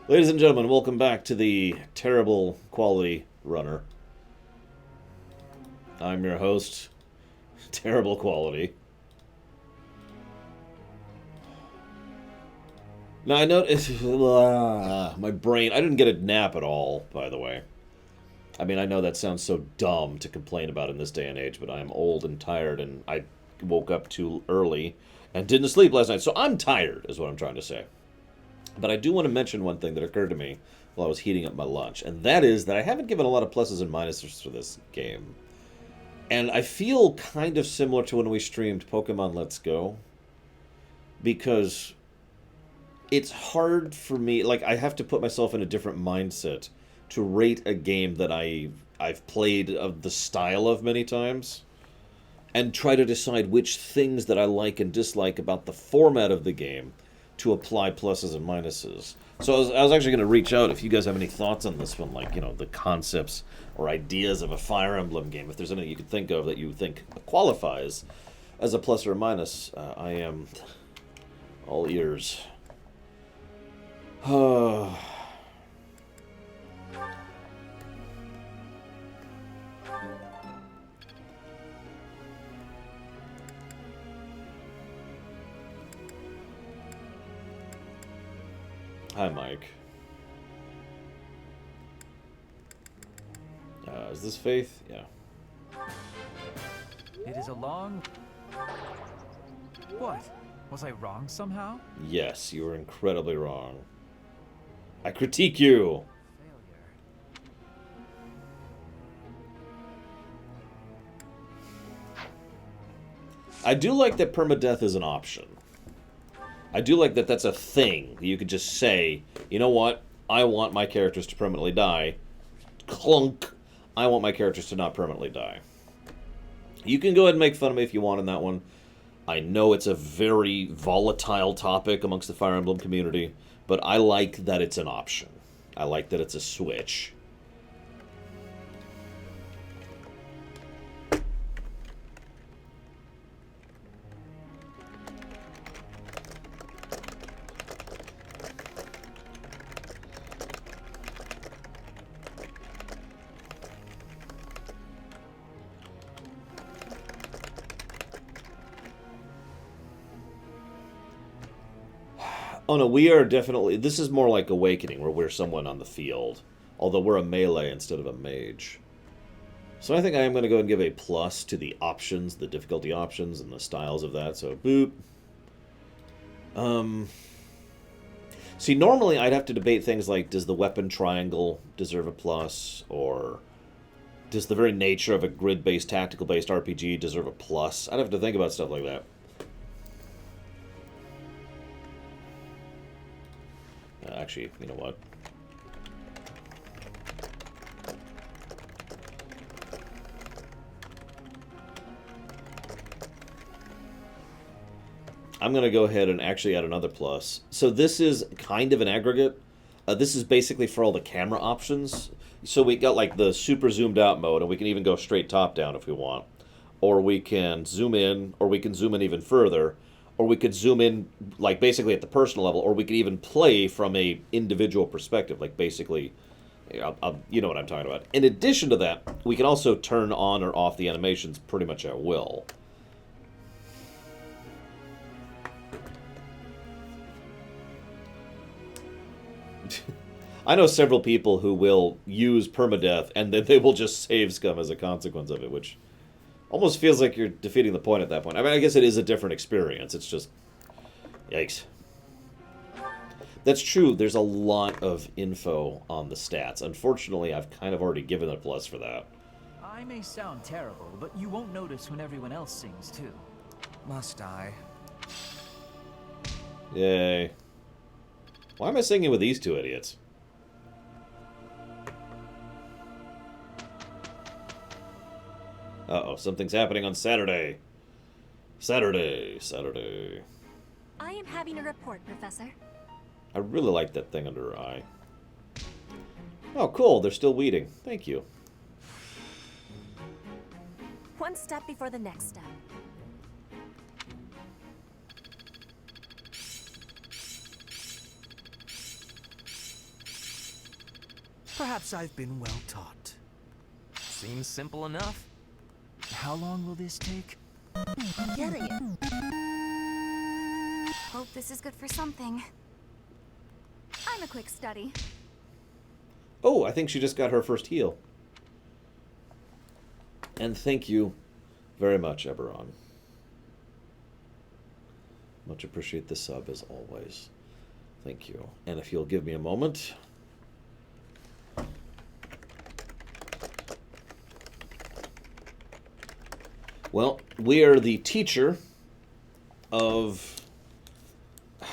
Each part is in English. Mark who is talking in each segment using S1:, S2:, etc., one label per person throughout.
S1: Ladies and gentlemen, welcome back to the terrible quality runner. I'm your host, terrible quality. Now I noticed my brain. I didn't get a nap at all, by the way. I mean, I know that sounds so dumb to complain about in this day and age, but I'm old and tired, and I woke up too early and didn't sleep last night, so I'm tired, is what I'm trying to say. But I do want to mention one thing that occurred to me while I was heating up my lunch, and that is that I haven't given a lot of pluses and minuses for this game. And I feel kind of similar to when we streamed Pokemon Let's Go, because it's hard for me, like, I have to put myself in a different mindset to rate a game that I've played of the style of many times and try to decide which things that I like and dislike about the format of the game to apply pluses and minuses. So I was actually going to reach out if you guys have any thoughts on this one, like, the concepts or ideas of a Fire Emblem game. If there's anything you could think of that you think qualifies as a plus or a minus, I am all ears. Hi, Mike. Is this Faith? Yeah.
S2: It is a long... What? Was I wrong somehow?
S1: Yes, you were incredibly wrong. I critique you!
S2: Failure.
S1: I do like that permadeath is an option. I do like that that's a thing. You could just say, you know what? I want my characters to permanently die. Clunk! I want my characters to not permanently die. You can go ahead and make fun of me if you want in that one. I know it's a very volatile topic amongst the Fire Emblem community, but I like that it's an option. I like that it's a switch. Oh no, we are definitely... This is more like Awakening, where we're someone on the field. Although we're a melee instead of a mage. So I think I am going to go and give a plus to the options, the difficulty options, and the styles of that. So, boop. See, normally I'd have to debate things like, does the weapon triangle deserve a plus? Or does the very nature of a grid-based, tactical-based RPG deserve a plus? I'd have to think about stuff like that. Actually, you know what? I'm going to go ahead and actually add another plus. So this is kind of an aggregate. This is basically for all the camera options. So we got like the super zoomed out mode, and we can even go straight top down if we want. Or we can zoom in, or we can zoom in even further. Or we could zoom in, like, basically at the personal level, or we could even play from a individual perspective, like, basically, you know what I'm talking about. In addition to that, we can also turn on or off the animations pretty much at will. I know several people who will use permadeath, and then they will just save scum as a consequence of it, which... almost feels like you're defeating the point at that point. I mean, I guess it is a different experience. It's just... yikes. That's true. There's a lot of info on the stats. Unfortunately, I've kind of already given a plus for that.
S2: I may sound terrible, but you won't notice when everyone else sings too. Must I?
S1: Yay. Why am I singing with these two idiots? Uh-oh, something's happening on Saturday. Saturday.
S3: I am having a report, Professor.
S1: I really like that thing under her eye. Oh, cool, they're still weeding. Thank you.
S3: One step before the next step.
S4: Perhaps I've been well taught.
S2: Seems simple enough. How long will this take?
S3: I'm getting it. Hope this is good for something. I'm a quick study.
S1: Oh, I think she just got her first heal. And thank you very much, Eberron. Much appreciate the sub, as always. Thank you. And if you'll give me a moment... Well, we are the teacher of...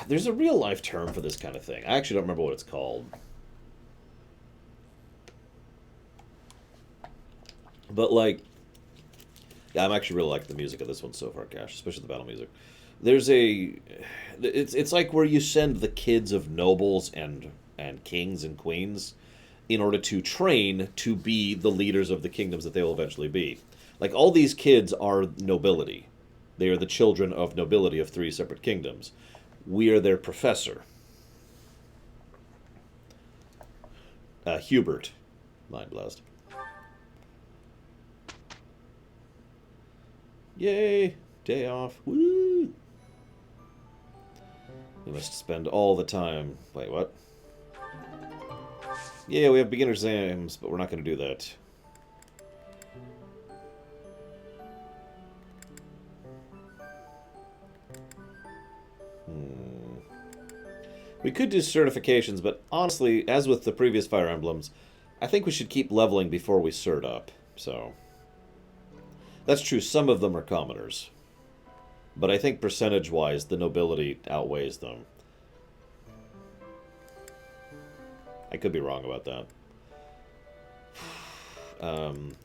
S1: There's a real-life term for this kind of thing. I actually don't remember what it's called. But, like... Yeah, I'm actually really liking the music of this one so far, Cash, especially the battle music. There's a... It's like where you send the kids of nobles and kings and queens in order to train to be the leaders of the kingdoms that they will eventually be. Like, all these kids are nobility. They are the children of nobility of 3 separate kingdoms. We are their professor. Hubert. Mind blessed. Yay! Day off. Woo! We must spend all the time... Wait, what? Yeah, we have beginner exams, but we're not going to do that. We could do certifications, but honestly, as with the previous Fire Emblems, I think we should keep leveling before we cert up, so... That's true, some of them are commoners. But I think percentage-wise, the nobility outweighs them. I could be wrong about that.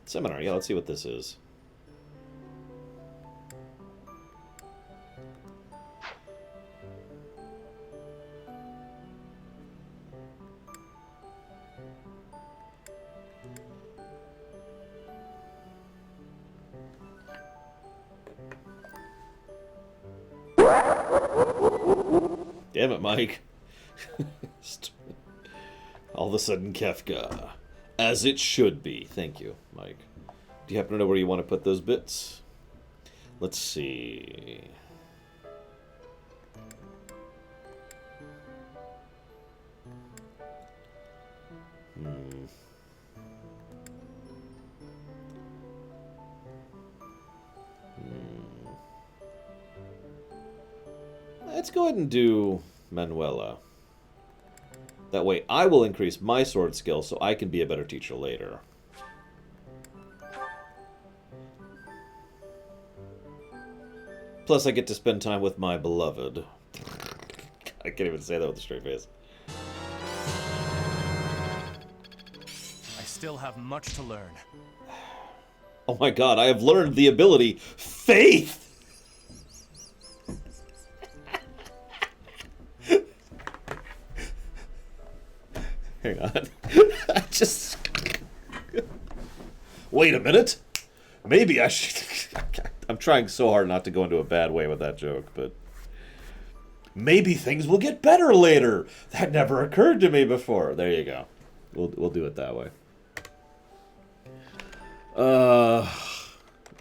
S1: Seminar, yeah, let's see what this is. Damn it, Mike. All of a sudden, Kefka. As it should be. Thank you, Mike. Do you happen to know where you want to put those bits? Let's see. Let's go ahead and do Manuela. That way I will increase my sword skill so I can be a better teacher later. Plus I get to spend time with my beloved. I can't even say that with a straight face.
S4: I still have much to learn.
S1: Oh my god, I have learned the ability Faith! Hang on. I just... Wait a minute. Maybe I should... I'm trying so hard not to go into a bad way with that joke, but... Maybe things will get better later. That never occurred to me before. There you go. We'll do it that way.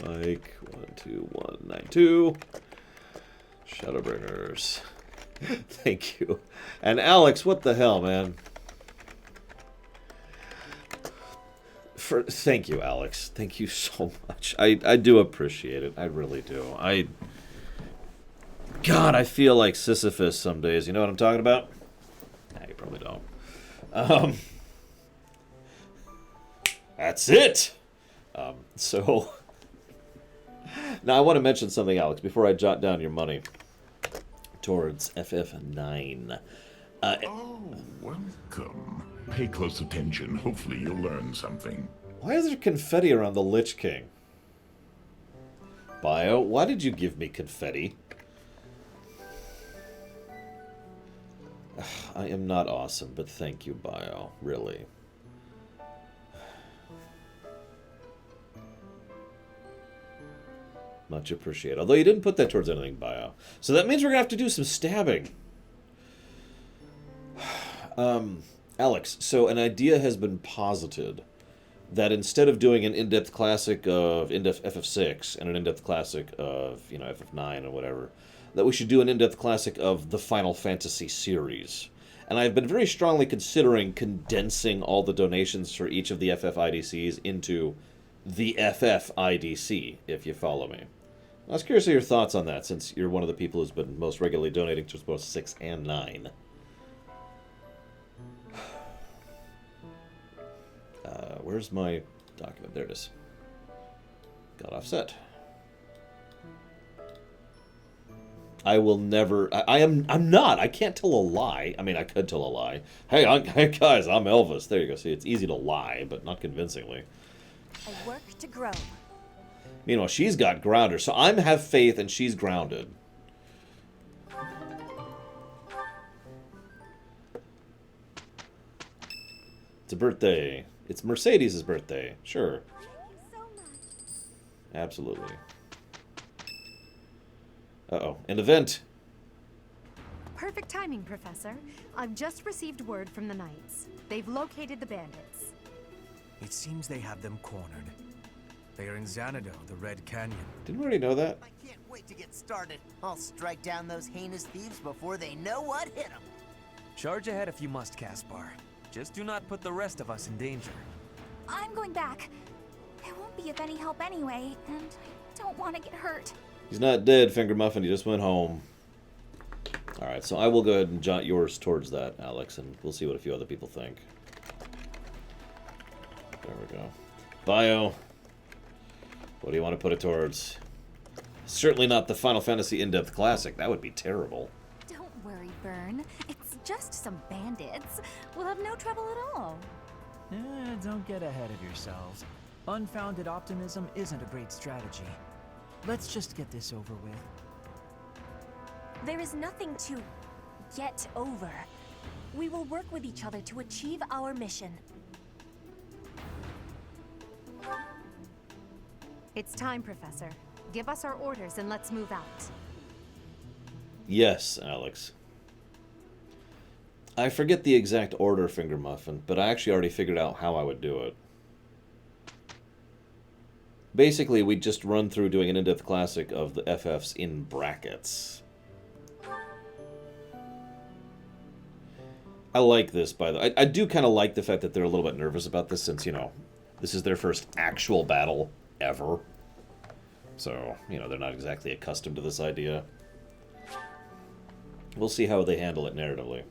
S1: Like 12192. Shadowbringers. Thank you. And Alex, what the hell, man? Thank you, Alex. Thank you so much. I do appreciate it. I really do. God, I feel like Sisyphus some days. You know what I'm talking about? Nah, you probably don't. That's it! So... Now, I want to mention something, Alex, before I jot down your money towards FF9.
S5: Oh, welcome. Pay close attention. Hopefully you'll learn something.
S1: Why is there confetti around the Lich King? Bio, why did you give me confetti? I am not awesome, but thank you, Bio. Really. Much appreciated. Although you didn't put that towards anything, Bio. So that means we're going to have to do some stabbing. Alex, so an idea has been posited that instead of doing an in-depth classic of FF6 and an in-depth classic of, FF9 or whatever, that we should do an in-depth classic of the Final Fantasy series. And I've been very strongly considering condensing all the donations for each of the FF IDCs into the FF IDC, if you follow me. I was curious of your thoughts on that, since you're one of the people who's been most regularly donating to both 6 and 9. Where's my document? There it is. Got offset. I will never... I'm not. I can't tell a lie. I mean, I could tell a lie. Hey, guys, I'm Elvis. There you go. See, it's easy to lie, but not convincingly.
S3: I work to grow.
S1: Meanwhile, she's got grounder, so I'm have faith and she's grounded. It's a birthday. It's Mercedes' birthday. Sure.
S3: Thank you so much.
S1: Absolutely. Uh-oh. An event.
S6: Perfect timing, Professor. I've just received word from the Knights. They've located the bandits.
S2: It seems they have them cornered. They are in Xanadu, the Red Canyon.
S1: Didn't we already know that?
S7: I can't wait to get started. I'll strike down those heinous thieves before they know what hit them.
S2: Charge ahead if you must, Caspar. Just do not put the rest of us in danger.
S3: I'm going back. It won't be of any help anyway, and I don't want to get hurt.
S1: He's not dead, Finger Muffin. He just went home. Alright, so I will go ahead and jot yours towards that, Alex, and we'll see what a few other people think. There we go. Bio. What do you want to put it towards? Certainly not the Final Fantasy in-depth classic. That would be terrible.
S3: Don't worry, Byrne. It's just some bandits. We'll have no trouble at all.
S2: Don't get ahead of yourselves. Unfounded optimism isn't a great strategy. Let's just get this over with.
S8: There is nothing to get over. We will work with each other to achieve our mission.
S6: It's time, Professor. Give us our orders and let's move out.
S1: Yes, Alex. I forget the exact order, Finger Muffin, but I actually already figured out how I would do it. Basically, we just run through doing an in-depth classic of the FFs in brackets. I like this, by the way. I do kind of like the fact that they're a little bit nervous about this, since, this is their first actual battle ever. So, they're not exactly accustomed to this idea. We'll see how they handle it narratively.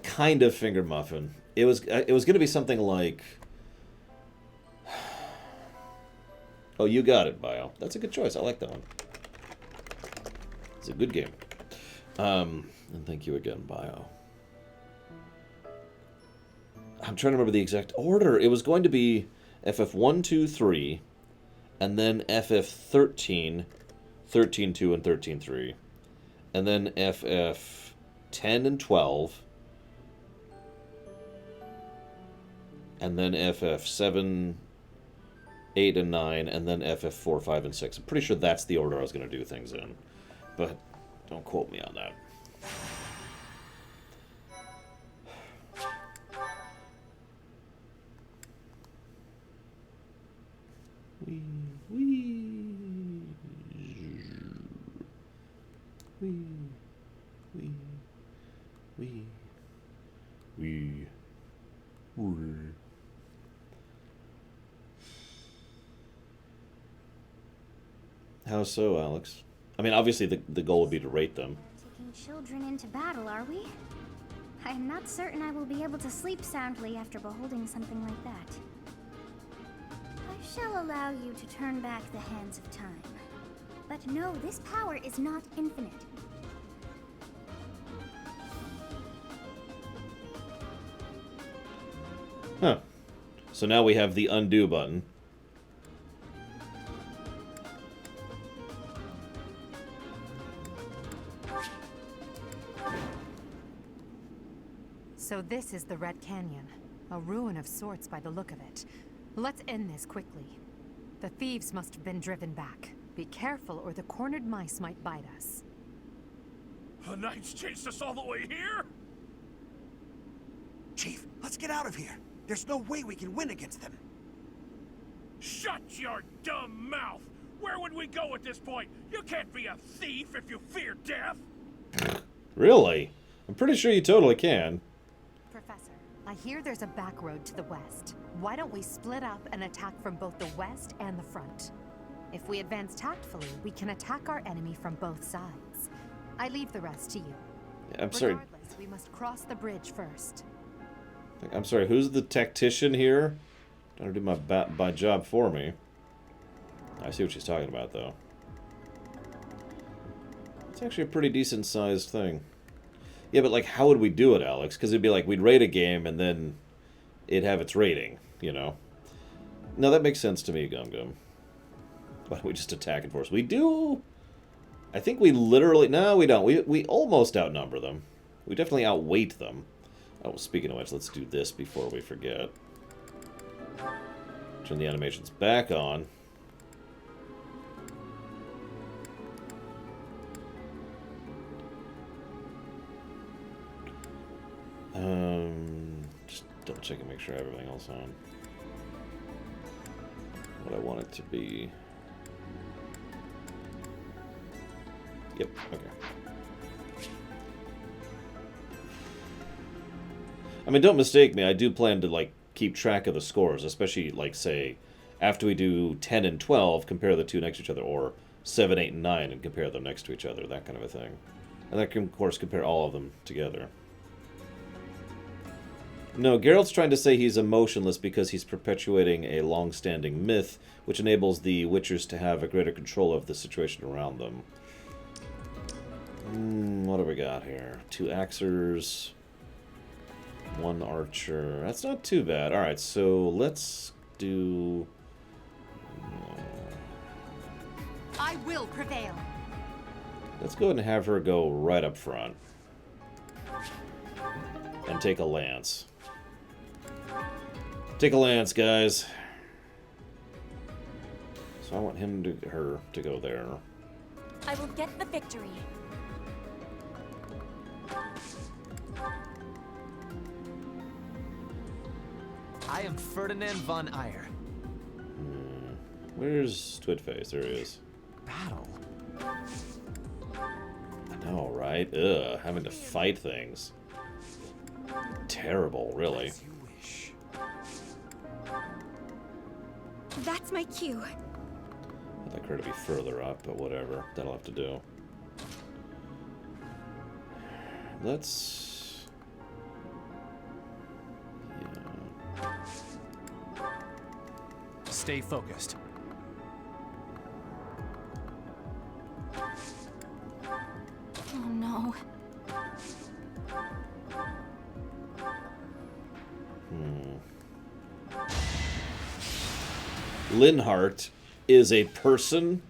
S1: Kind of Finger Muffin. It was going to be something like... Oh, you got it, Bio. That's a good choice. I like that one. It's a good game. And thank you again, Bio. I'm trying to remember the exact order. It was going to be FF1, 2, 3, and then FF13, 13-2, and 13-3. And then FF10 and 12. And then FF7... 8 and 9, and then FF4, 5, and 6. I'm pretty sure that's the order I was going to do things in. But don't quote me on that. Wee, wee, wee, wee, wee, wee, wee. How so, Alex? I mean, obviously the goal would be to rate them.
S9: Taking children into battle, are we? I am not certain I will be able to sleep soundly after beholding something like that. I shall allow you to turn back the hands of time. But no, this power is not infinite.
S1: Huh. So now we have the undo button.
S6: So this is the Red Canyon. A ruin of sorts by the look of it. Let's end this quickly. The thieves must have been driven back. Be careful or the cornered mice might bite us.
S5: The Knights chased us all the way here?
S10: get out of here. There's no way we can win against them.
S11: Shut your dumb mouth! Where would we go at this point? You can't be a thief if you fear death!
S1: Really? I'm pretty sure you totally can.
S6: Professor, I hear there's a back road to the west. Why don't we split up and attack from both the west and the front? If we advance tactfully, we can attack our enemy from both sides. I leave the rest to you.
S1: I'm sorry.
S6: Regardless, we must cross the bridge first.
S1: I'm sorry, who's the tactician here? Trying to do my job for me. I see what she's talking about, though. It's actually a pretty decent-sized thing. Yeah, but, like, how would we do it, Alex? Because it'd be like, we'd rate a game, and then it'd have its rating, you know? No, that makes sense to me, Gum Gum. Why don't we just attack and force? We do... I think we literally... No, we don't. We almost outnumber them. We definitely outweight them. Oh, speaking of which, let's do this before we forget. Turn the animations back on. Just double check and make sure everything else on. What I want it to be. Yep, okay. I mean, don't mistake me, I do plan to, like, keep track of the scores, especially, like, say, after we do 10 and 12, compare the two next to each other, or 7, 8, and 9, and compare them next to each other, that kind of a thing. And I can, of course, compare all of them together. No, Geralt's trying to say he's emotionless because he's perpetuating a long-standing myth, which enables the Witchers to have a greater control of the situation around them. What do we got here? 2 Axers, 1 Archer. That's not too bad. Alright, so let's do...
S6: I will prevail.
S1: Let's go ahead and have her go right up front. And take a lance. Take a lance, guys. So I want her to go there.
S8: I will get the victory.
S12: I am Ferdinand von Eyre.
S1: Where's Twitface? There he is.
S12: Battle?
S1: I know, right? Ugh, having to fight things. Terrible, really.
S12: As you wish.
S3: That's my cue.
S1: I'd like her to be further up, but whatever. That'll have to do. Let's... Yeah.
S4: Stay focused.
S3: Oh no.
S1: Linhardt is a person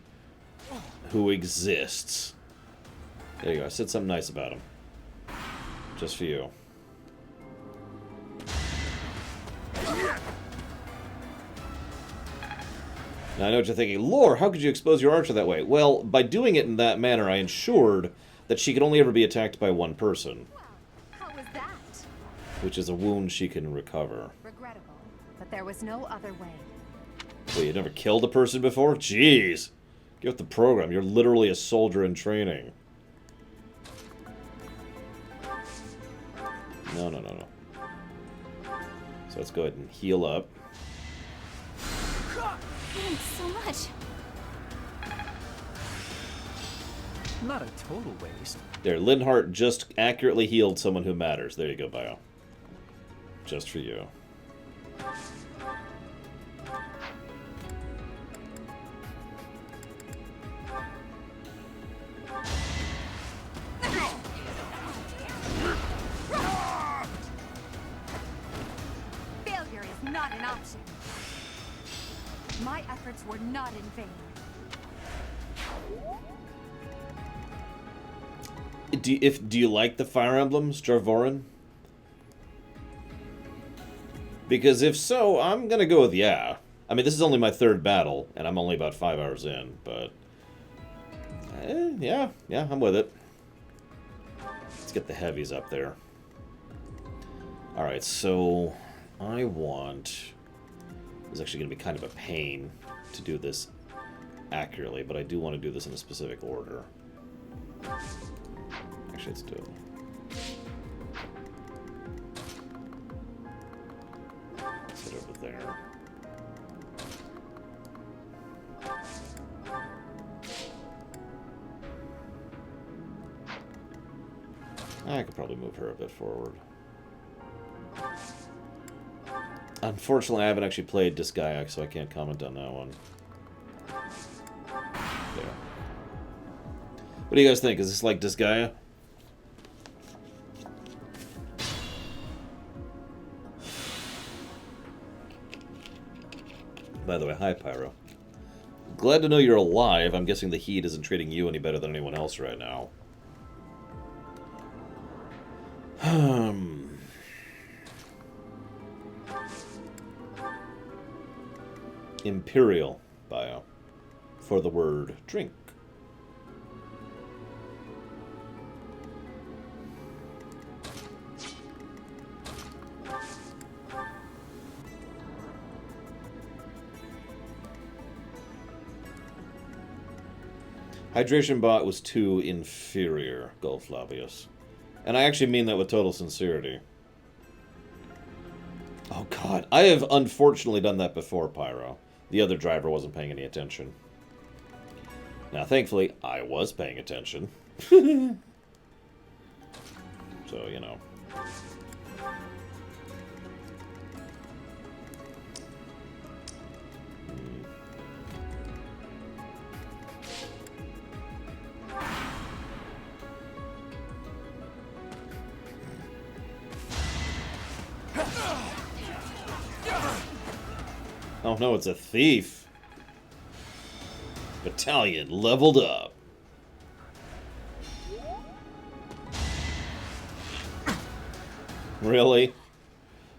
S1: who exists. There you go. I said something nice about him. Just for you. Now, I know what you're thinking. Lore, how could you expose your archer that way? Well, by doing it in that manner, I ensured that she could only ever be attacked by one person.
S6: How was that?
S1: Which is a wound she can recover.
S6: Regrettable, but there was no other way.
S1: Wait, you've never killed a person before? Jeez! Get with the program. You're literally a soldier in training. No. So let's go ahead and heal up.
S3: Thanks so much.
S2: Not a total waste.
S1: There, Linhardt just accurately healed someone who matters. There you go, Bio. Just for you.
S6: Failure is not an option. My efforts were not in vain.
S1: Do you like the Fire Emblems, Jarvorin? Because if so, I'm gonna go with yeah. I mean, this is only my 3rd battle, and I'm only about 5 hours in, but... yeah, I'm with it. Let's get the heavies up there. Alright, so... I want... It's actually going to be kind of a pain to do this accurately, but I do want to do this in a specific order. Actually, let's do it. Let's head over there. I could probably move her a bit forward. Unfortunately, I haven't actually played Disgaea, so I can't comment on that one. There. What do you guys think? Is this like Disgaea? By the way, hi, Pyro. Glad to know you're alive. I'm guessing the heat isn't treating you any better than anyone else right now. Imperial bio for the word drink. Hydration bot was too inferior, Gulf Labius. And I actually mean that with total sincerity. Oh god, I have unfortunately done that before, Pyro. The other driver wasn't paying any attention. Now, thankfully, I was paying attention. So, you know. Oh no, it's a thief. Battalion leveled up. Really?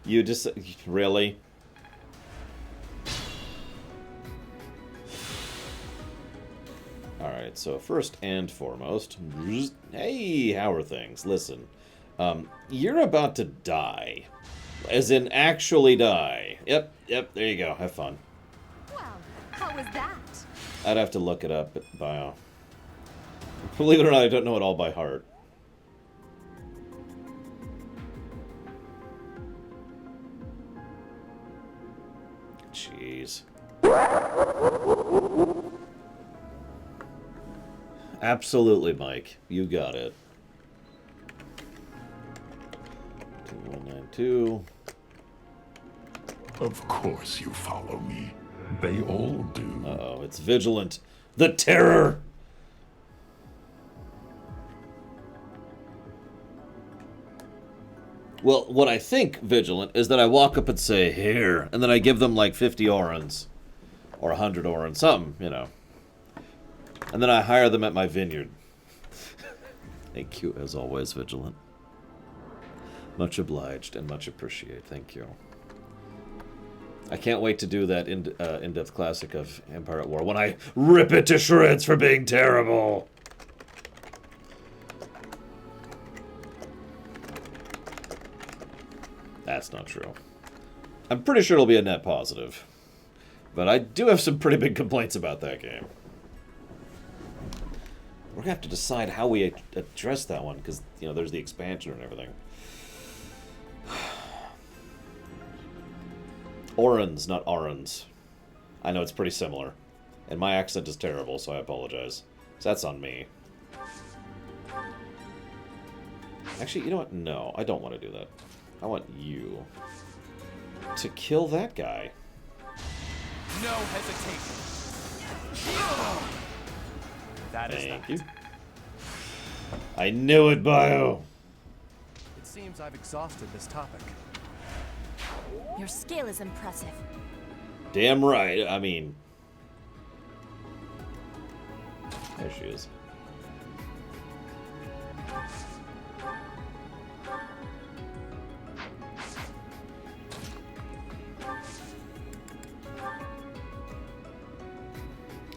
S1: You just... Really? Alright, so first and foremost... Hey, how are things? Listen. You're about to die. As in, actually die. Yep, there you go. Have fun.
S6: Well, how was that?
S1: I'd have to look it up at bio. Believe it or not, I don't know it all by heart. Jeez. Absolutely, Mike. You got it. 2192.
S5: Of course you follow me. They all do.
S1: Uh-oh, it's Vigilant. The Terror! Well, what I think, Vigilant, is that I walk up and say, here, and then I give them like 50 orans. Or 100 orans, something, you know. And then I hire them at my vineyard. Thank you, as always, Vigilant. Much obliged and much appreciated. Thank you. I can't wait to do that in-depth classic of Empire at War when I rip it to shreds for being terrible. That's not true. I'm pretty sure it'll be a net positive. But I do have some pretty big complaints about that game. We're gonna have to decide how we address that one, because, you know, there's the expansion and everything. Orans, not Arans. I know it's pretty similar. And my accent is terrible, so I apologize. So that's on me. Actually, you know what? No, I don't want to do that. I want you to kill that guy.
S4: No hesitation. That is
S1: Thank
S4: that.
S1: you. I knew it, Bio.
S4: It seems I've exhausted this topic.
S8: Your skill is impressive.
S1: Damn right. I mean... There she is.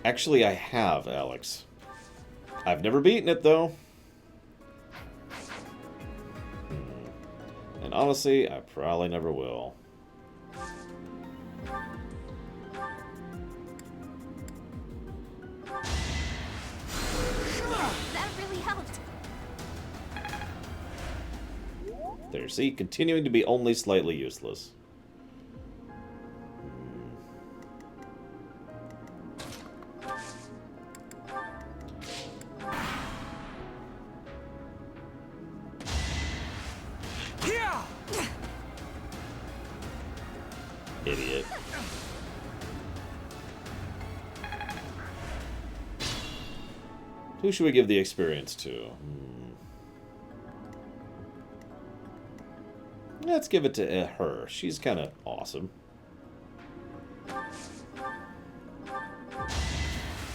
S1: Actually, I have, Alex. I've never beaten it, though. And honestly, I probably never will.
S3: That really helped.
S1: There, see? Continuing to be only slightly useless. Idiot. Who should we give the experience to? Let's give it to her. She's kind of awesome.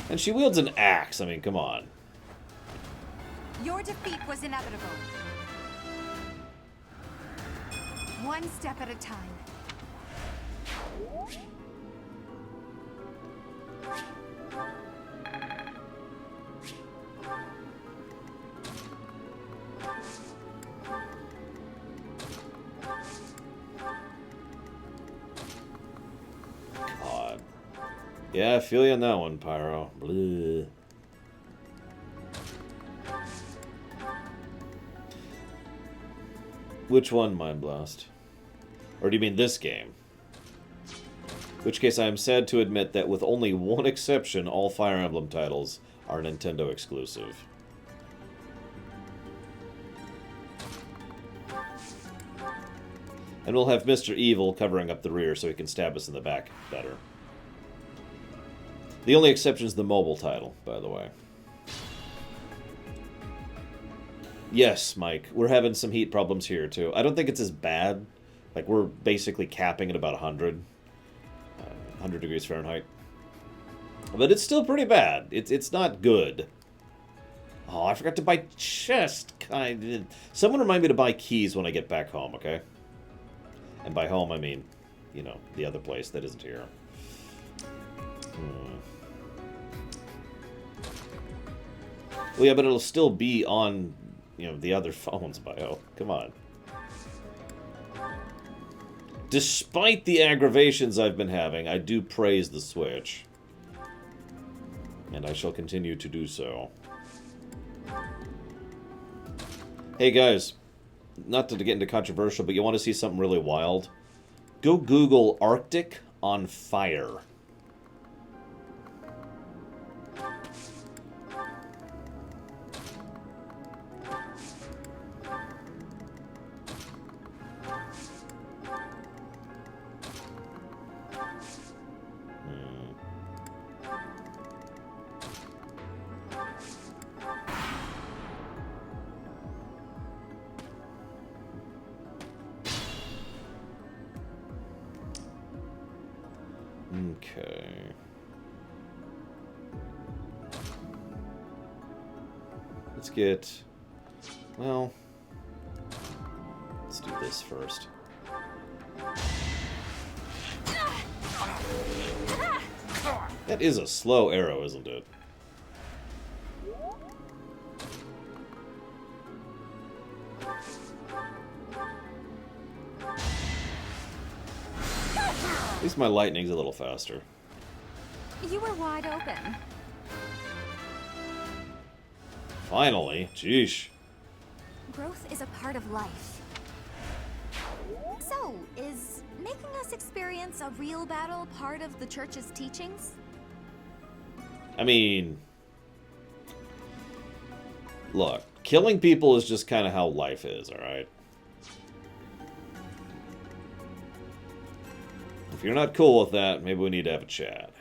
S1: And she wields an axe. I mean, come on.
S6: Your defeat was inevitable. One step at a time.
S1: God. Yeah, I feel you on that one, Pyro. Bleh. Which one, Mind Blast? Or do you mean this game? In which case I am sad to admit that with only one exception, all Fire Emblem titles are Nintendo exclusive. And we'll have Mr. Evil covering up the rear so he can stab us in the back better. The only exception is the mobile title, by the way. Yes, Mike, we're having some heat problems here, too. I don't think it's as bad. Like, we're basically capping at about 100 degrees Fahrenheit. But it's still pretty bad. It's not good. Oh, I forgot to buy chest. Someone remind me to buy keys when I get back home, okay? And by home, I mean, you know, the other place that isn't here. Well, yeah, but it'll still be on, you know, the other phones, Bio. Come on. Despite the aggravations I've been having, I do praise the Switch. And I shall continue to do so. Hey, guys. Not to get into controversial, but you want to see something really wild? Go Google Arctic on fire. Okay. Let's get... Well... Let's do this first. That is a slow arrow, isn't it? At least my lightning's a little faster.
S3: You were wide open.
S1: Finally. Jeesh.
S3: Growth is a part of life. So, is making us experience a real battle part of the church's teachings?
S1: I mean... Look, killing people is just kind of how life is, alright? If you're not cool with that, maybe we need to have a chat.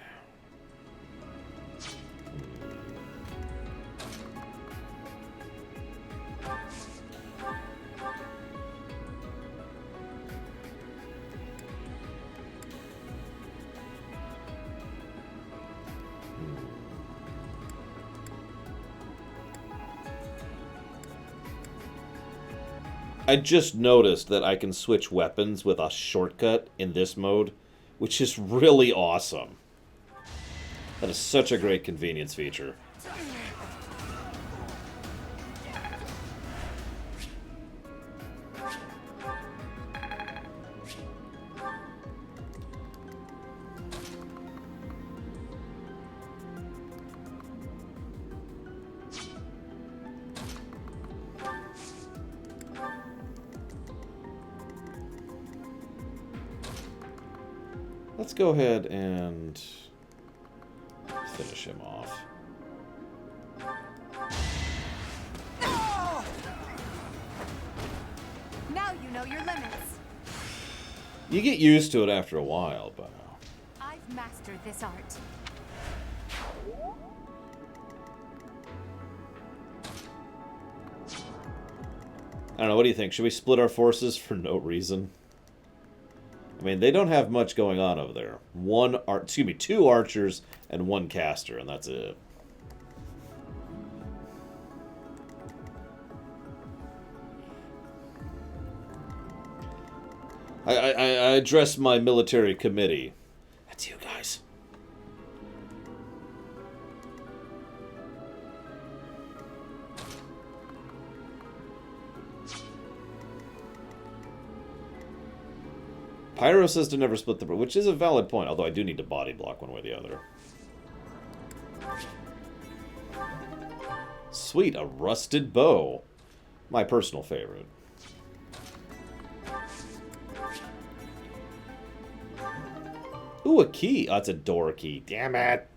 S1: I just noticed that I can switch weapons with a shortcut in this mode, which is really awesome. That is such a great convenience feature. Let's go ahead and finish him off.
S6: Now you know your limits.
S1: You get used to it after a while, but...
S6: I've mastered this art.
S1: I don't know, what do you think? Should we split our forces for no reason? I mean, they don't have much going on over there. Two archers and one caster, and that's it. I address my military committee. That's you guys. Pyro says to never split the... which is a valid point, although I do need to body block one way or the other. Sweet, a rusted bow. My personal favorite. Ooh, a key. Oh, it's a door key. Damn it.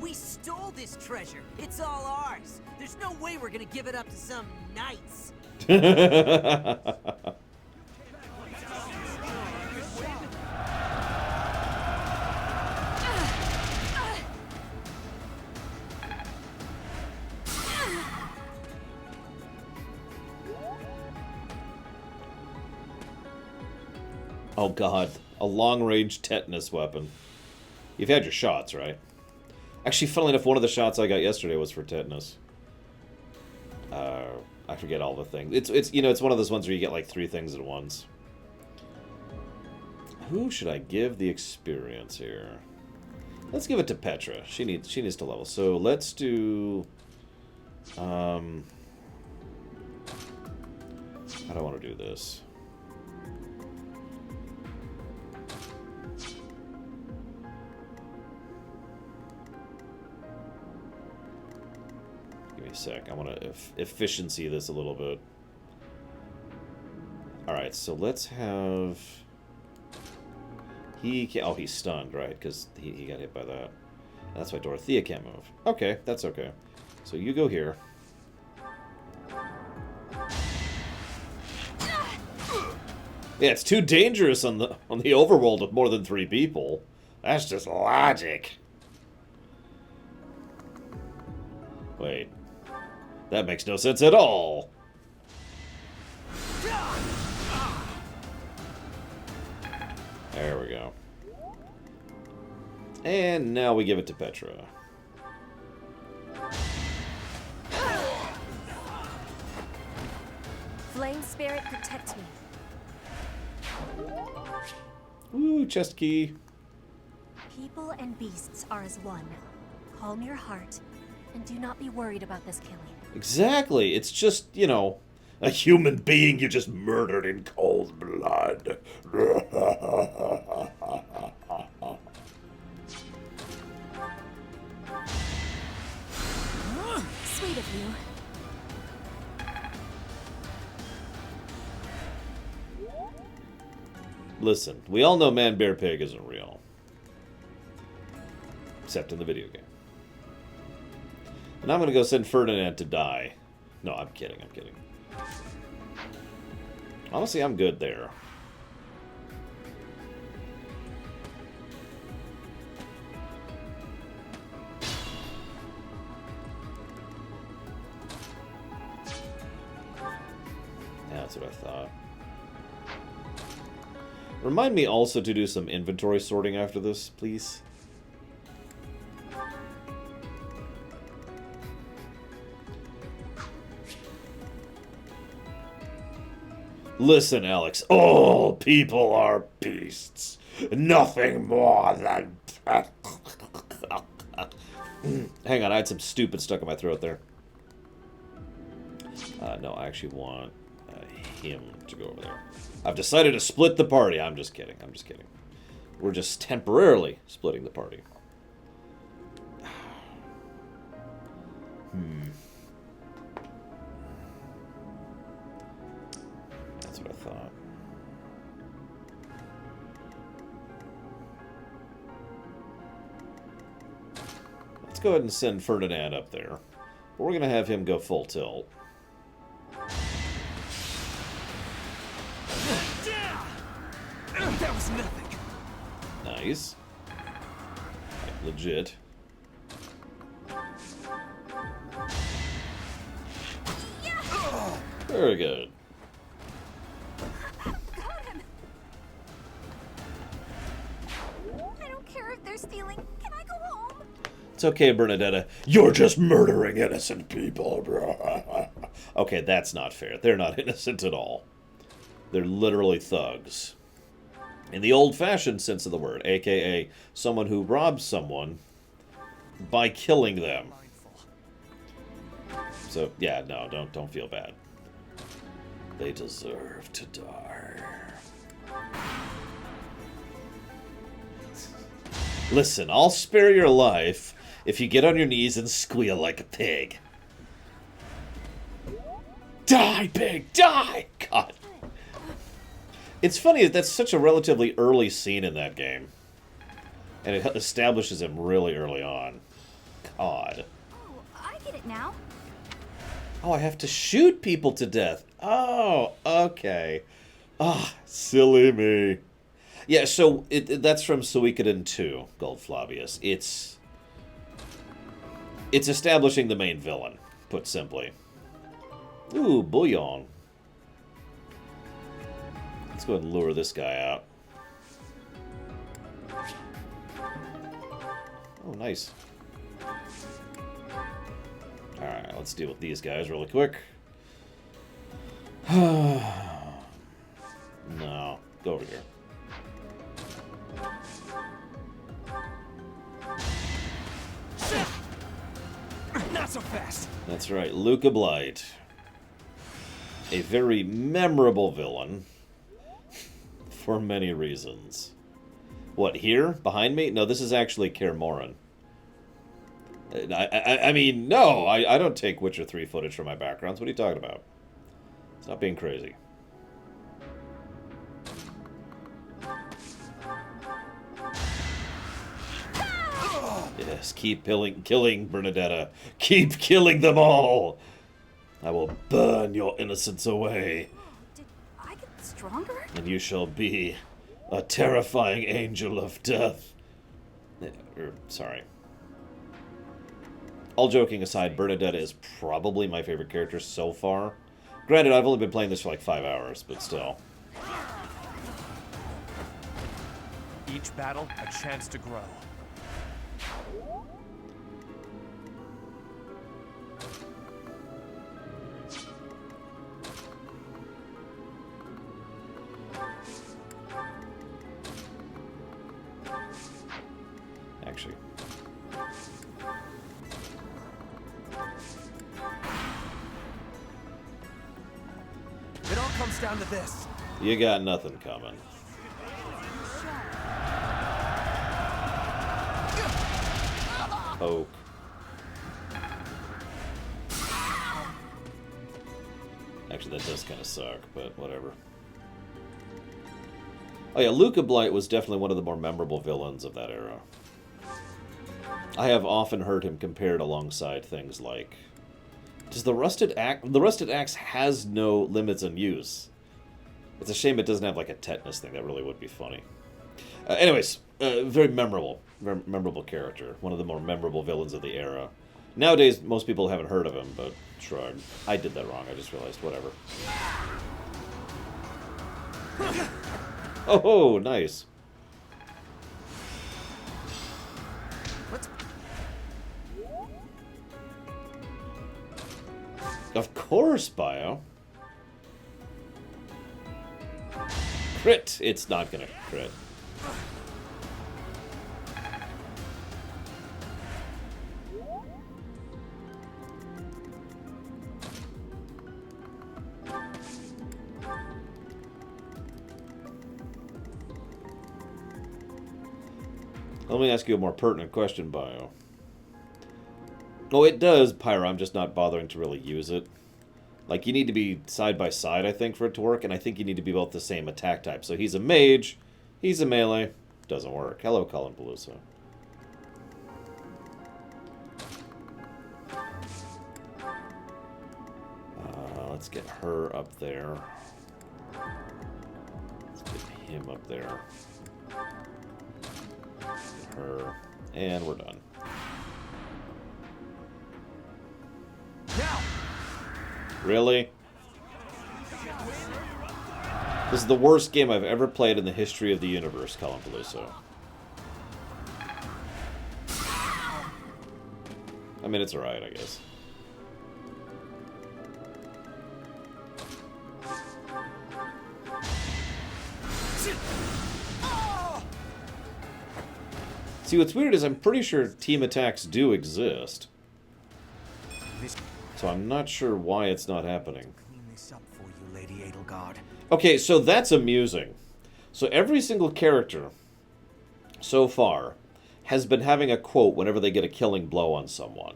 S7: We stole this treasure. It's all ours. There's no way we're gonna give it up to some knights.
S1: Oh god, a long-range tetanus weapon. You've had your shots, right? Actually, funnily enough, one of the shots I got yesterday was for tetanus. I forget all the things. It's you know, it's one of those ones where you get like 3 things at once. Who should I give the experience here? Let's give it to Petra. She needs to level. So let's do how do I want to do this? Give me a sec. I want to efficiency this a little bit. Alright, so let's have... Oh, he's stunned, right? Because he got hit by that. That's why Dorothea can't move. Okay, that's okay. So you go here. Yeah, it's too dangerous on the overworld with more than 3 people. That's just logic. Wait. That makes no sense at all. There we go. And now we give it to Petra.
S8: Flame spirit, protect me.
S1: Ooh, chest key.
S8: People and beasts are as one. Calm your heart, and do not be worried about this killing.
S1: Exactly. It's just, you know, a human being you just murdered in cold blood.
S8: Sweet of you.
S1: Listen, we all know Man Bear Pig isn't real. Except in the video game. And I'm gonna go send Ferdinand to die. No, I'm kidding, I'm kidding. Honestly, I'm good there. Yeah, that's what I thought. Remind me also to do some inventory sorting after this, please. Listen, Alex, all people are beasts. Nothing more than... Hang on, I had some stupid stuck in my throat there. No, I actually want him to go over there. I've decided to split the party. I'm just kidding. I'm just kidding. We're just temporarily splitting the party. That's what I thought. Let's go ahead and send Ferdinand up there. But we're going to have him go full tilt.
S12: That was nothing.
S1: Nice. Like, legit. Very good.
S3: Got him. I don't care if they're stealing. Can I go home?
S1: It's okay, Bernadetta. You're just murdering innocent people, bro. Okay, that's not fair. They're not innocent at all. They're literally thugs. In the old-fashioned sense of the word, a.k.a. someone who robs someone by killing them. So, yeah, no, don't feel bad. They deserve to die. Listen, I'll spare your life if you get on your knees and squeal like a pig. Die, pig! Die! God. It's funny that that's such a relatively early scene in that game. And it establishes him really early on. God.
S3: Oh, I get it now.
S1: Oh, I have to shoot people to death. Oh, okay. Ah, silly me. Yeah, so that's from Suikoden 2, Goldflavius. It's establishing the main villain, put simply. Ooh, bouillon. Let's go ahead and lure this guy out. Oh, nice. Alright, let's deal with these guys really quick. No, go over here.
S12: Not so fast.
S1: That's right, Luca Blight. A very memorable villain. For many reasons. What, here? Behind me? No, this is actually Kaer Morhen. I mean, no, I don't take Witcher 3 footage from my backgrounds. What are you talking about? It's not being crazy. Yes, keep killing Bernadetta. Keep killing them all! I will burn your innocence away.
S3: Did I get stronger?
S1: And you shall be a terrifying angel of death. Sorry. All joking aside, Bernadetta is probably my favorite character so far. Granted, I've only been playing this for like 5 hours, but still.
S4: Each battle, a chance to grow.
S1: Actually.
S12: It all comes down to this.
S1: You got nothing coming. Poke. Actually, that does kind of suck, but whatever. Oh yeah, Luca Blight was definitely one of the more memorable villains of that era. I have often heard him compared alongside things like... Does the Rusted Axe... The Rusted Axe has no limits on use. It's a shame it doesn't have like a tetanus thing. That really would be funny. Anyways, very memorable character. One of the more memorable villains of the era. Nowadays, most people haven't heard of him, but shrug. I did that wrong. I just realized. Whatever. Oh, nice. Of course, Bio. Crit! It's not gonna crit. Let me ask you a more pertinent question, Bio. Oh, it does, Pyro. I'm just not bothering to really use it. Like, you need to be side by side, I think, for it to work, and I think you need to be both the same attack type. So he's a mage, he's a melee. Doesn't work. Hello, Colin Peluso. Let's get her up there. Let's get him up there. Get her. And we're done.
S12: Now!
S1: Really? This is the worst game I've ever played in the history of the universe, Colin Peluso. I mean, it's alright, I guess. See, what's weird is I'm pretty sure team attacks do exist. So I'm not sure why it's not happening.
S12: Clean this up for you, Lady Edelgard.
S1: Okay, so that's amusing. So every single character so far has been having a quote whenever they get a killing blow on someone.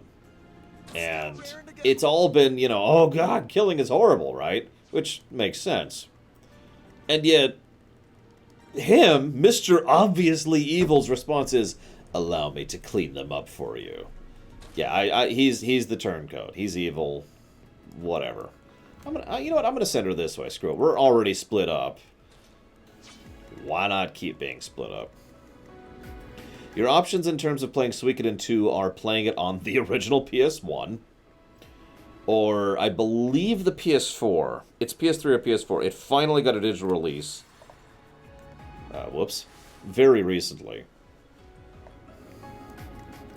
S1: And it's all been, you know, oh god, killing is horrible, right? Which makes sense. And yet, him, Mr. Obviously Evil's response is, allow me to clean them up for you. Yeah, he's the turncoat. He's evil. Whatever. You know what? I'm gonna send her this way. Screw it. We're already split up. Why not keep being split up? Your options in terms of playing Suikoden 2 are playing it on the original PS1, or I believe the PS4. It's PS3 or PS4. It finally got a digital release. Whoops. Very recently.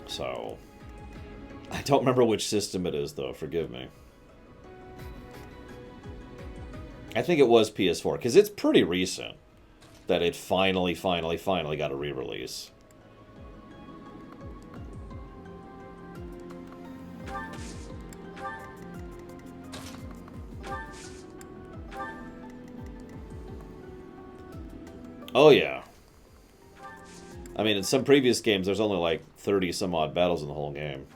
S1: So, I don't remember which system it is, though. Forgive me. I think it was PS4, because it's pretty recent that it finally got a re-release. Oh, yeah. I mean, in some previous games, there's only like 30 some odd battles in the whole game.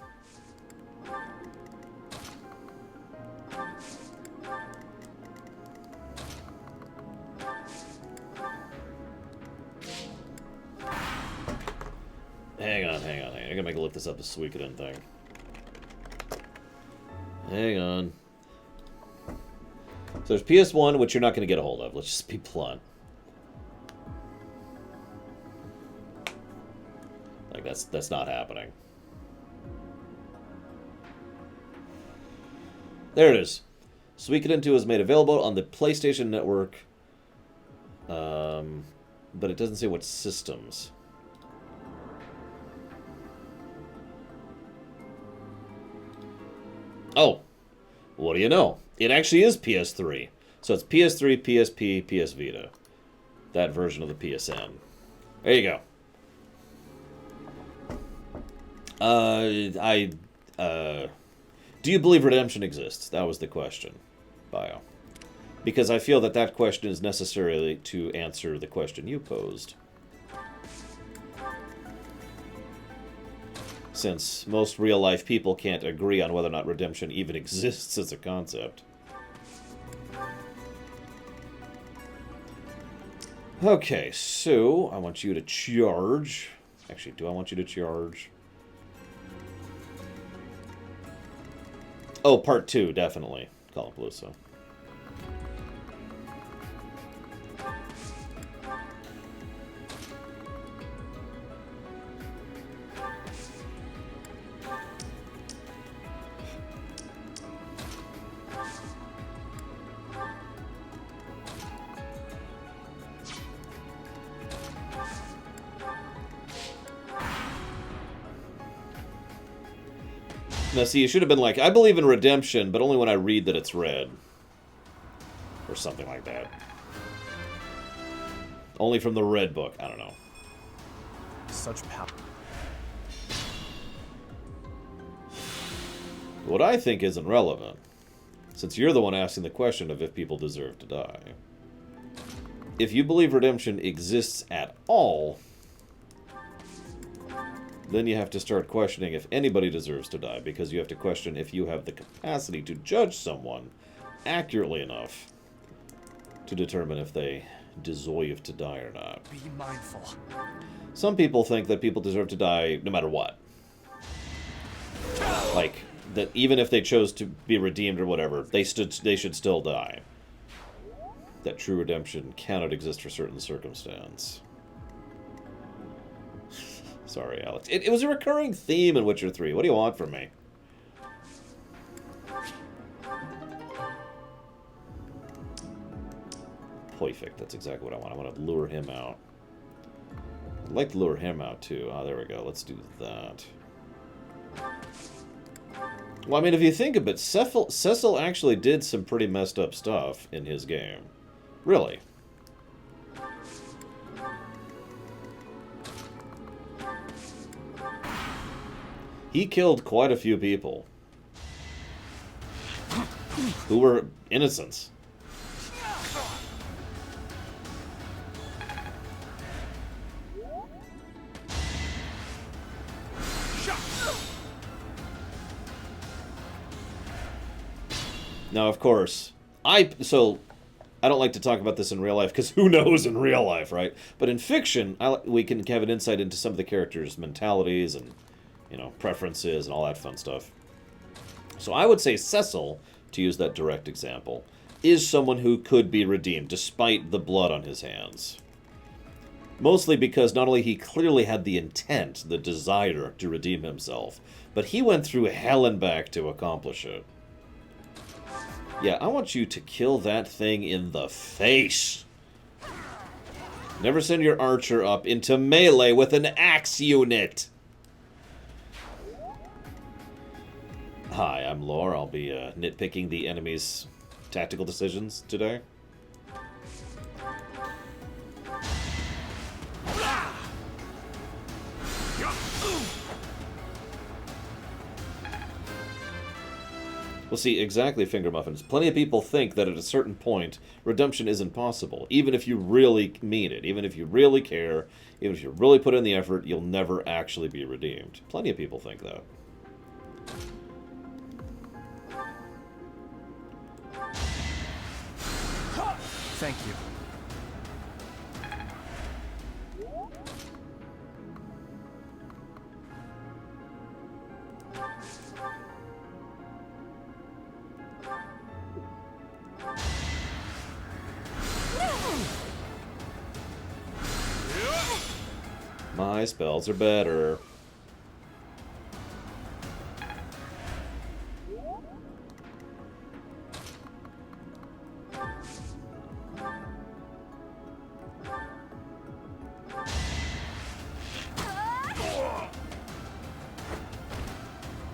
S1: Hang on. I gotta make a look this up, the Suikoden thing. Hang on. So there's PS1, which you're not gonna get a hold of. Let's just be blunt. Like, that's not happening. There it is. Suikoden 2 is made available on the PlayStation Network. But it doesn't say what systems. Oh, what do you know? It actually is PS3. So it's PS3, PSP, PS Vita. That version of the PSN. There you go. Do you believe redemption exists? That was the question, Bio. Because I feel that question is necessary to answer the question you posed. Since most real-life people can't agree on whether or not redemption even exists as a concept. Okay, so I want you to charge. Actually, do I want you to charge? Oh, part 2, definitely. Colin Peluso. Now, see, you should have been like, I believe in redemption, but only when I read that it's red. Or something like that. Only from the red book. I don't know.
S12: Such power.
S1: What I think isn't relevant, since you're the one asking the question of if people deserve to die. If you believe redemption exists at all, then you have to start questioning if anybody deserves to die, because you have to question if you have the capacity to judge someone accurately enough to determine if they deserve to die or not.
S12: Be mindful.
S1: Some people think that people deserve to die no matter what. Like, that even if they chose to be redeemed or whatever, they should still die. That true redemption cannot exist for certain circumstance. Sorry, Alex. It was a recurring theme in Witcher 3. What do you want from me? Perfect. That's exactly what I want. I want to lure him out. I'd like to lure him out, too. Ah, there we go. Let's do that. Well, I mean, if you think of it, Cecil actually did some pretty messed up stuff in his game. Really. He killed quite a few people who were innocents. Now, of course, I don't like to talk about this in real life, because who knows in real life, right? But in fiction, we can have an insight into some of the characters' mentalities and, you know, preferences and all that fun stuff. So I would say Cecil, to use that direct example, is someone who could be redeemed, despite the blood on his hands. Mostly because not only he clearly had the intent, the desire to redeem himself, but he went through hell and back to accomplish it. Yeah, I want you to kill that thing in the face. Never send your archer up into melee with an axe unit. Hi, I'm Lore. I'll be nitpicking the enemy's tactical decisions today. Well, see, exactly, Finger Muffins. Plenty of people think that at a certain point, redemption isn't possible. Even if you really mean it, even if you really care, even if you really put in the effort, you'll never actually be redeemed. Plenty of people think that.
S12: Thank you.
S1: My spells are better.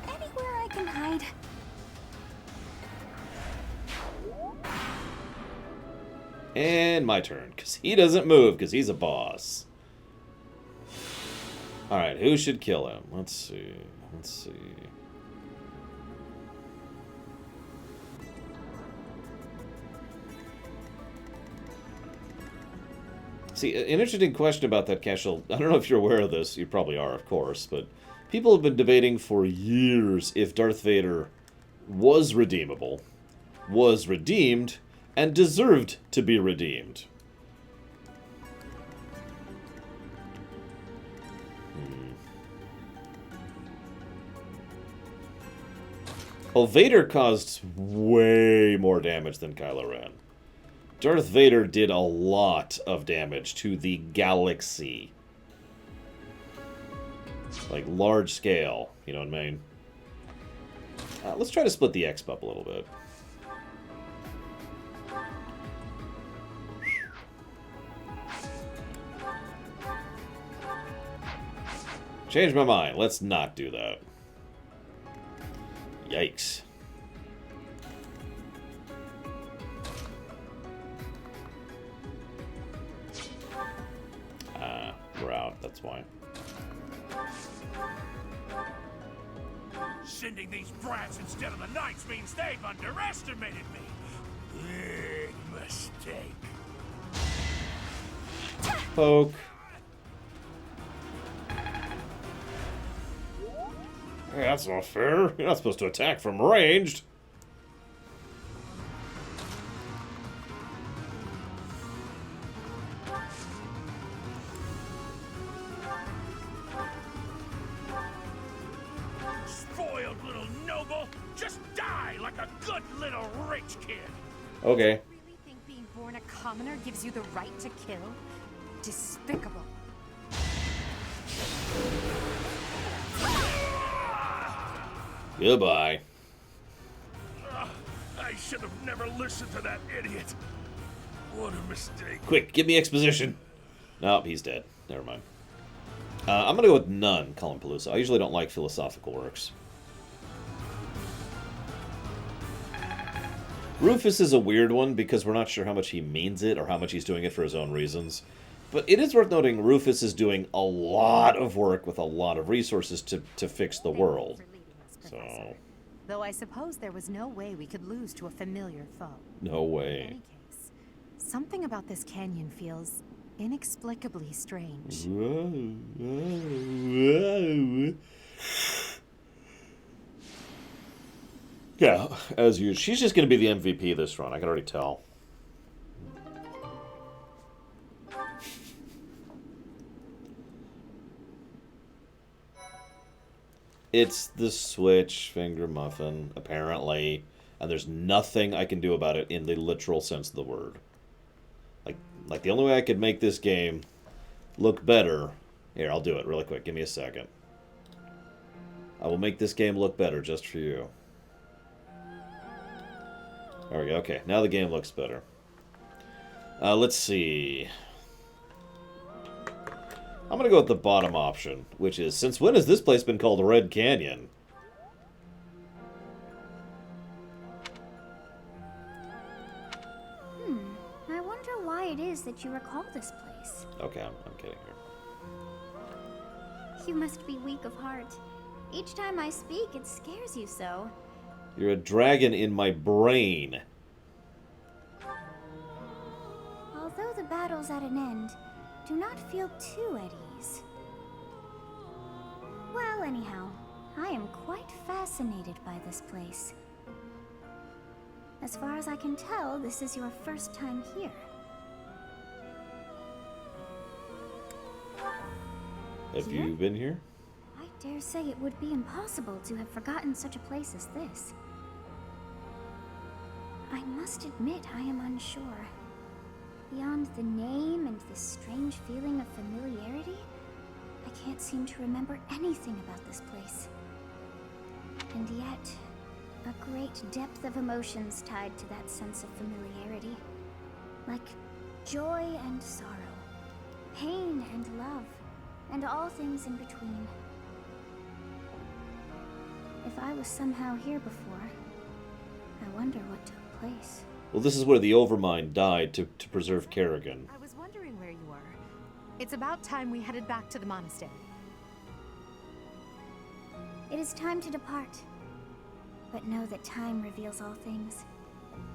S3: Anywhere I can hide.
S1: And my turn, because he doesn't move, because he's a boss. Alright, who should kill him? Let's see. Let's see. See, an interesting question about that, Cashel. I don't know if you're aware of this. You probably are, of course. But people have been debating for years if Darth Vader was redeemable, was redeemed, and deserved to be redeemed. Well, Vader caused way more damage than Kylo Ren. Darth Vader did a lot of damage to the galaxy. Like, large scale, you know what I mean? Let's try to split the X up a little bit. Change my mind. Let's not do that. Yikes. We're out, that's why.
S11: Sending these brats instead of the knights means they've underestimated me. Big mistake.
S1: Poke. Hey, that's not fair. You're not supposed to attack from ranged.
S11: Spoiled little noble! Just die like a good little rich kid!
S1: Okay.
S6: You really think being born a commoner gives you the right to kill? Despicable.
S1: Goodbye.
S11: I should have never listened to that idiot. What a mistake.
S1: Quick, give me exposition. Nope, he's dead. Never mind. I'm gonna go with none, Colin Palooza. I usually don't like philosophical works. Rufus is a weird one because we're not sure how much he means it or how much he's doing it for his own reasons. But it is worth noting Rufus is doing a lot of work with a lot of resources to fix the world. So,
S6: Though I suppose there was no way we could lose to a familiar foe.
S1: no
S6: In
S1: way.
S6: any case, something about this canyon feels inexplicably strange.
S1: Yeah, as usual. She's just going to be the MVP this run. I can already tell. It's the Switch finger muffin, apparently, and there's nothing I can do about it in the literal sense of the word. Like the only way I could make this game look better... Here, I'll do it really quick. Give me a second. I will make this game look better just for you. There we go. Okay, now the game looks better. Let's see. I'm going to go with the bottom option, which is, since when has this place been called Red Canyon?
S9: I wonder why it is that you recall this place.
S1: Okay, I'm kidding here.
S9: You must be weak of heart. Each time I speak, it scares you so.
S1: You're a dragon in my brain.
S9: Although the battle's at an end, do not feel too at ease. Well, anyhow, I am quite fascinated by this place. As far as I can tell, this is your first time here.
S1: Have you been here?
S9: I dare say it would be impossible to have forgotten such a place as this. I must admit I am unsure. Beyond the name and this strange feeling of familiarity, I can't seem to remember anything about this place. And yet, a great depth of emotions tied to that sense of familiarity. Like joy and sorrow, pain and love, and all things in between. If I was somehow here before, I wonder what took place.
S1: Well, this is where the Overmind died to preserve Kerrigan.
S6: I was wondering where you were. It's about time we headed back to the monastery.
S9: It is time to depart. But know that time reveals all things.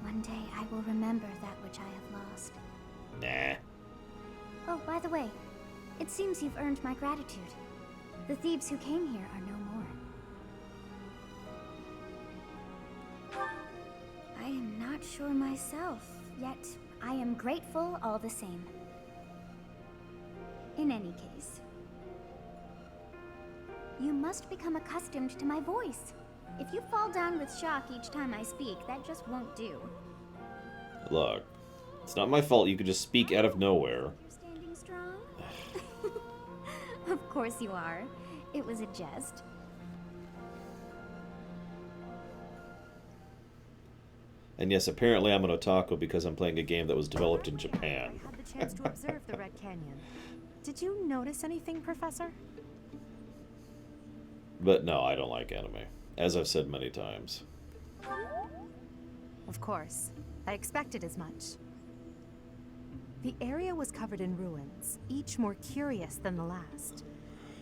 S9: One day I will remember that which I have lost.
S1: Nah.
S9: Oh, by the way, it seems you've earned my gratitude. The thieves who came here are no more. I am not sure myself, yet I am grateful all the same. In any case, you must become accustomed to my voice. If you fall down with shock each time I speak, that just won't do.
S1: Look, it's not my fault you could just speak out of nowhere.
S9: You're standing strong? Of course you are. It was a jest.
S1: And yes, apparently I'm an otaku because I'm playing a game that was developed in Japan.
S6: I had the chance to observe the Red Canyon. Did you notice anything, Professor?
S1: But no, I don't like anime. As I've said many times.
S6: Of course. I expected as much. The area was covered in ruins, each more curious than the last.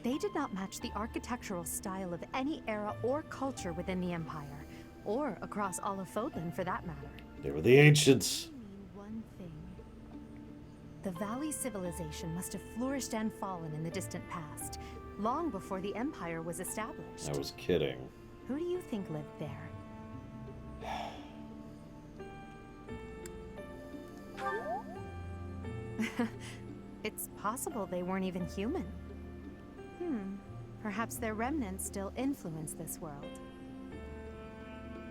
S6: They did not match the architectural style of any era or culture within the Empire, or across all of Fodlan for that matter.
S1: They were the ancients.
S6: I mean one thing. The Valley civilization must have flourished and fallen in the distant past, long before the Empire was established.
S1: I was kidding.
S6: Who do you think lived there? It's possible they weren't even human. Perhaps their remnants still influence this world.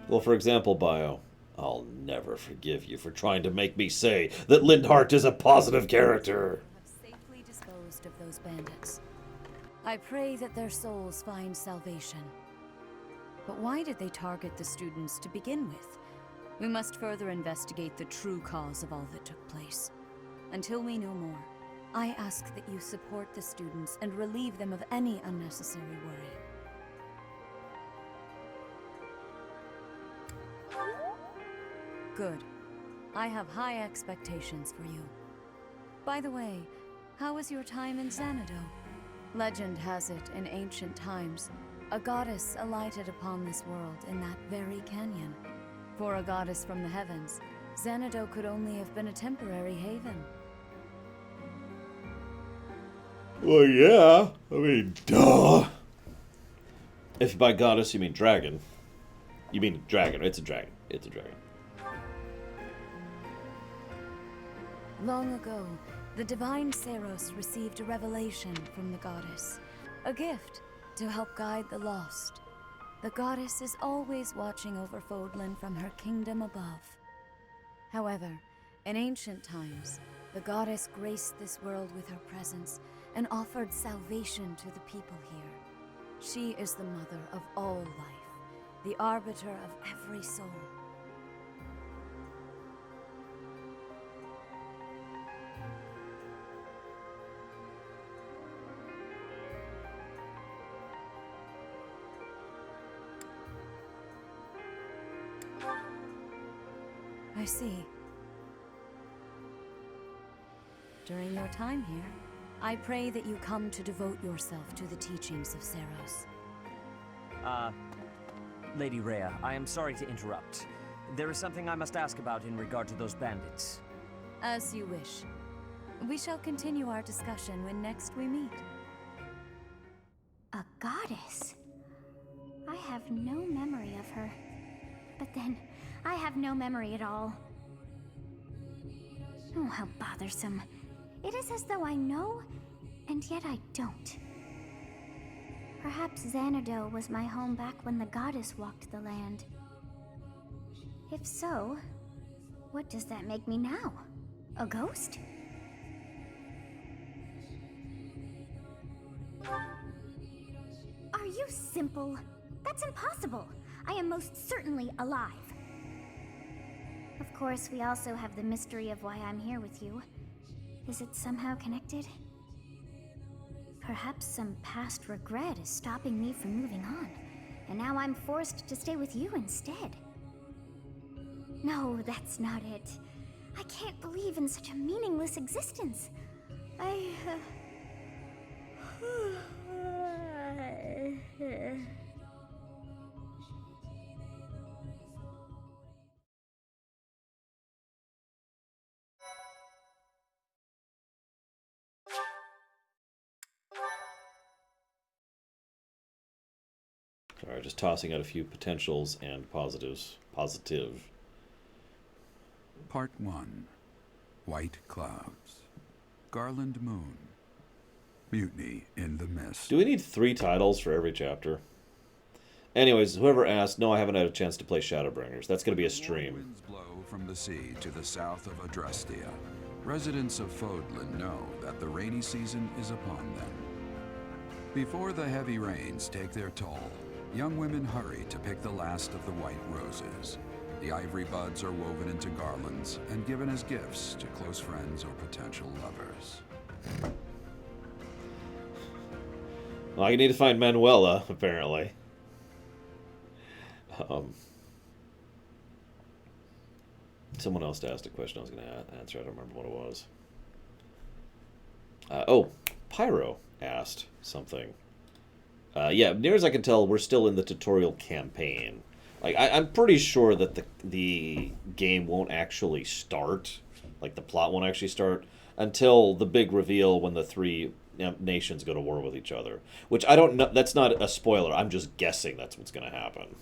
S1: Well, for example, Bio, I'll never forgive you for trying to make me say that Lindhart is a positive character.
S13: Have safely disposed of those bandits. I pray that their souls find salvation. But why did they target the students to begin with? We must further investigate the true cause of all that took place. Until we know more, I ask that you support the students and relieve them of any unnecessary worry. Good. I have high expectations for you. By the way, how was your time in Xanadu? Legend has it, in ancient times, a goddess alighted upon this world in that very canyon. For a goddess from the heavens, Xanadu could only have been a temporary haven.
S1: Well, yeah. I mean, duh. If by goddess you mean dragon. You mean dragon. It's a dragon. It's a dragon.
S13: Long ago, the divine Seros received a revelation from the goddess. A gift to help guide the lost. The goddess is always watching over Fodlan from her kingdom above. However, in ancient times, the goddess graced this world with her presence and offered salvation to the people here. She is the mother of all life, the arbiter of every soul. I see. During your time here, I pray that you come to devote yourself to the teachings of Seros.
S14: Lady Rhea, I am sorry to interrupt. There is something I must ask about in regard to those bandits.
S13: As you wish. We shall continue our discussion when next we meet.
S9: A goddess? I have no memory of her. But then, I have no memory at all. Oh, how bothersome. It is as though I know, and yet I don't. Perhaps Xanadu was my home back when the goddess walked the land. If so, what does that make me now? A ghost? Are you simple? That's impossible. I am most certainly alive. Of course, we also have the mystery of why I'm here with you. Is it somehow connected? Perhaps some past regret is stopping me from moving on, and now I'm forced to stay with you instead. No, that's not it. I can't believe in such a meaningless existence.
S1: Sorry, just tossing out a few potentials and positives. Positive.
S15: Part 1. White Clouds. Garland Moon. Mutiny in the Mist.
S1: Do we need 3 titles for every chapter? Anyways, whoever asked, no, I haven't had a chance to play Shadowbringers. That's going to be a stream.
S15: Winds blow from the sea to the south of Adrestia. Residents of Fodlan know that the rainy season is upon them. Before the heavy rains take their toll, young women hurry to pick the last of the white roses. The ivory buds are woven into garlands and given as gifts to close friends or potential lovers.
S1: Well, you need to find Manuela, apparently. Someone else asked a question I was going to answer. I don't remember what it was. Oh, Pyro asked something. Yeah, near as I can tell, we're still in the tutorial campaign. Like, I'm pretty sure that the game won't actually start, like the plot won't actually start, until the big reveal when the 3 nations go to war with each other. Which I don't know. That's not a spoiler. I'm just guessing that's what's going to happen.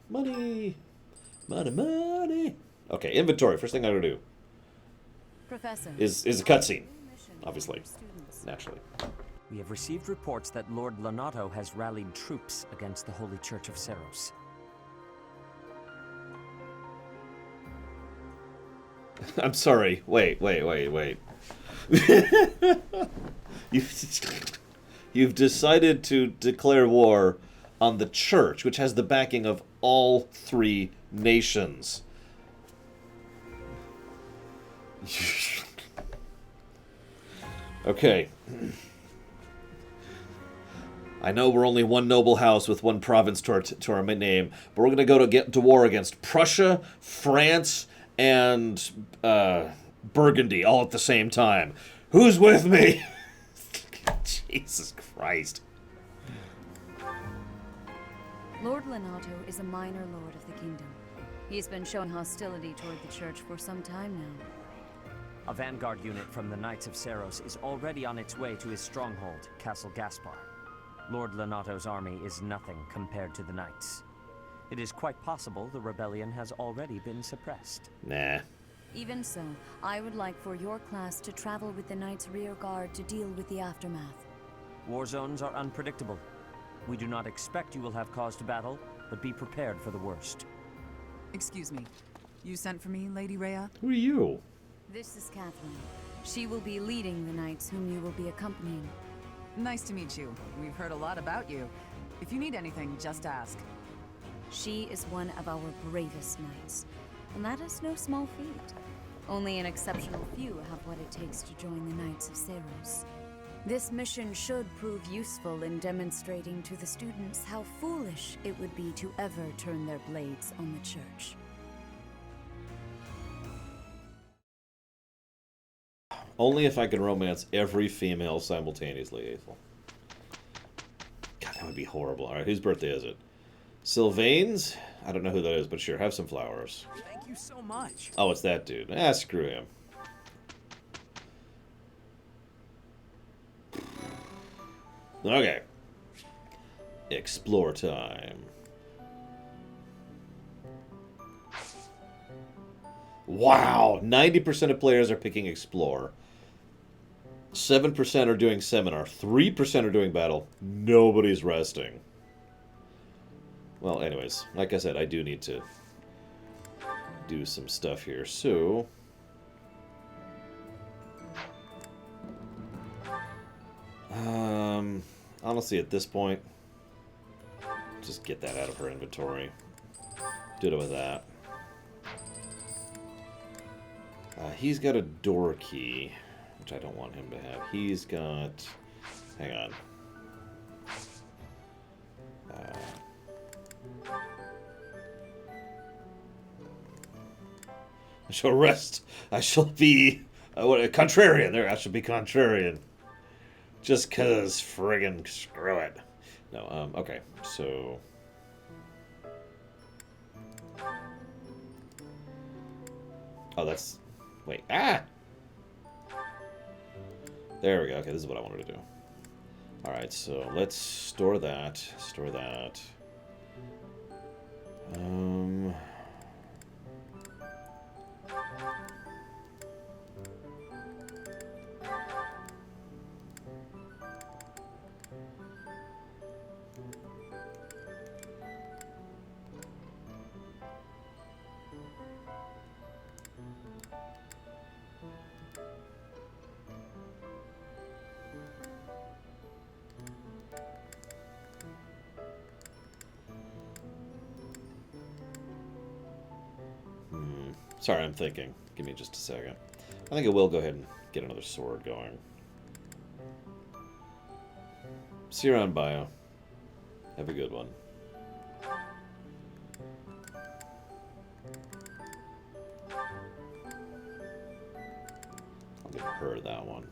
S1: Money. Money, money. Okay, inventory. First thing I gotta do.
S13: Professor.
S1: Is a cutscene. Obviously. Naturally.
S14: We have received reports that Lord Lonato has rallied troops against the Holy Church of Seros.
S1: I'm sorry. Wait. You've decided to declare war on the church, which has the backing of all 3 nations. Okay. I know we're only one noble house with one province to our name, but we're going to get to war against Prussia, France, and Burgundy all at the same time. Who's with me? Jesus Christ.
S13: Lord Lonato is a minor lord of the kingdom. He's been showing hostility toward the church for some time now.
S14: A vanguard unit from the Knights of Seros is already on its way to his stronghold, Castle Gaspar. Lord Lonato's army is nothing compared to the Knights. It is quite possible the rebellion has already been suppressed.
S1: Nah.
S13: Even so, I would like for your class to travel with the Knights' rear guard to deal with the aftermath.
S14: War zones are unpredictable. We do not expect you will have cause to battle, but be prepared for the worst.
S16: Excuse me. You sent for me, Lady Rhea?
S1: Who are you?
S13: This is Catherine. She will be leading the knights whom you will be accompanying.
S16: Nice to meet you. We've heard a lot about you. If you need anything, just ask.
S13: She is one of our bravest knights, and that is no small feat. Only an exceptional few have what it takes to join the Knights of Seros. This mission should prove useful in demonstrating to the students how foolish it would be to ever turn their blades on the church.
S1: Only if I can romance every female simultaneously, Ethel. God, that would be horrible. Alright, whose birthday is it? Sylvain's? I don't know who that is, but sure, have some flowers.
S12: Thank you so much.
S1: Oh, it's that dude. Ah, screw him. Okay. Explore time. Wow! 90% of players are picking Explore. 7% are doing Seminar. 3% are doing Battle. Nobody's resting. Well, anyways, like I said, I do need to do some stuff here, so... honestly, at this point, just get that out of her inventory. Ditto with that. He's got a door key, which I don't want him to have. He's got... hang on. I shall rest. I shall be... contrarian. There, I shall be contrarian. Just cause friggin' screw it. No, okay, so... oh, that's... wait, ah! There we go, okay, this is what I wanted to do. Alright, so let's store that, Sorry, I'm thinking. Give me just a second. I think I will go ahead and get another sword going. See you around, Bio. Have a good one. I'll give her that one.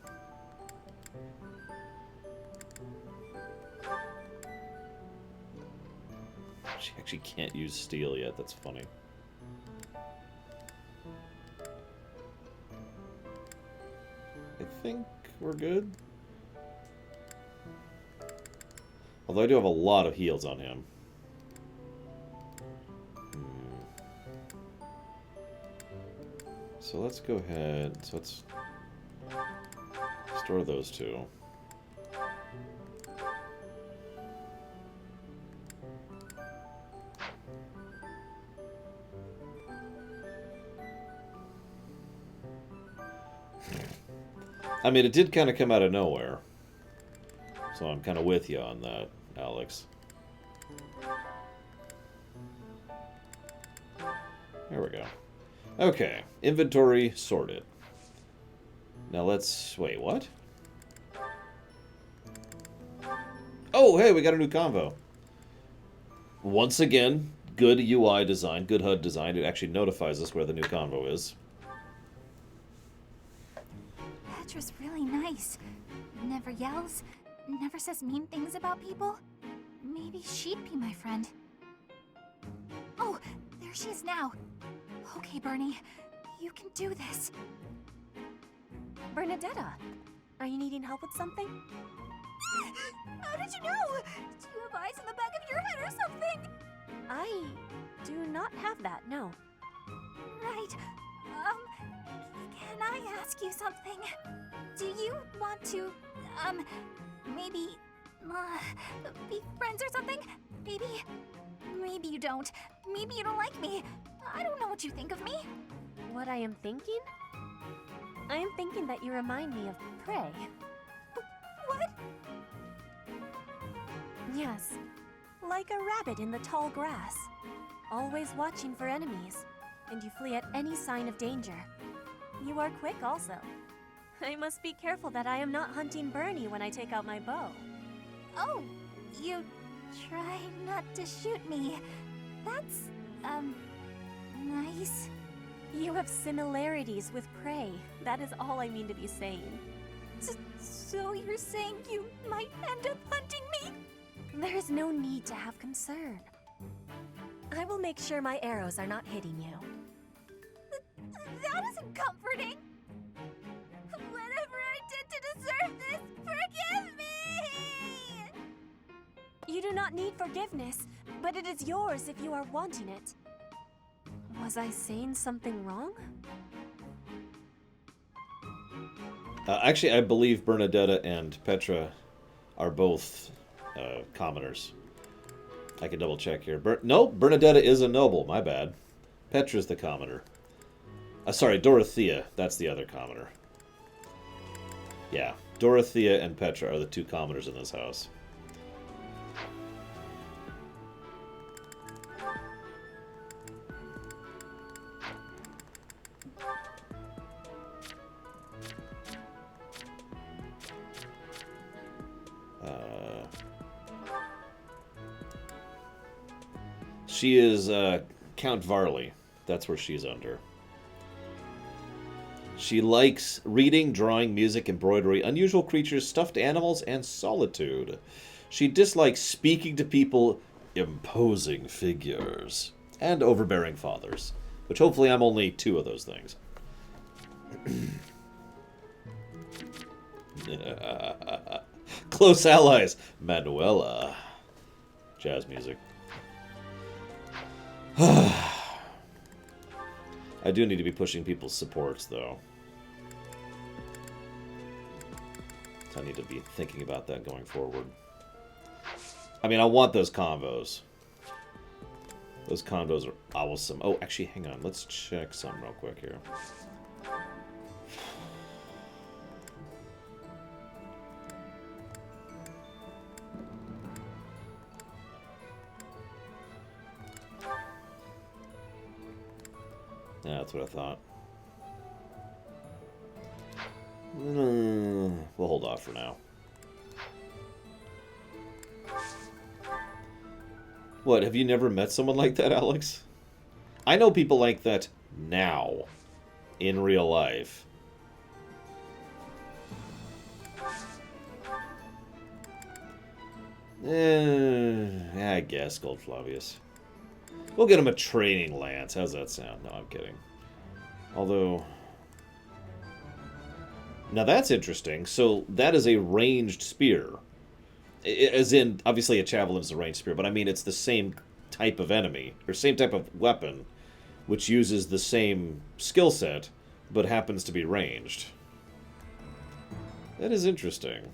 S1: She actually can't use steel yet. That's funny. think we're good. Although I do have a lot of heals on him. So let's go ahead. So let's store those two. I mean, it did kind of come out of nowhere. So I'm kind of with you on that, Alex. There we go. Okay, inventory sorted. Now let's... Wait, what? Oh, hey, we got a new convo. Once again, good UI design, good HUD design. It actually notifies us where the new convo is.
S3: Petra's really nice. Never yells, never says mean things about people. Maybe she'd be my friend. Oh, there she is now. Okay, Bernie, you can do this.
S8: Bernadetta, are you needing help with something?
S3: How did you know? Do you have eyes in the back of your head or something?
S8: I do not have that, no.
S3: Right. Can I ask you something? Do you want to, maybe, be friends or something? Maybe you don't. Maybe you don't like me. I don't know what you think of me.
S8: What I am thinking? I am thinking that you remind me of prey.
S3: What?
S8: Yes, like a rabbit in the tall grass. Always watching for enemies, and you flee at any sign of danger. You are quick also. I must be careful that I am not hunting Bernie when I take out my bow.
S3: Oh, you try not to shoot me. That's, nice.
S8: You have similarities with prey. That is all I mean to be saying.
S3: So you're saying you might end up hunting me?
S8: There is no need to have concern. I will make sure my arrows are not hitting you.
S3: That isn't comforting. Whatever I did to deserve this, forgive me!
S8: You do not need forgiveness, but it is yours if you are wanting it. Was I saying something wrong?
S1: Actually, I believe Bernadetta and Petra are both commoners. I can double check here. No, Bernadetta is a noble. My bad. Petra's the commoner. Sorry, Dorothea. That's the other commoner. Yeah, Dorothea and Petra are the two commoners in this house. She is Count Varley. That's where she's under. She likes reading, drawing, music, embroidery, unusual creatures, stuffed animals, and solitude. She dislikes speaking to people, imposing figures, and overbearing fathers. Which hopefully I'm only two of those things. Close allies. Manuela. Jazz music. I do need to be pushing people's supports, though. So I need to be thinking about that going forward. I mean, I want those combos. Those combos are awesome. Oh, actually, hang on. Let's check something real quick here. Yeah, that's what I thought. We'll hold off for now. What, have you never met someone like that, Alex? I know people like that now, in real life. I guess, Gold Flavius. We'll get him a training lance. How's that sound? No, I'm kidding. Although... Now that's interesting. So that is a ranged spear. As in, obviously a javelin is a ranged spear, but I mean it's the same type of enemy, or same type of weapon, which uses the same skill set, but happens to be ranged. That is interesting.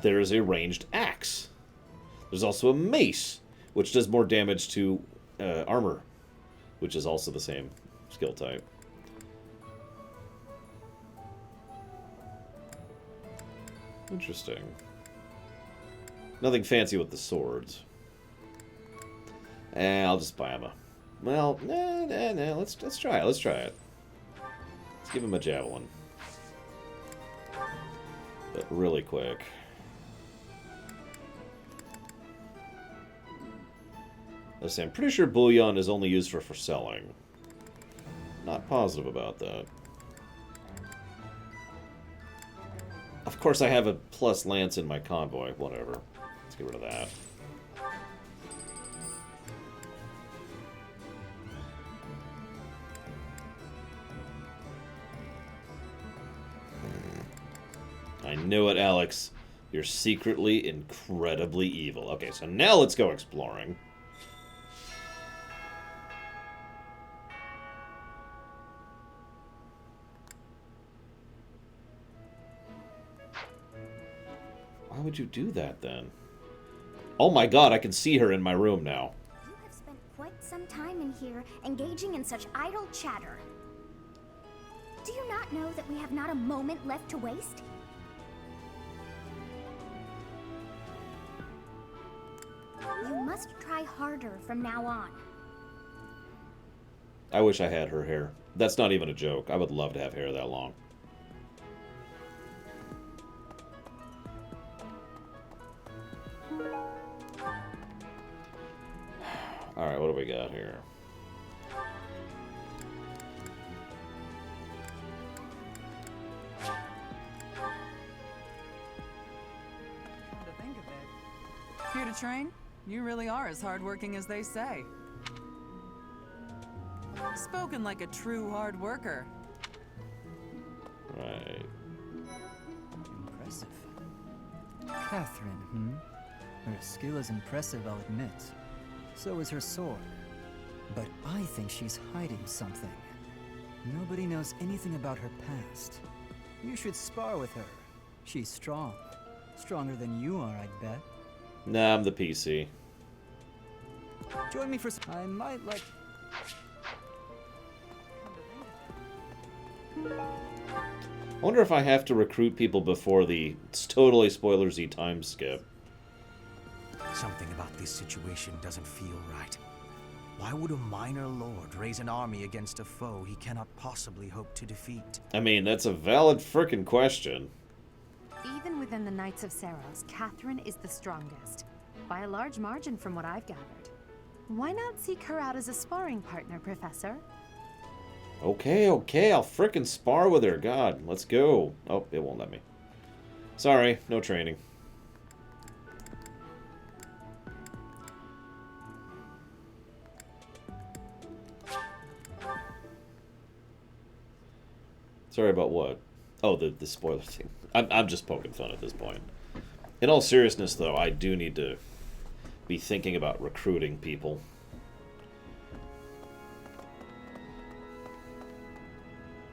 S1: There is a ranged axe. There's also a mace, which does more damage to armor, which is also the same skill type. Interesting. Nothing fancy with the swords. I'll just buy him a... Well, nah. Let's try it. Let's try it. Let's give him a javelin. But really quick. Let's say, I'm pretty sure bullion is only used for selling. Not positive about that. Of course, I have a plus lance in my convoy. Whatever. Let's get rid of that. I knew it, Alex. You're secretly incredibly evil. Okay, so now let's go exploring. Why would you do that, then? Oh my god, I can see her in my room now.
S9: You have spent quite some time in here, engaging in such idle chatter. Do you not know that we have not a moment left to waste? You must try harder from now on.
S1: I wish I had her hair. That's not even a joke. I would love to have hair that long. Alright, what do we got here?
S16: Come to think of it. Here to train? You really are as hardworking as they say. Spoken like a true hard worker.
S1: Right.
S2: Impressive. Catherine, Her skill is impressive, I'll admit. So is her sword. But I think she's hiding something. Nobody knows anything about her past. You should spar with her. She's strong. Stronger than you are, I'd bet.
S1: Nah, I'm the PC.
S2: Join me for I might like...
S1: I wonder if I have to recruit people before the totally spoilersy time skip.
S12: Something about this situation doesn't feel right. Why would a minor lord raise an army against a foe he cannot possibly hope to defeat?
S1: I mean, that's a valid frickin' question.
S6: Even within the Knights of Saros, Catherine is the strongest. By a large margin from what I've gathered. Why not seek her out as a sparring partner, Professor?
S1: Okay, I'll frickin' spar with her. God, let's go. Oh, it won't let me. Sorry, no training. Sorry about what? Oh, the spoiler thing. I'm just poking fun at this point. In all seriousness, though, I do need to be thinking about recruiting people.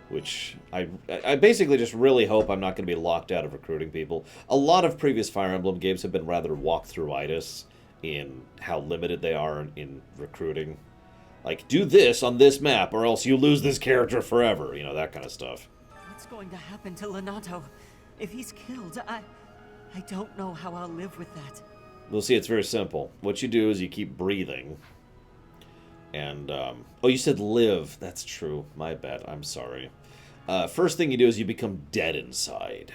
S1: Which I basically just really hope I'm not going to be locked out of recruiting people. A lot of previous Fire Emblem games have been rather walkthrough-itis in how limited they are in recruiting. Like, do this on this map or else you lose this character forever. You know, that kind of stuff.
S7: What's going to happen to Lenato? If he's killed, I don't know how I'll live with that.
S1: We'll see, it's very simple. What you do is you keep breathing. And, oh, you said live. That's true. My bad. I'm sorry. First thing you do is you become dead inside.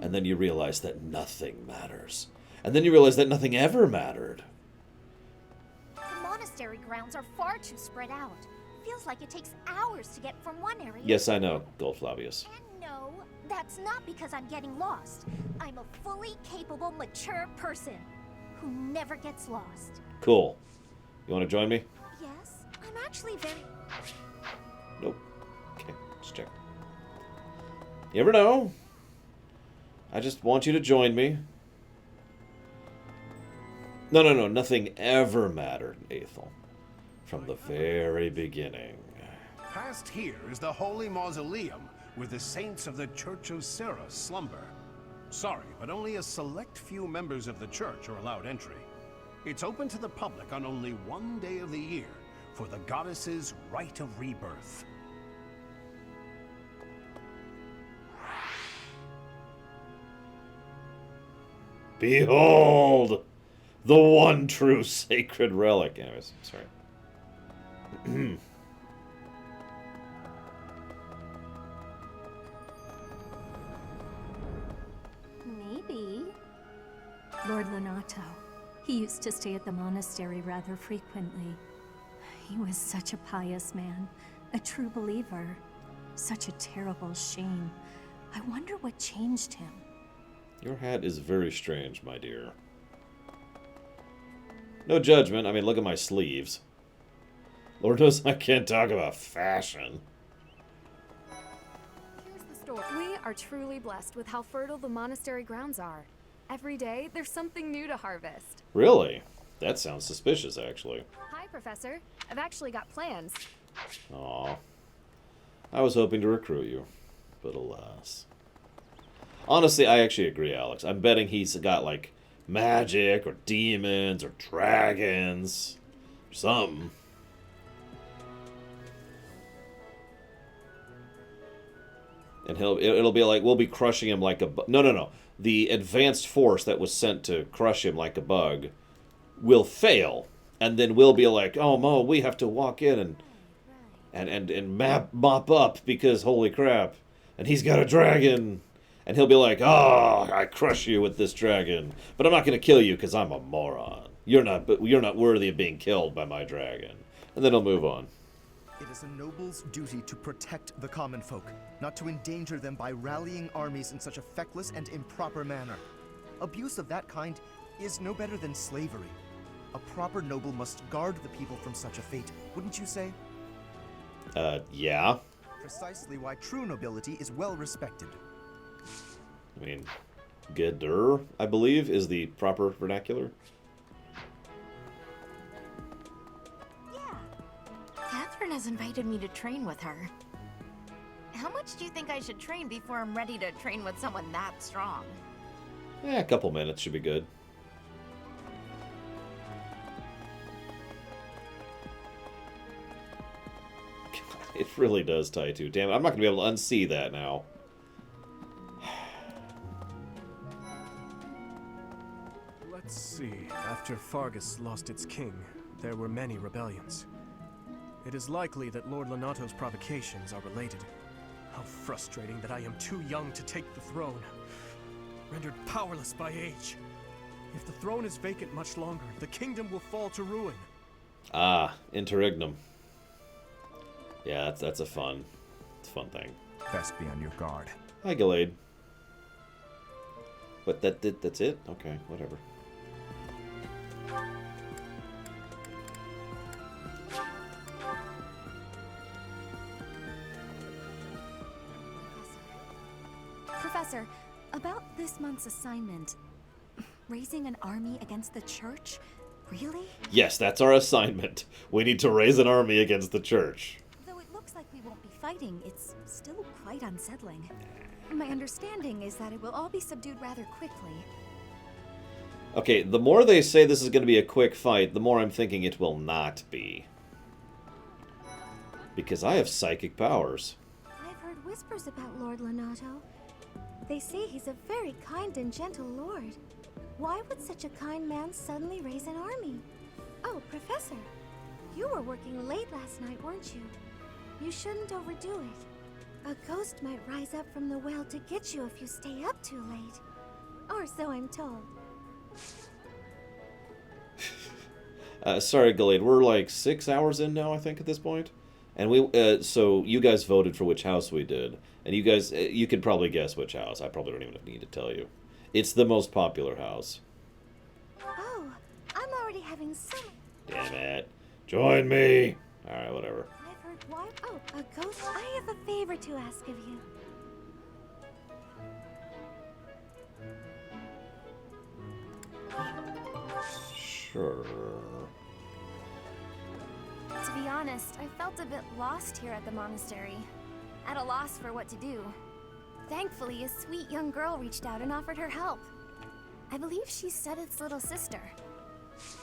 S1: And then you realize that nothing matters. And then you realize that nothing ever mattered.
S9: The monastery grounds are far too spread out. Feels like it takes hours to get from one area.
S1: Yes, I know, Gold Flavius.
S9: And no, that's not because I'm getting lost. I'm a fully capable, mature person who never gets lost.
S1: Cool. You want to join me?
S9: Yes, I'm actually very...
S1: Nope. Okay, let's check. You never know. I just want you to join me. No, no, no. Nothing ever mattered, Aethel. From the very beginning.
S17: Past here is the Holy Mausoleum, where the saints of the Church of Seros slumber. Sorry, but only a select few members of the church are allowed entry. It's open to the public on only one day of the year, for the goddess's rite of rebirth.
S1: Behold! The one true sacred relic. Anyways, sorry.
S8: Maybe.
S6: Lord Lonato. He used to stay at the monastery rather frequently. He was such a pious man, a true believer. Such a terrible shame. I wonder what changed him.
S1: Your hat is very strange, my dear. No judgment. I mean, look at my sleeves. Lord knows I can't talk about fashion.
S18: Here's the story. We are truly blessed with how fertile the monastery grounds are. Every day, there's something new to harvest.
S1: Really? That sounds suspicious, actually.
S18: Hi, Professor. I've actually got plans.
S1: Aw. I was hoping to recruit you, but alas. Honestly, I actually agree, Alex. I'm betting he's got, like, magic, or demons, or dragons, or something. And it'll be like, we'll be crushing him like a bug. No. The advanced force that was sent to crush him like a bug will fail. And then we'll be like, oh, Mo, we have to walk in and mop up because, holy crap. And he's got a dragon. And he'll be like, oh, I crush you with this dragon. But I'm not going to kill you because I'm a moron. You're not worthy of being killed by my dragon. And then he'll move on.
S19: It is a noble's duty to protect the common folk, not to endanger them by rallying armies in such a feckless and improper manner. Abuse of that kind is no better than slavery. A proper noble must guard the people from such a fate, wouldn't you say?
S1: Yeah.
S19: Precisely why true nobility is well respected.
S1: I mean, Gedder, I believe, is the proper vernacular.
S20: Catherine has invited me to train with her. How much do you think I should train before I'm ready to train with someone that strong?
S1: A couple minutes should be good. God, it really does tie to. Damn it, I'm not going to be able to unsee that now.
S4: Let's see. After Fargus lost its king, there were many rebellions. It is likely that Lord Lonato's provocations are related. How frustrating that I am too young to take the throne. Rendered powerless by age. If the throne is vacant much longer, the kingdom will fall to ruin.
S1: Ah, interregnum. Yeah, that's a fun thing.
S12: Best be on your guard.
S1: Hi, Gallade. But that's it? Okay, whatever.
S6: Professor, about this month's assignment, raising an army against the church? Really?
S1: Yes, that's our assignment. We need to raise an army against the church.
S6: Though it looks like we won't be fighting, it's still quite unsettling. My understanding is that it will all be subdued rather quickly.
S1: Okay, the more they say this is going to be a quick fight, the more I'm thinking it will not be. Because I have psychic powers.
S9: I've heard whispers about Lord Lonato. They say he's a very kind and gentle lord. Why would such a kind man suddenly raise an army? Oh, Professor, you were working late last night, weren't you? You shouldn't overdo it. A ghost might rise up from the well to get you if you stay up too late. Or so I'm told.
S1: Sorry, Gallade, we're like 6 hours in now, I think, at this point. And we, so you guys voted for which house we did. And you guys, you can probably guess which house. I probably don't even need to tell you. It's the most popular house.
S9: Oh, I'm already having so...
S1: Damn it. Join me. Alright, whatever.
S9: I've heard why... Oh, a ghost? I have a favor to ask of you.
S1: Sure.
S9: To be honest, I felt a bit lost here at the monastery. At a loss for what to do. Thankfully, a sweet young girl reached out and offered her help. I believe she's Seth's little sister.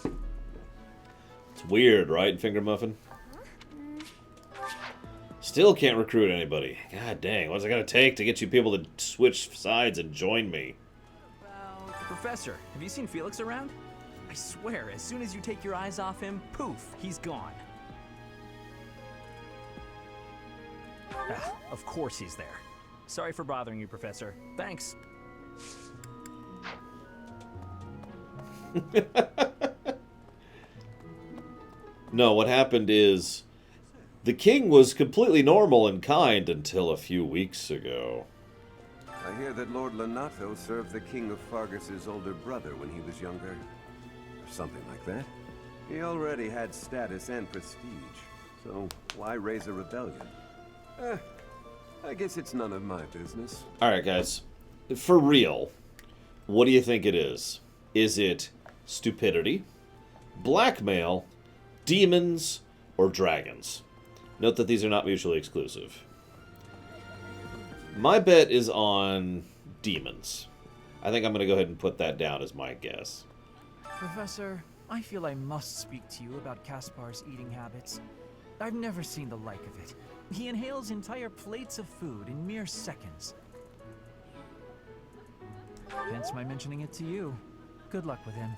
S1: It's weird, right, Finger Muffin? Still can't recruit anybody. God dang, what's it gonna take to get you people to switch sides and join me?
S21: Professor, have you seen Felix around? I swear, as soon as you take your eyes off him, poof, he's gone. Ah, of course he's there. Sorry for bothering you, Professor. Thanks.
S1: No, what happened is the king was completely normal and kind until a few weeks ago.
S22: I hear that Lord Lonato served the King of Fargus' older brother when he was younger. Or something like that. He already had status and prestige, so why raise a rebellion? I guess it's none of my business.
S1: Alright, guys. For real, what do you think it is? Is it stupidity, blackmail, demons, or dragons? Note that these are not mutually exclusive. My bet is on demons. I think I'm going to go ahead and put that down as my guess.
S21: Professor, I feel I must speak to you about Caspar's eating habits. I've never seen the like of it. He inhales entire plates of food in mere seconds. Hence my mentioning it to you. Good luck with him.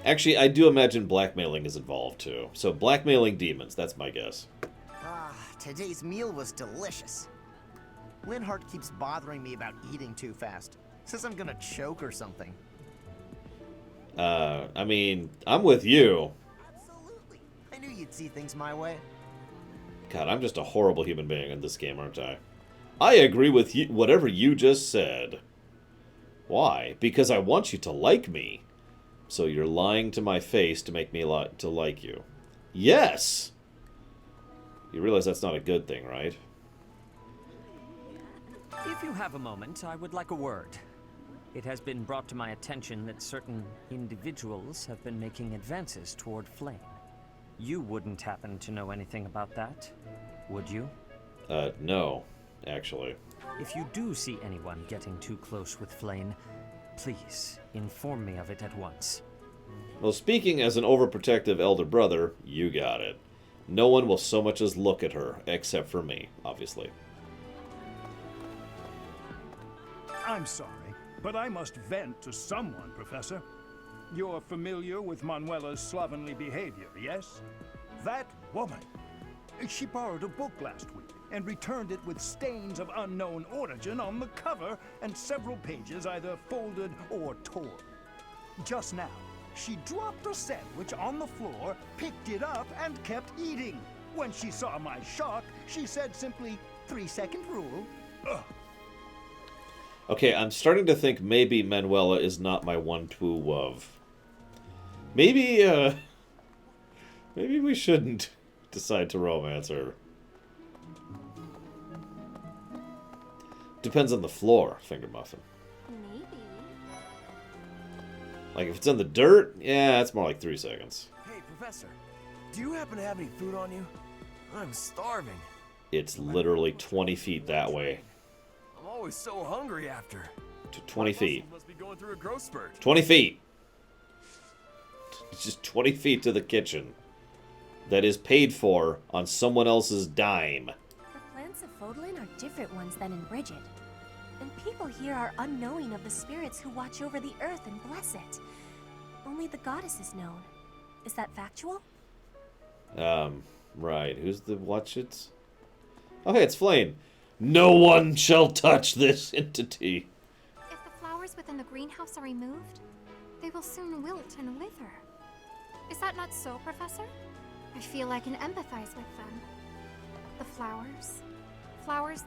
S1: Actually, I do imagine blackmailing is involved too. So blackmailing demons, that's my guess.
S23: Ah, today's meal was delicious. Linhardt keeps bothering me about eating too fast. Says I'm gonna choke or something.
S1: I mean, I'm with you.
S23: Absolutely. I knew you'd see things my way.
S1: God, I'm just a horrible human being in this game, aren't I? I agree with you, whatever you just said. Why? Because I want you to like me. So you're lying to my face to make me to like you. Yes! You realize that's not a good thing, right?
S14: If you have a moment, I would like a word. It has been brought to my attention that certain individuals have been making advances toward Flame. You wouldn't happen to know anything about that, would you?
S1: No, actually.
S14: If you do see anyone getting too close with Flame, please inform me of it at once.
S1: Well, speaking as an overprotective elder brother, you got it. No one will so much as look at her, except for me, obviously.
S11: I'm sorry, but I must vent to someone, Professor. You're familiar with Manuela's slovenly behavior, yes? That woman. She borrowed a book last week and returned it with stains of unknown origin on the cover and several pages either folded or torn. Just now, she dropped a sandwich on the floor, picked it up, and kept eating. When she saw my shock, she said simply, 3-second rule. Ugh.
S1: Okay, I'm starting to think maybe Manuela is not my one-two love. Maybe we shouldn't decide to romance her. Depends on the floor, Finger Muffin.
S9: Maybe.
S1: Like, if it's in the dirt, yeah, it's more like 3 seconds.
S24: Hey, Professor, do you happen to have any food on you? I'm starving.
S1: It's literally 20 feet that way.
S24: I'm always so hungry after.
S1: 20 feet.
S24: Must be going through a growth spurt.
S1: 20 feet! It's just 20 feet to the kitchen. That is paid for on someone else's dime.
S8: The plants of Fodlan are different ones than in Bridget. And people here are unknowing of the spirits who watch over the earth and bless it. Only the goddess is known. Is that factual?
S1: Right. Who's the watch-its? Oh, hey, it's Flame. No one shall touch this entity.
S3: If the flowers within the greenhouse are removed, they will soon wilt and wither. Is that not so, Professor? I feel I can empathize with them. The flowers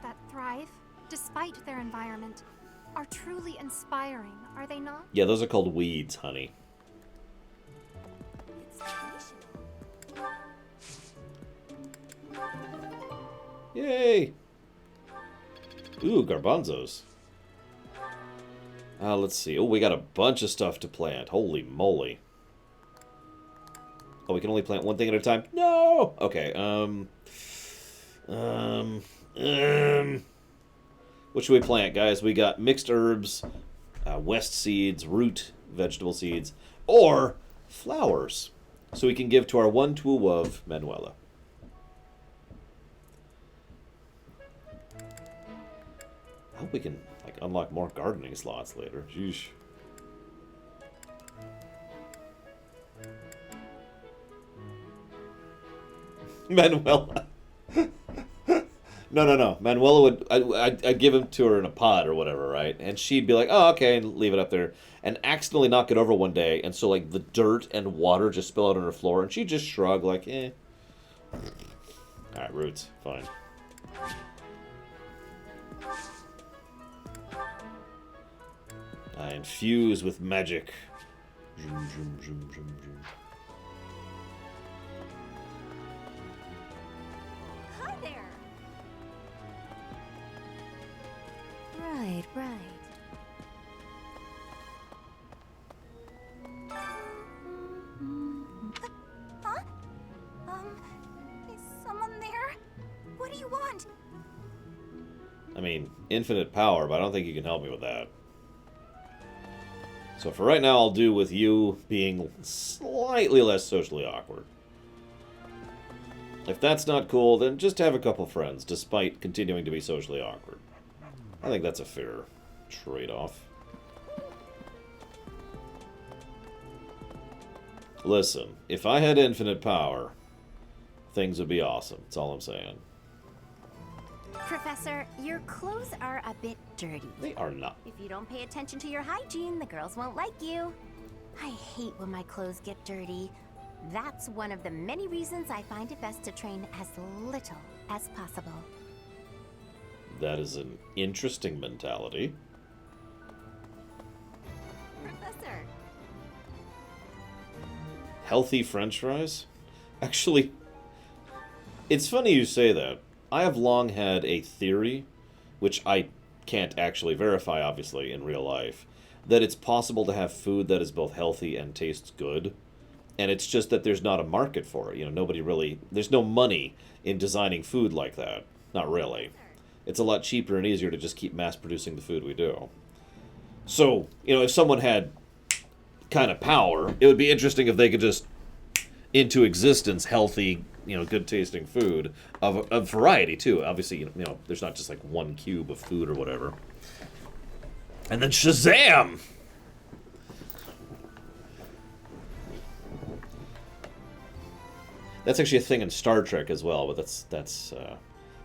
S3: that thrive, despite their environment, are truly inspiring, are they not?
S1: Yeah, those are called weeds, honey. Yay! Ooh, garbanzos. Let's see. Oh, we got a bunch of stuff to plant. Holy moly. Oh, we can only plant one thing at a time? No! Okay, what should we plant, guys? We got mixed herbs, west seeds, root vegetable seeds, or flowers. So we can give to our one tool of Manuela. I hope we can like unlock more gardening slots later. Jeez. Manuela. No. Manuela would... I'd give him to her in a pot or whatever, right? And she'd be like, oh, okay, and leave it up there. And accidentally knock it over one day. And so, like, the dirt and water just spill out on her floor. And she'd just shrug, like, eh. Alright, roots. Fine. I infuse with magic. Zoom, zoom, zoom, zoom, zoom.
S8: Hi there.
S6: Right, right.
S3: Huh? Is someone there? What do you want?
S1: I mean, infinite power, but I don't think you can help me with that. So for right now, I'll do with you being slightly less socially awkward. If that's not cool, then just have a couple friends, despite continuing to be socially awkward. I think that's a fair trade-off. Listen, if I had infinite power, things would be awesome. That's all I'm saying.
S9: Professor, your clothes are a bit dirty.
S1: They are not.
S9: If you don't pay attention to your hygiene, the girls won't like you. I hate when my clothes get dirty. That's one of the many reasons I find it best to train as little as possible.
S1: That is an interesting mentality.
S8: Professor.
S1: Healthy French fries? Actually, it's funny you say that. I have long had a theory, which I can't actually verify, obviously, in real life, that it's possible to have food that is both healthy and tastes good. And it's just that there's not a market for it. You know, nobody really... There's no money in designing food like that. Not really. It's a lot cheaper and easier to just keep mass-producing the food we do. So, you know, if someone had kind of power, it would be interesting if they could just into existence healthy, you know, good-tasting food of variety, too. Obviously, you know, there's not just like one cube of food or whatever. And then Shazam! That's actually a thing in Star Trek as well, but that's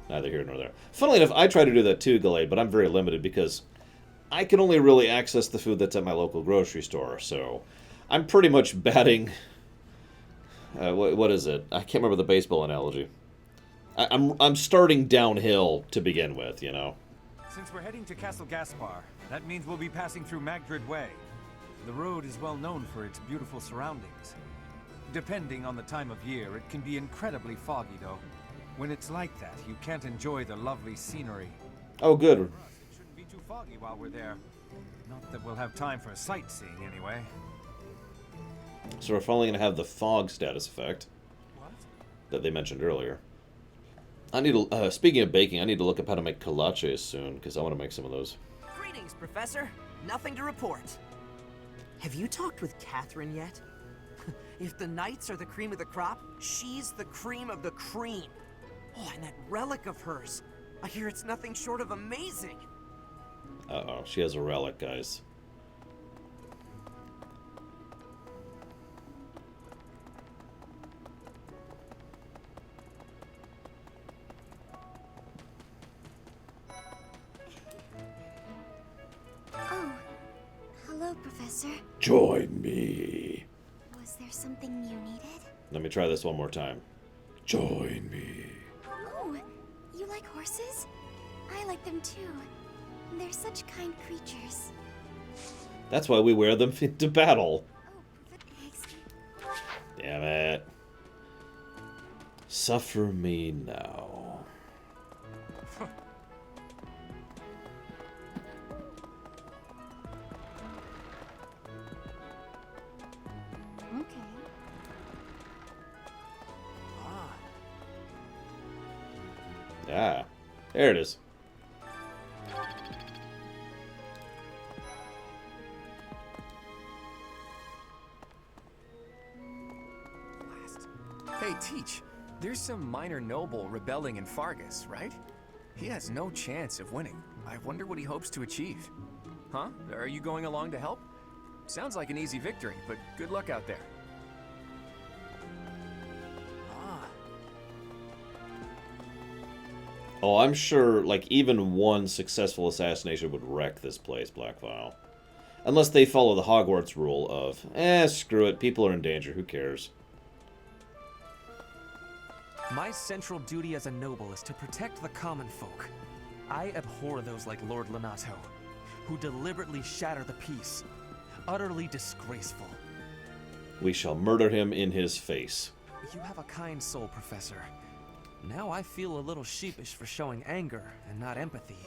S1: neither here nor there. Funnily enough, I try to do that too, Gallade, but I'm very limited because I can only really access the food that's at my local grocery store, so I'm pretty much batting... what is it? I can't remember the baseball analogy. I'm starting downhill to begin with, you know?
S5: Since we're heading to Castle Gaspar, that means we'll be passing through Magdred Way. The road is well known for its beautiful surroundings. Depending on the time of year, it can be incredibly foggy, though. When it's like that, you can't enjoy the lovely scenery.
S1: Oh, good.
S5: For us, it shouldn't be too foggy while we're there. Not that we'll have time for sightseeing, anyway.
S1: So we're finally going to have the fog status effect.
S5: What?
S1: That they mentioned earlier. I need to, speaking of baking, I need to look up how to make kolaches soon, because I want to make some of those.
S7: Greetings, Professor. Nothing to report. Have you talked with Catherine yet? If the knights are the cream of the crop, she's the cream of the cream. Oh, and that relic of hers. I hear it's nothing short of amazing.
S1: Uh-oh, she has a relic, guys.
S9: Oh, hello, Professor.
S1: Join me.
S9: Was there something you needed?
S1: Let me try this one more time. Join me.
S9: Oh, you like horses? I like them too. They're such kind creatures.
S1: That's why we wear them into battle. Damn it. Suffer me now. Ah, there it is.
S4: Hey, Teach, there's some minor noble rebelling in Fargus, right? He has no chance of winning. I wonder what he hopes to achieve. Huh? Are you going along to help? Sounds like an easy victory, but good luck out there.
S1: Oh, I'm sure, like, even one successful assassination would wreck this place, Blackfile. Unless they follow the Hogwarts rule of, screw it, people are in danger, who cares?
S10: My central duty as a noble is to protect the common folk. I abhor those like Lord Lonato, who deliberately shatter the peace. Utterly disgraceful.
S1: We shall murder him in his face.
S10: You have a kind soul, Professor. Now I feel a little sheepish for showing anger and not empathy.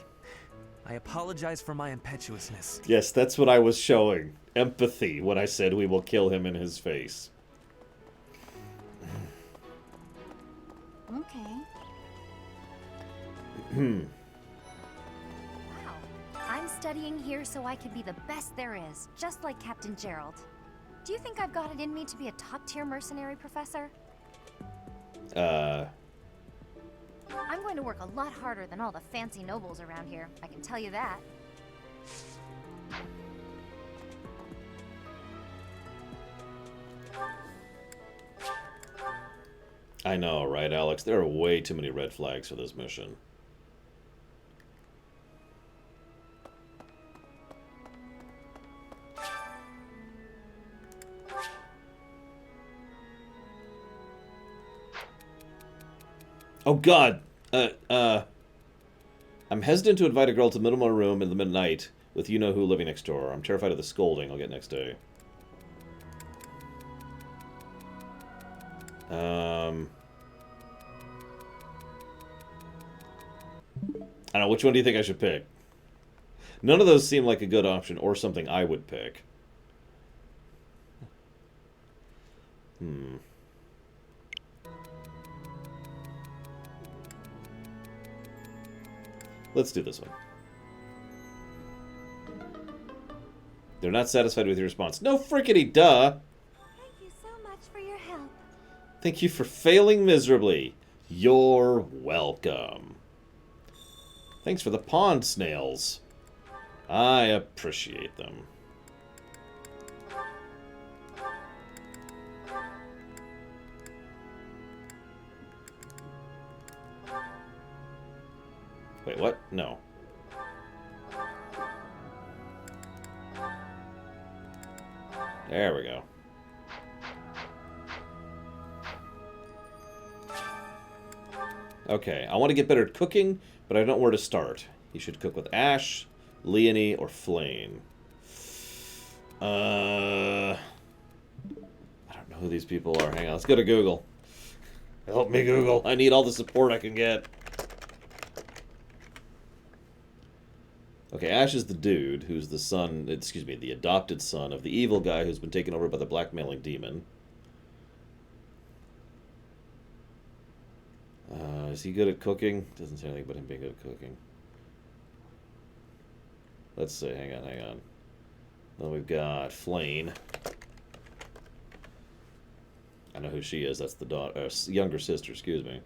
S10: I apologize for my impetuousness.
S1: Yes, that's what I was showing. Empathy when I said we will kill him in his face.
S3: Okay.
S6: I'm studying here so I can be the best there is, just like Captain Gerald. Do you think I've got it in me to be a top-tier mercenary, Professor? I'm going to work a lot harder than all the fancy nobles around here, I can tell you that.
S1: I know, right, Alex? There are way too many red flags for this mission. Oh, God! I'm hesitant to invite a girl to the middle of my room in the midnight with you-know-who living next door. I'm terrified of the scolding I'll get next day. I don't know, which one do you think I should pick? None of those seem like a good option or something I would pick. Let's do this one. They're not satisfied with your response. No frickety duh!
S8: Thank you so much for your help.
S1: Thank you for failing miserably. You're welcome. Thanks for the pond snails. I appreciate them. Wait, what? No. There we go. Okay, I want to get better at cooking, but I don't know where to start. You should cook with Ash, Leonie, or Flame. I don't know who these people are. Hang on, let's go to Google. Help me, Google. I need all the support I can get. Okay, Ash is the dude who's the son, excuse me, the adopted son of the evil guy who's been taken over by the blackmailing demon. Is he good at cooking? Doesn't say anything about him being good at cooking. Let's see, hang on. Then we've got Flane. I know who she is. That's the daughter, younger sister, excuse me.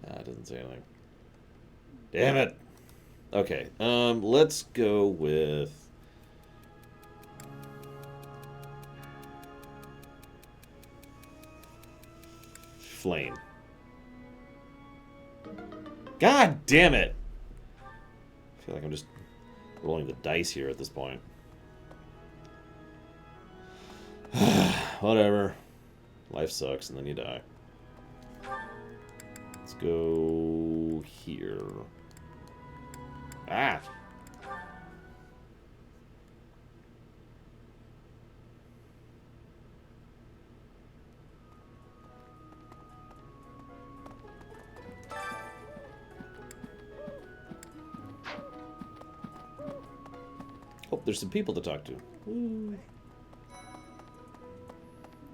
S1: It doesn't say anything. Damn it! Okay, let's go with... Flame. God damn it! I feel like I'm just rolling the dice here at this point. Whatever. Life sucks and then you die. Let's go here. Ah! Oh, there's some people to talk to. Woo.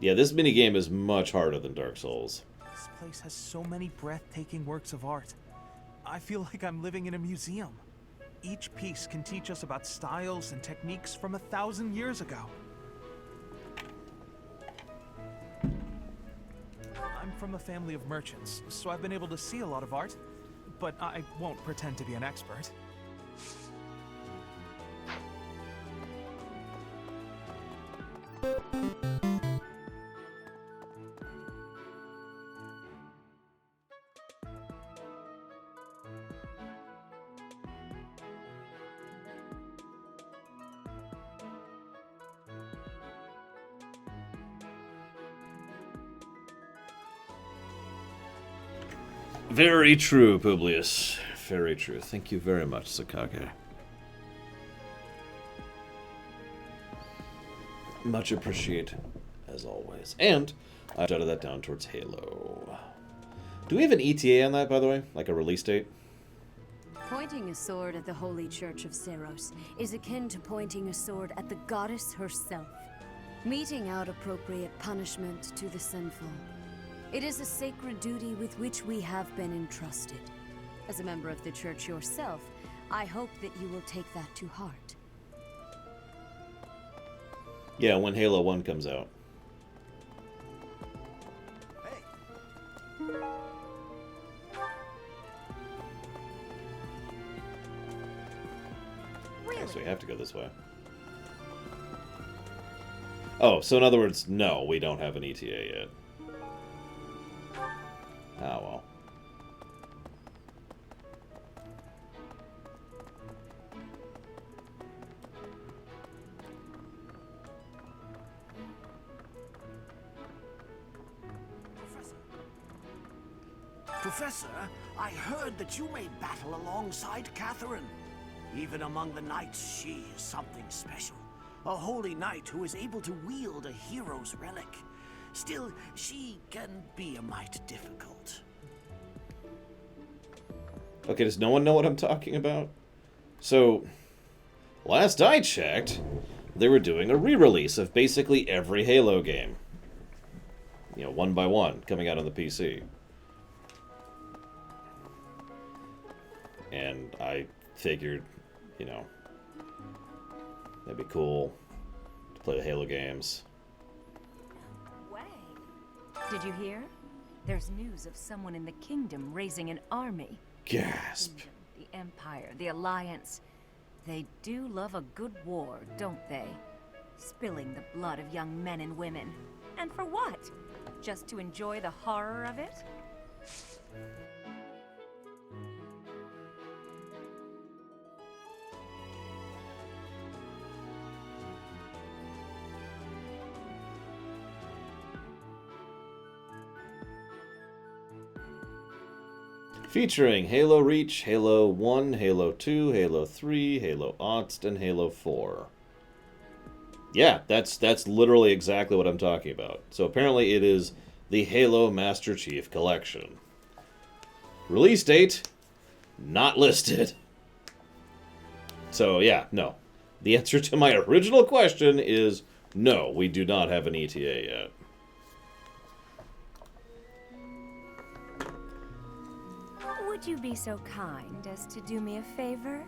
S1: Yeah, this minigame is much harder than Dark Souls.
S21: This place has so many breathtaking works of art. I feel like I'm living in a museum. Each piece can teach us about styles and techniques from 1,000 years ago. I'm from a family of merchants, so I've been able to see a lot of art, but I won't pretend to be an expert.
S1: Very true, Publius. Very true. Thank you very much, Sakage. Much appreciated, as always. And I jotted that down towards Halo. Do we have an ETA on that, by the way? Like a release date?
S2: Pointing a sword at the Holy Church of Seros is akin to pointing a sword at the goddess herself, meting out appropriate punishment to the sinful. It is a sacred duty with which we have been entrusted. As a member of the Church yourself, I hope that you will take that to heart.
S1: Yeah, when Halo 1 comes out. Okay, so we have to go this way. Oh, so in other words, no, we don't have an ETA yet. Oh, well.
S13: Professor, I heard that you may battle alongside Catherine. Even among the knights, she is something special. A holy knight who is able to wield a hero's relic. Still, she can be a mite difficult.
S1: Okay, does no one know what I'm talking about? So, last I checked, they were doing a re-release of basically every Halo game. You know, one by one, coming out on the PC. And I figured, you know, that'd be cool to play the Halo games.
S15: Did you hear? There's news of someone in the kingdom raising an army.
S1: Gasp.
S15: The Empire, the Alliance. They do love a good war, don't they? Spilling the blood of young men and women. And for what? Just to enjoy the horror of it?
S1: Featuring Halo Reach, Halo 1, Halo 2, Halo 3, Halo Ozt, and Halo 4. Yeah, that's literally exactly what I'm talking about. So apparently it is the Halo Master Chief Collection. Release date, not listed. So yeah, no. The answer to my original question is no, we do not have an ETA yet.
S15: Would you be so kind as to do me a favor?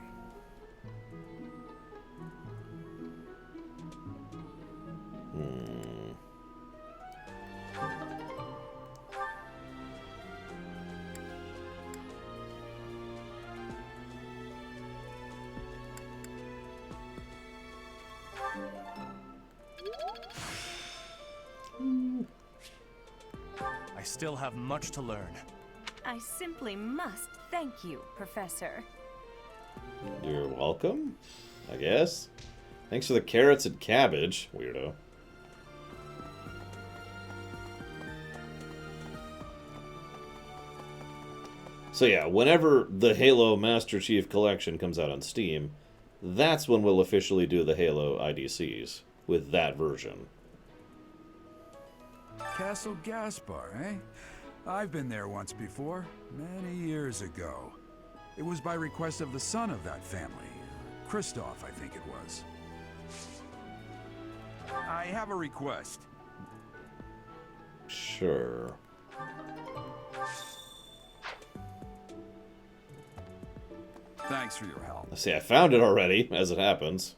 S10: I still have much to learn.
S15: I simply must thank you, Professor.
S1: You're welcome, I guess. Thanks for the carrots and cabbage, weirdo. So yeah, whenever the Halo Master Chief Collection comes out on Steam, that's when we'll officially do the Halo IDCs, with that version.
S16: Castle Gaspar, eh? I've been there once before, many years ago. It was by request of the son of that family. Christoph, I think it was. I have a request.
S1: Sure.
S16: Thanks for your help.
S1: See, I found it already, as it happens.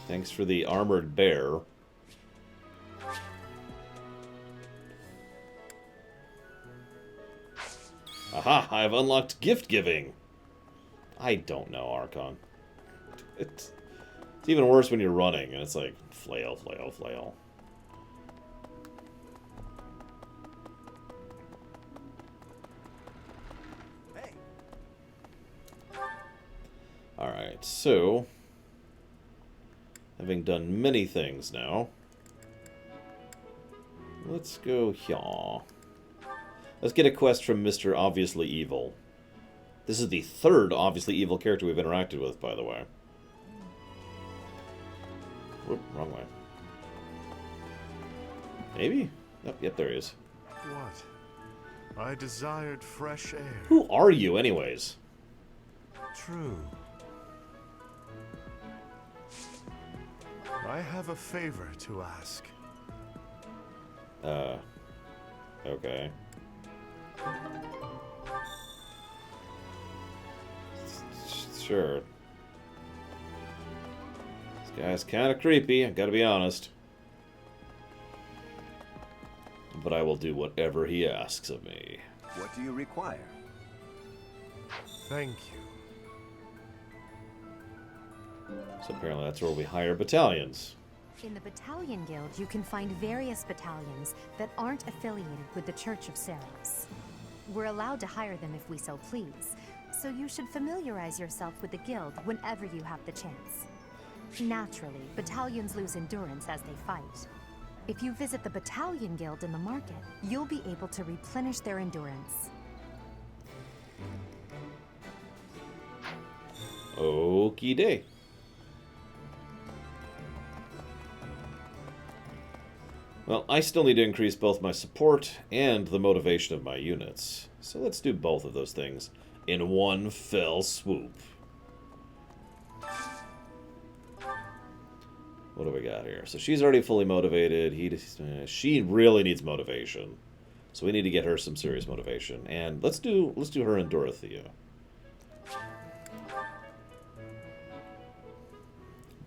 S1: Thanks for the armored bear. Aha! I have unlocked gift giving. I don't know, Archon. It's even worse when you're running, and it's like flail, flail, flail. Alright, so having done many things now, let's go here. Let's get a quest from Mr. Obviously Evil. This is the third Obviously Evil character we've interacted with, by the way. Whoop, wrong way. Maybe? Yep, there he is.
S17: What? I desired fresh air.
S1: Who are you, anyways?
S17: True. I have a favor to ask.
S1: Okay. Sure. This guy's kind of creepy, I gotta be honest. But I will do whatever he asks of me.
S22: What do you require?
S17: Thank you.
S1: So apparently that's where we hire battalions.
S6: In the Battalion Guild, you can find various battalions that aren't affiliated with the Church of Seros. We're allowed to hire them if we so please, so you should familiarize yourself with the Guild whenever you have the chance. Naturally, battalions lose endurance as they fight. If you visit the Battalion Guild in the market, you'll be able to replenish their endurance.
S1: Okie day. Well, I still need to increase both my support and the motivation of my units. So let's do both of those things in one fell swoop. What do we got here? So she's already fully motivated. She really needs motivation. So we need to get her some serious motivation. And let's do her and Dorothea.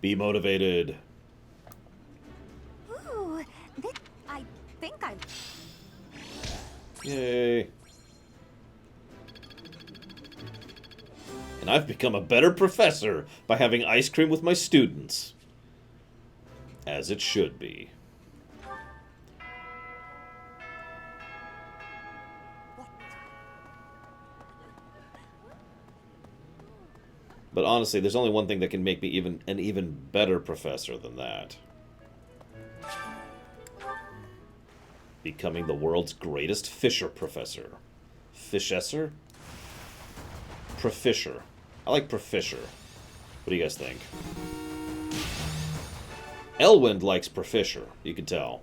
S1: Be motivated.
S6: Ooh, I think I...
S1: Yay. And I've become a better professor by having ice cream with my students. As it should be. But honestly, there's only one thing that can make me an even better professor than that. Becoming the world's greatest fisher professor. Fishesser? Profisher. I like Profisher. What do you guys think? Elwind likes Profisher, you can tell.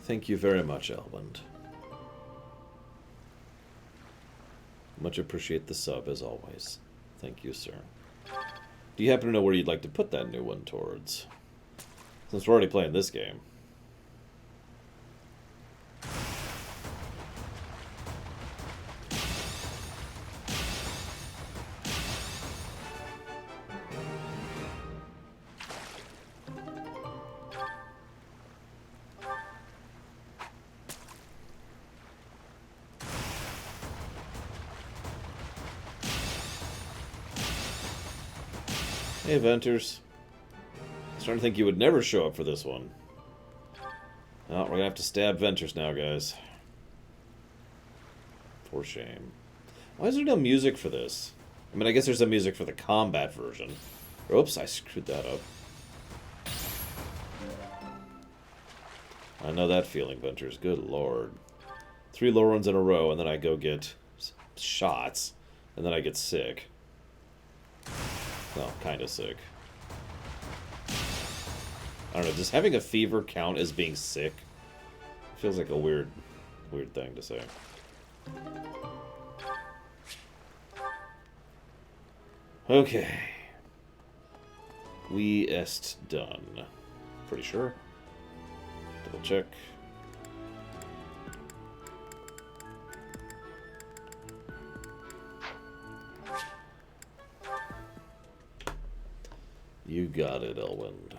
S1: Thank you very much, Elwind. Much appreciate the sub, as always. Thank you, sir. Do you happen to know where you'd like to put that new one towards? Since we're already playing this game. Hey, Venters. I was starting to think you would never show up for this one. Oh, we're gonna have to stab Venters now, guys. For shame. Why is there no music for this? I mean, I guess there's some music for the combat version. Oops, I screwed that up. I know that feeling, Venters. Good lord. 3 low runs in a row, and then I go get shots, and then I get sick. Well, kind of sick. I don't know, does having a fever count as being sick? Feels like a weird thing to say. Okay. We est done. Pretty sure. Double check. You got it, Elwind.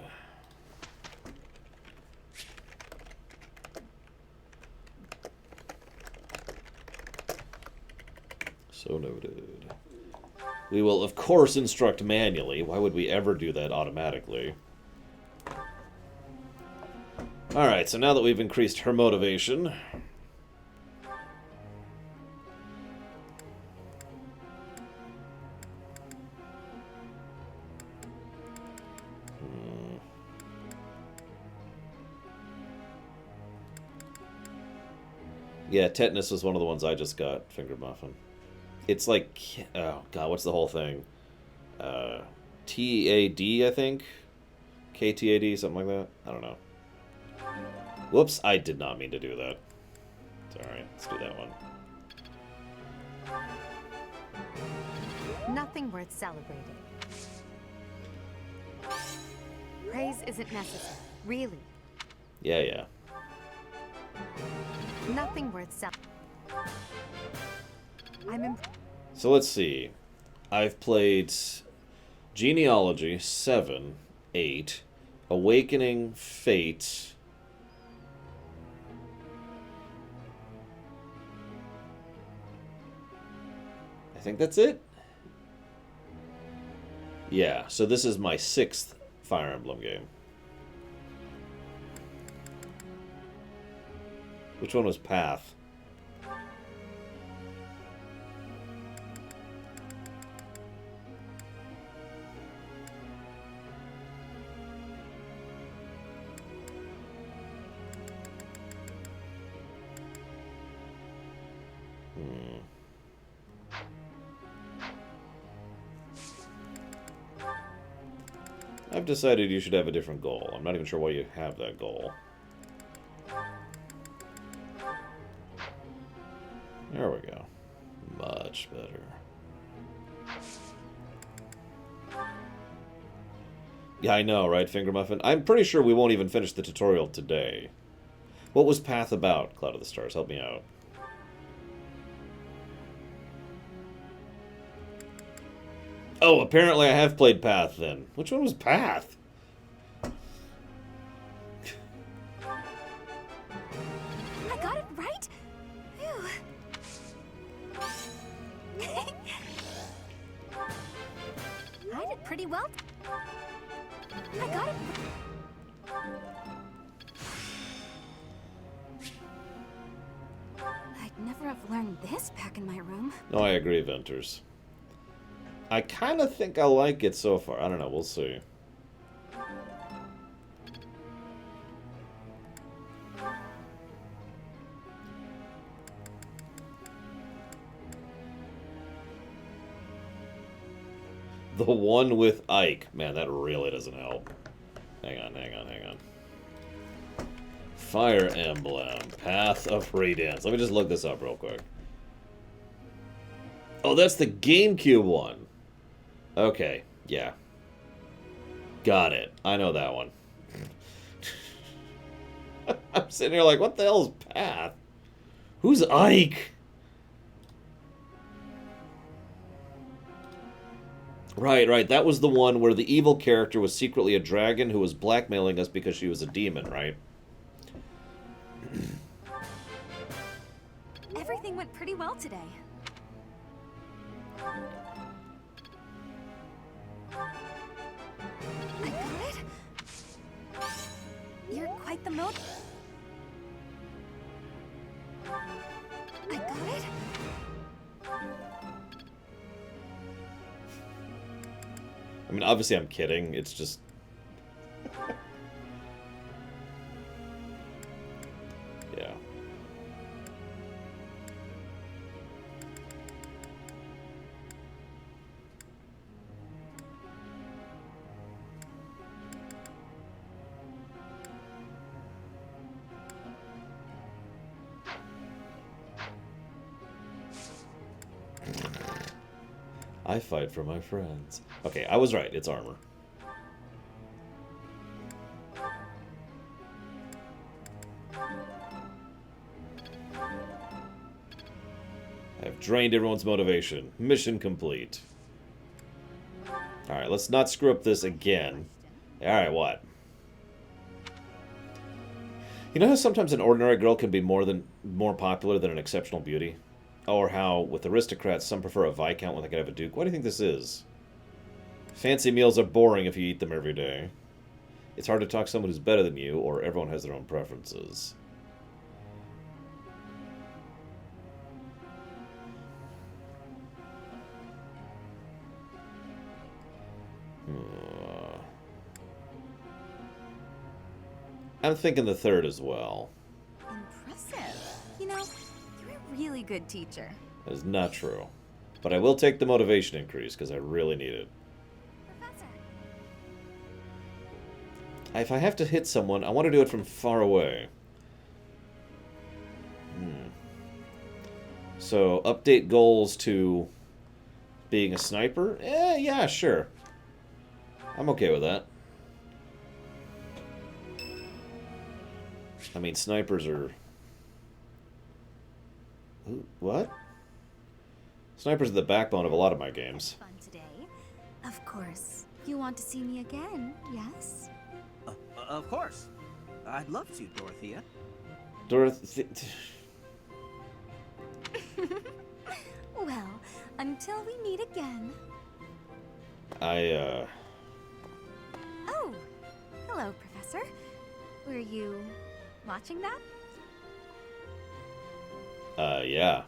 S1: So noted. We will, of course, instruct manually. Why would we ever do that automatically? Alright, so now that we've increased her motivation... Yeah, tetanus was one of the ones I just got, Finger Muffin. It's like, oh god, what's the whole thing? TAD, I think? KTAD, something like that? I don't know. Whoops, I did not mean to do that. It's alright, let's do that one.
S6: Nothing worth celebrating. Praise isn't necessary, really.
S1: Yeah.
S6: Nothing worth celebrating.
S1: So let's see. I've played Genealogy, 7, 8, Awakening, Fate. I think that's it. Yeah, so this is my 6th Fire Emblem game. Which one was Path? I've decided you should have a different goal. I'm not even sure why you have that goal. There we go. Much better. Yeah, I know, right, Finger Muffin? I'm pretty sure we won't even finish the tutorial today. What was Path about, Cloud of the Stars? Help me out. Oh, apparently I have played Path, then. Which one was Path?
S8: I got it right? Phew. I did pretty well. I got it. I'd never have learned this back in my room.
S1: No, I agree, Venters. I kind of think I like it so far. I don't know, we'll see. The one with Ike. Man, that really doesn't help. Hang on. Fire Emblem. Path of Radiance. Let me just look this up real quick. Oh, that's the GameCube one. Okay, yeah. Got it. I know that one. I'm sitting here like, what the hell's Path? Who's Ike? Right. That was the one where the evil character was secretly a dragon who was blackmailing us because she was a demon, right?
S8: Everything went pretty well today. I got it. You're quite the moat. I got it.
S1: I mean, obviously I'm kidding. It's just... yeah. I fight for my friends. Okay, I was right. It's armor. I've drained everyone's motivation. Mission complete. Alright, let's not screw up this again. Alright, what? You know how sometimes an ordinary girl can be more popular than an exceptional beauty? Or how, with aristocrats, some prefer a viscount when they can have a duke? What do you think this is? Fancy meals are boring if you eat them every day. It's hard to talk to someone who's better than you, or everyone has their own preferences. I'm thinking the third as well.
S15: Impressive. You know, you're a really good teacher.
S1: That is not true. But I will take the motivation increase, because I really need it.
S15: Professor.
S1: If I have to hit someone, I want to do it from far away. So, update goals to being a sniper? Yeah, sure. I'm okay with that. I mean, snipers are... Ooh, what? Snipers are the backbone of a lot of my games.
S2: Fun today. Of course. You want to see me again, yes?
S7: Of course. I'd love to, Dorothea.
S2: Well, until we meet again.
S1: I,
S2: Oh! Hello, Professor. Were you watching that?
S1: Yeah.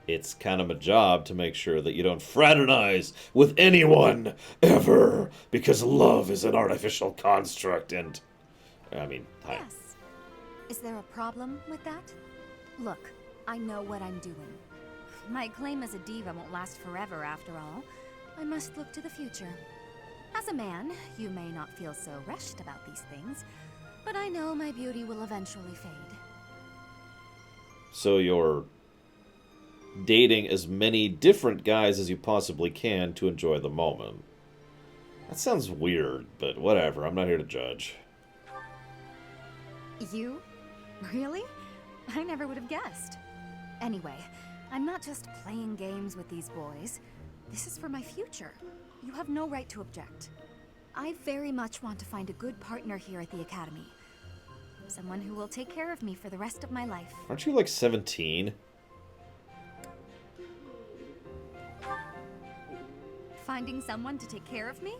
S1: It's kind of my job to make sure that you don't fraternize with anyone, ever, because love is an artificial construct, and... I mean, hi.
S2: Yes. Is there a problem with that? Look, I know what I'm doing. My claim as a diva won't last forever, after all. I must look to the future. As a man, you may not feel so rushed about these things, but I know my beauty will eventually fade.
S1: So you're dating as many different guys as you possibly can to enjoy the moment. That sounds weird, but whatever. I'm not here to judge.
S2: You? Really? I never would have guessed. Anyway, I'm not just playing games with these boys. This is for my future. You have no right to object. I very much want to find a good partner here at the Academy. Someone who will take care of me for the rest of my life.
S1: Aren't you like 17?
S2: Finding someone to take care of me?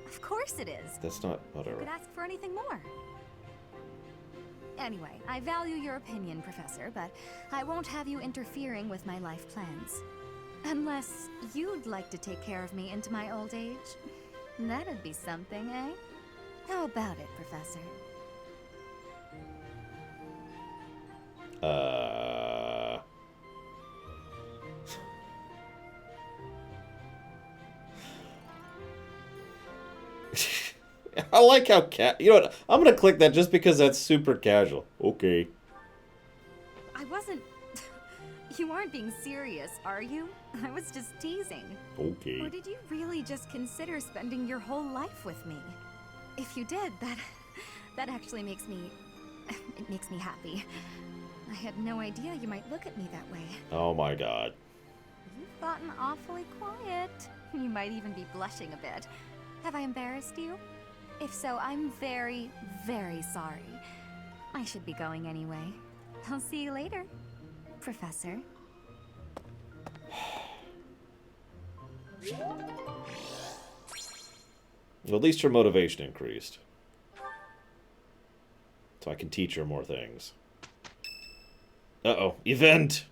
S2: Of course it is.
S1: That's not...
S2: You
S1: whatever.
S2: could ask for anything more. Anyway, I value your opinion, Professor, but I won't have you interfering with my life plans. Unless you'd like to take care of me into my old age. That'd be something, eh? How about it, Professor?
S1: I like how you know what? I'm gonna click that just because that's super casual. Okay.
S2: I wasn't... You aren't being serious, are you? I was just teasing.
S1: Okay.
S2: Or did you really just consider spending your whole life with me? If you did, that actually makes me... It makes me happy. I had no idea you might look at me that way.
S1: Oh my god.
S2: You've gotten awfully quiet. You might even be blushing a bit. Have I embarrassed you? If so, I'm very, very sorry. I should be going anyway. I'll see you later, Professor.
S1: Well, at least her motivation increased. So I can teach her more things. Uh-oh. Event!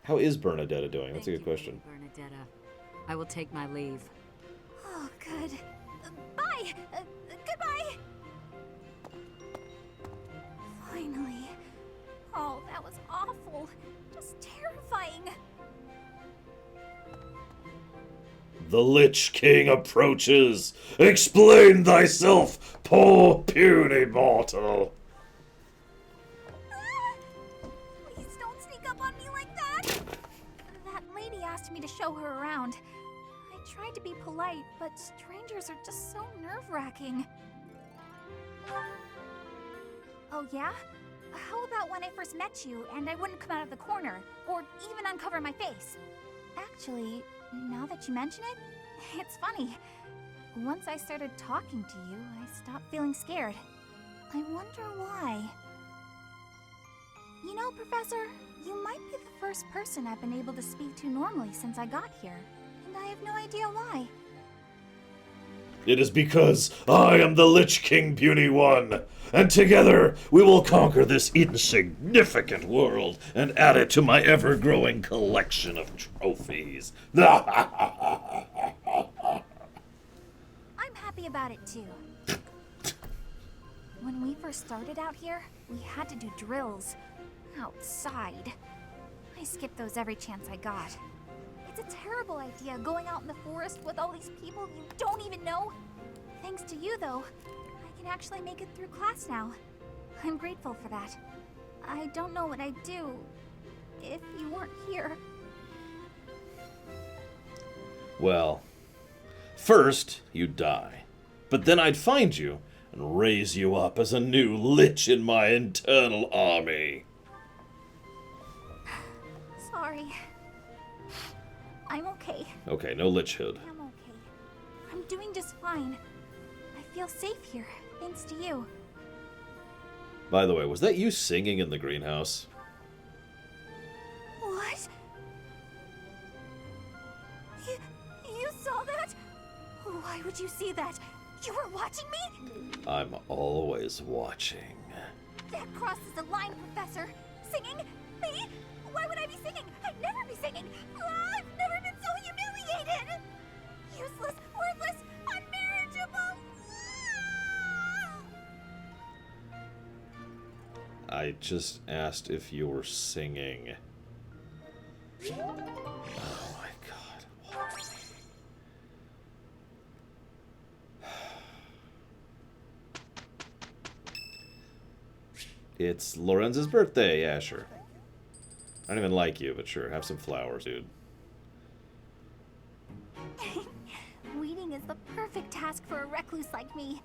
S1: How is Bernadetta doing? That's a good question.
S15: Bernadetta. I will take my leave.
S2: Oh, good. Bye! Goodbye! Finally. Oh, that was awful. Just terrifying.
S1: The Lich King approaches! Explain thyself, poor puny mortal!
S3: Please don't sneak up on me like that! That lady asked asked me to show her around. I tried to be polite, but strangers are just so nerve-wracking. Oh yeah? How about when I first met you and I wouldn't come out of the corner, or even uncover my face? Actually, now that you mention it, it's funny. Once I started talking to you, I stopped feeling scared. I wonder why. You know, Professor, you might be the first person I've been able to speak to normally since I got here, and I have no idea why.
S1: It is because I am the Lich King, Puny One, and together we will conquer this insignificant world and add it to my ever-growing collection of trophies.
S3: I'm happy about it too. When we first started out here, we had to do drills outside. I skipped those every chance I got. It's a terrible idea going out in the forest with all these people you don't even know. Thanks to you, though, I can actually make it through class now. I'm grateful for that. I don't know what I'd do if you weren't here.
S1: Well, first you'd die, but then I'd find you and raise you up as a new Lich in my internal army.
S3: Sorry. I'm okay.
S1: Okay, no Lichhood.
S3: I'm okay. I'm doing just fine. I feel safe here, thanks to you.
S1: By the way, was that you singing in the greenhouse?
S3: What? You saw that? Why would you see that? You were watching me?
S1: I'm always watching.
S3: That crosses the line, Professor. Singing? Me? Why would I be singing? I'd never be singing. I've never been so humiliated. Useless, worthless, unmarriageable.
S1: I just asked if you were singing. Oh my god. Why? It's Lorenz's birthday, yeah, sure. I don't even like you, but sure, have some flowers, dude.
S3: Weeding is the perfect task for a recluse like me.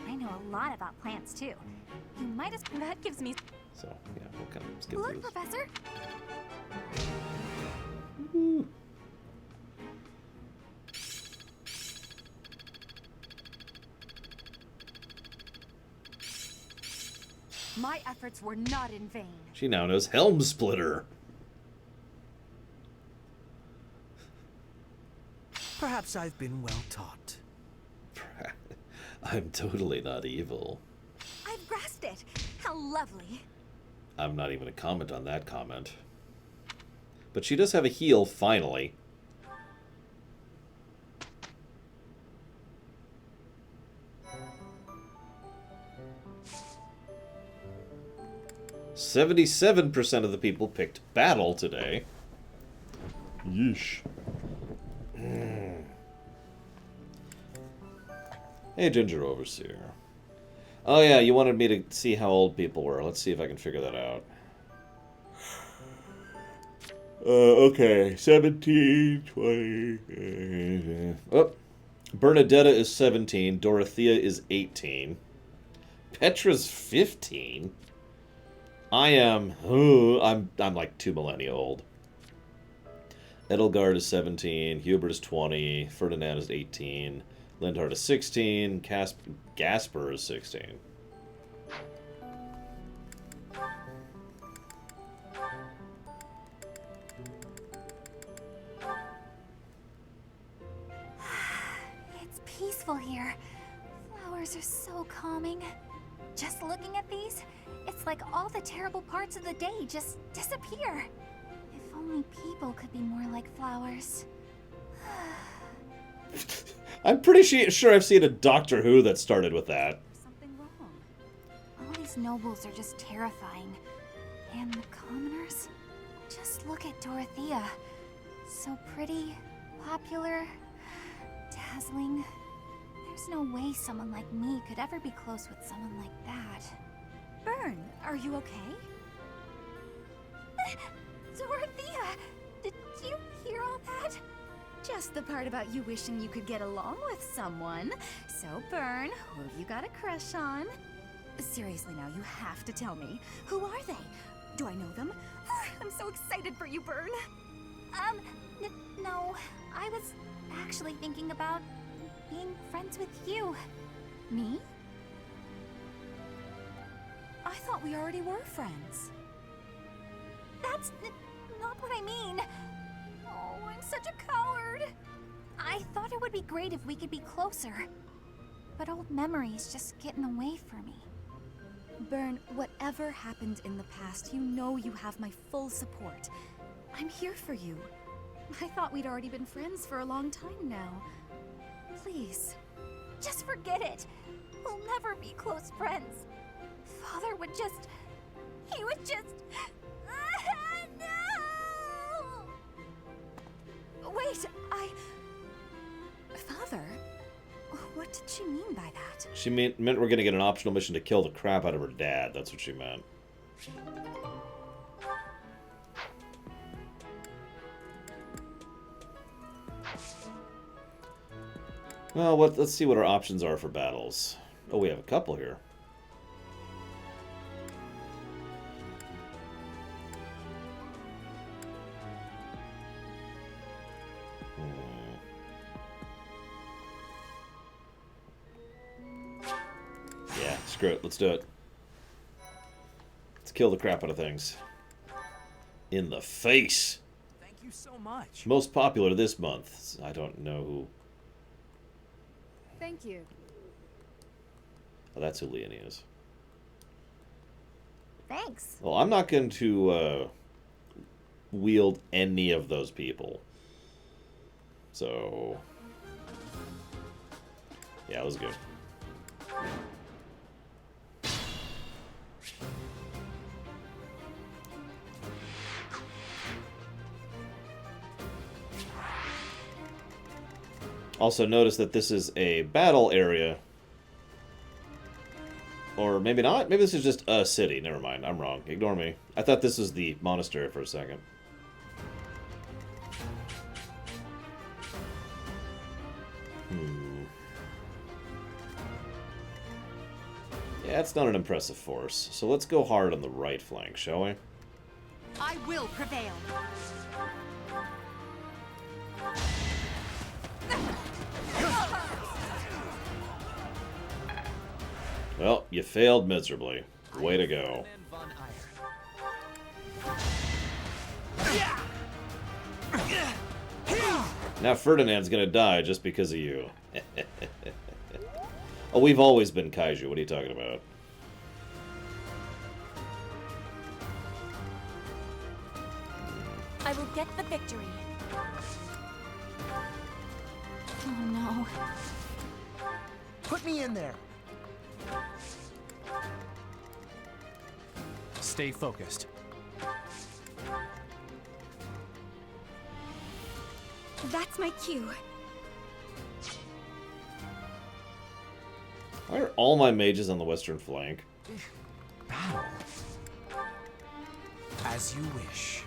S3: I know a lot about plants, too. You might as... That gives me...
S1: So, yeah, we'll kind of skip
S3: Look,
S1: through this.
S3: Professor!
S1: Woo.
S6: My efforts were not in vain.
S1: She now knows Helm Splitter.
S13: Perhaps I've been well taught.
S1: I'm totally not evil.
S3: I've grasped it. How lovely.
S1: I'm not even going to comment on that comment. But she does have a heel, finally. "77% of the people picked battle today." Yeesh. Hey, Ginger Overseer. Oh yeah, you wanted me to see how old people were. Let's see if I can figure that out. Okay, 17, 20... Oh, Bernadetta is 17, Dorothea is 18. Petra's 15? I am... I'm like 2 millennia old. Edelgard is 17, Hubert is 20, Ferdinand is 18, Lindhard is 16, Gasper is 16.
S3: It's peaceful here. Flowers are so calming. Just looking at these, it's like all the terrible parts of the day just disappear. If only people could be more like flowers.
S1: I'm pretty sure I've seen a Doctor Who that started with that.
S3: Something wrong. All these nobles are just terrifying. And the commoners? Just look at Dorothea. So pretty, popular, dazzling. There's no way someone like me could ever be close with someone like that.
S6: Bern, are you okay?
S3: Dorothea! Did you hear all that? Just the part about you wishing you could get along with someone. So, Byrne, who have you got a crush on? Seriously now, you have to tell me. Who are they? Do I know them? I'm so excited for you, Byrne. No. I was actually thinking about being friends with you. Me?
S15: I thought we already were friends.
S3: That's not what I mean. Oh, I'm such a coward. I thought it would be great if we could be closer. But old memories just get in the way for me.
S15: Byrne, whatever happened in the past, you know you have my full support. I'm here for you. I thought we'd already been friends for a long time now. Please.
S3: Just forget it. We'll never be close friends. Father would just... He would just... No!
S15: Wait, Father? What did she mean by that?
S1: She meant we're gonna get an optional mission to kill the crap out of her dad. That's what she meant. Well, let's see what our options are for battles. Oh, we have a couple here. Yeah, screw it. Let's do it. Let's kill the crap out of things. In the face.
S21: Thank you so much.
S1: Most popular this month. I don't know who.
S2: Thank you.
S1: Oh, that's who Leonie is.
S3: Thanks.
S1: Well, I'm not going to wield any of those people. So, yeah, it was good. Also, notice that this is a battle area. Or maybe not. Maybe this is just a city. Never mind. I'm wrong. Ignore me. I thought this was the monastery for a second. Yeah, it's not an impressive force. So let's go hard on the right flank, shall we?
S6: I will prevail.
S1: Well, you failed miserably. Way to go. Now Ferdinand's gonna die just because of you. Oh, we've always been kaiju. What are you talking about?
S8: I will get the victory.
S3: Oh no.
S23: Put me in there.
S10: Stay focused.
S3: That's my cue.
S1: Why are all my mages on the western flank?
S10: Battle. As you wish.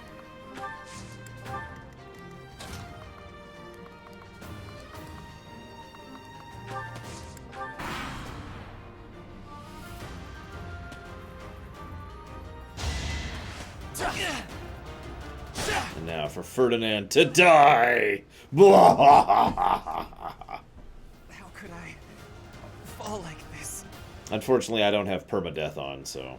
S1: And now for Ferdinand to die!
S10: How could I fall like this?
S1: Unfortunately, I don't have permadeath on, so...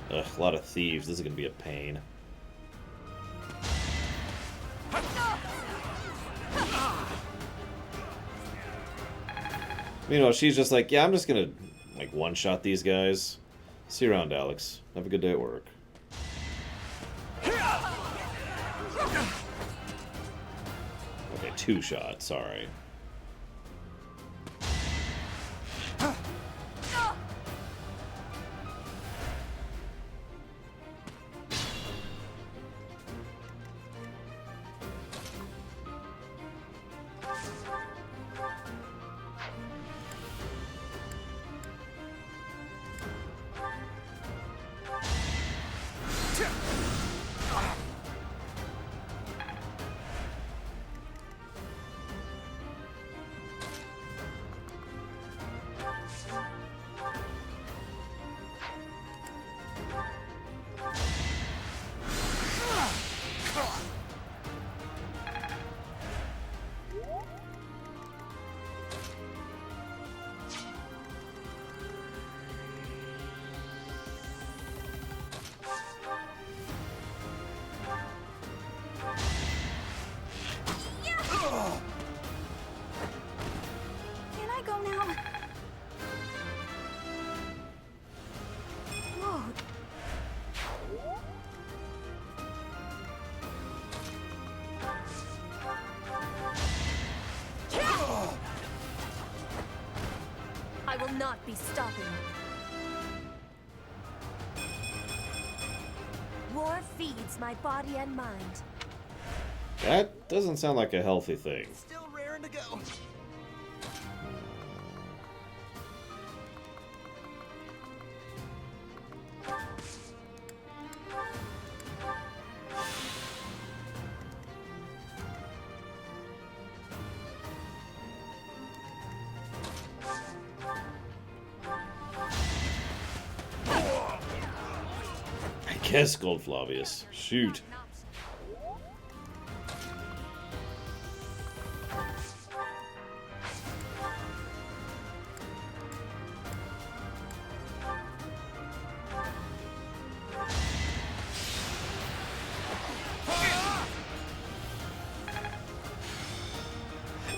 S1: Ugh, a lot of thieves. This is gonna be a pain. Meanwhile, she's just like, yeah, I'm just gonna, like, one-shot these guys. See you around, Alex. Have a good day at work. Okay, two-shot, sorry.
S8: not be stopping. War feeds my body and mind.
S1: That doesn't sound like a healthy thing.
S24: Still raring to go.
S1: I guess Gold Flavius. Shoot.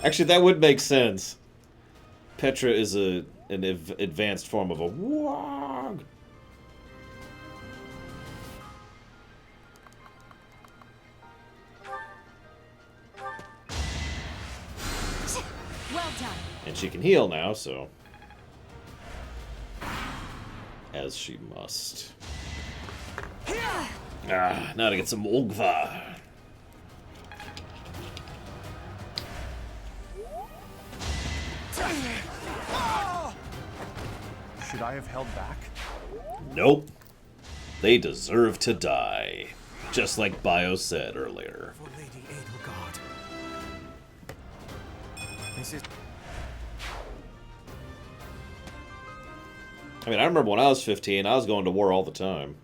S1: Actually, that would make sense. Petra is an advanced form of a warg.
S8: Well done.
S1: And she can heal now, so... As she must. Ah, now to get some Ogva.
S4: Should I have held back?
S1: Nope. They deserve to die. Just like Bio said earlier.
S4: For Lady Edelgard. This is...
S1: I mean, I remember when I was 15, I was going to war all the time.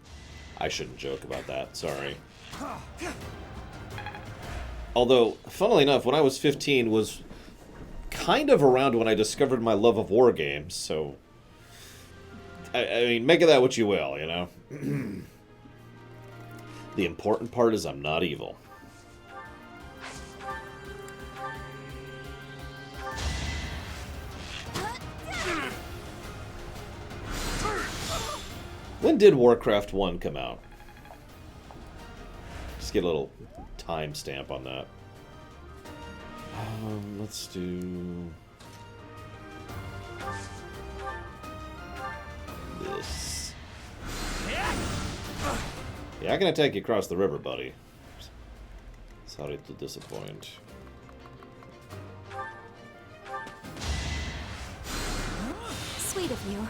S1: I shouldn't joke about that, sorry. Although, funnily enough, when I was 15 was kind of around when I discovered my love of war games, so... I mean, make of that what you will, you know? The important part is I'm not evil. When did Warcraft 1 come out? Just get a little timestamp on that. Let's do... this. Yeah, I can attack you across the river, buddy. Sorry to disappoint.
S8: Sweet of you.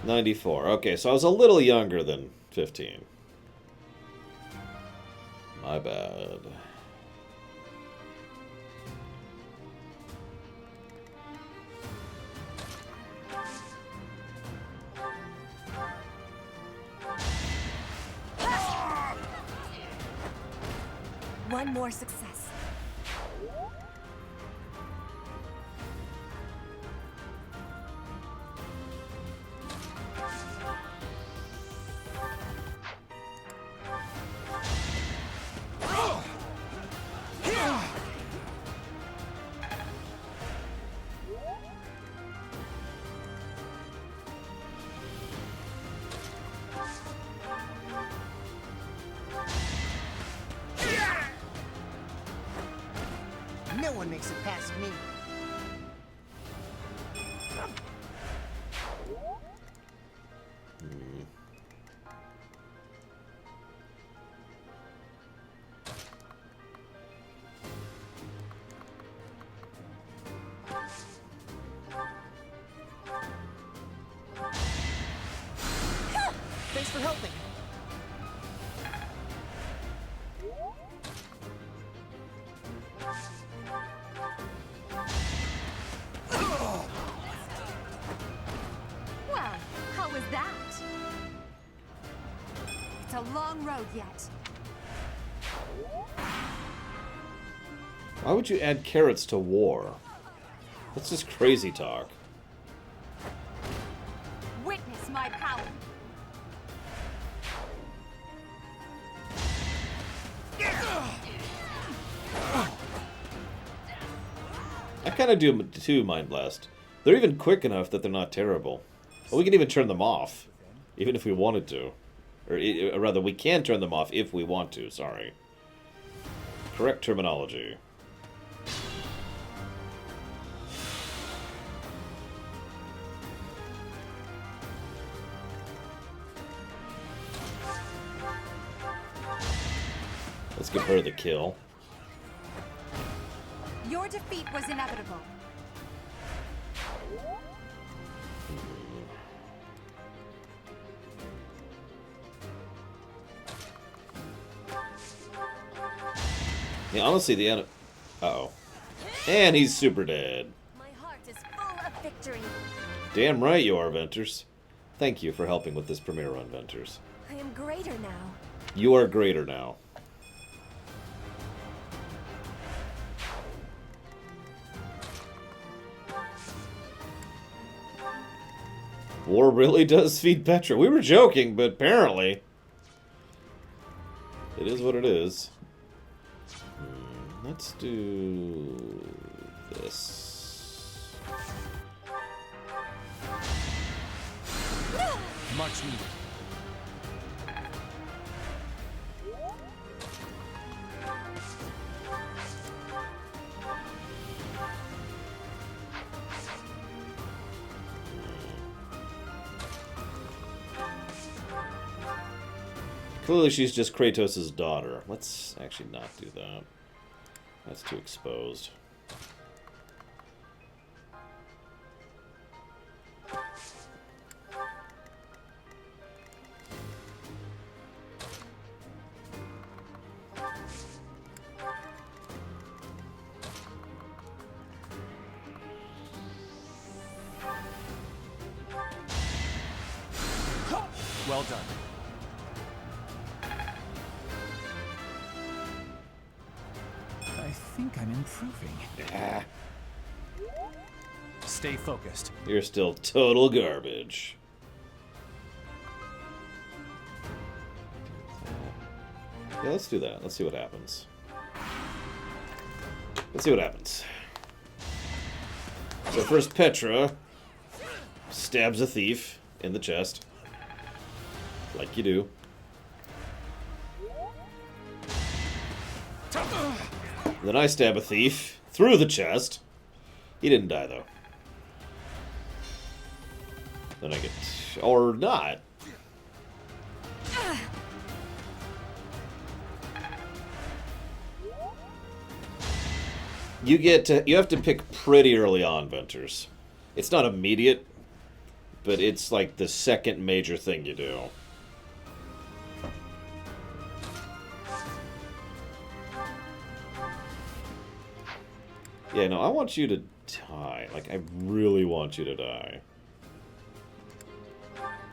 S1: 94. Okay, so I was a little younger than 15. My bad.
S8: One more success.
S23: No one makes it past me. Thanks for helping.
S6: Well, how was that? It's a long road yet.
S1: Why would you add carrots to war? That's just crazy talk.
S6: Witness my power.
S1: I kind of do too, Mind Blast. They're even quick enough that they're not terrible. Well, we can even turn them off, even if we wanted to. Or rather, we can turn them off if we want to, sorry. Correct terminology. Let's give her the kill.
S6: Your defeat was inevitable.
S1: Yeah, honestly, the end. Uh-oh. And he's super dead.
S8: My heart is full of victory.
S1: Damn right you are, Venters. Thank you for helping with this premiere run, Venters.
S8: I am greater now.
S1: You are greater now. War really does feed Petra. We were joking, but apparently it is what it is. Let's do this.
S10: Much needed.
S1: Clearly she's just Kratos' daughter. Let's actually not do that. That's too exposed.
S10: Well done.
S21: I think I'm improving.
S1: Ah,
S10: Stay focused.
S1: you're still total garbage. Yeah, let's do that. Let's see what happens. Let's see what happens. So first Petra stabs a thief in the chest. Like you do. Then I stab a thief through the chest. He didn't die, though. Then I get... Or not. You get to... You have to pick pretty early on, Venters. It's not immediate, but it's like the second major thing you do. Yeah, no, I want you to die. Like, I really want you to die.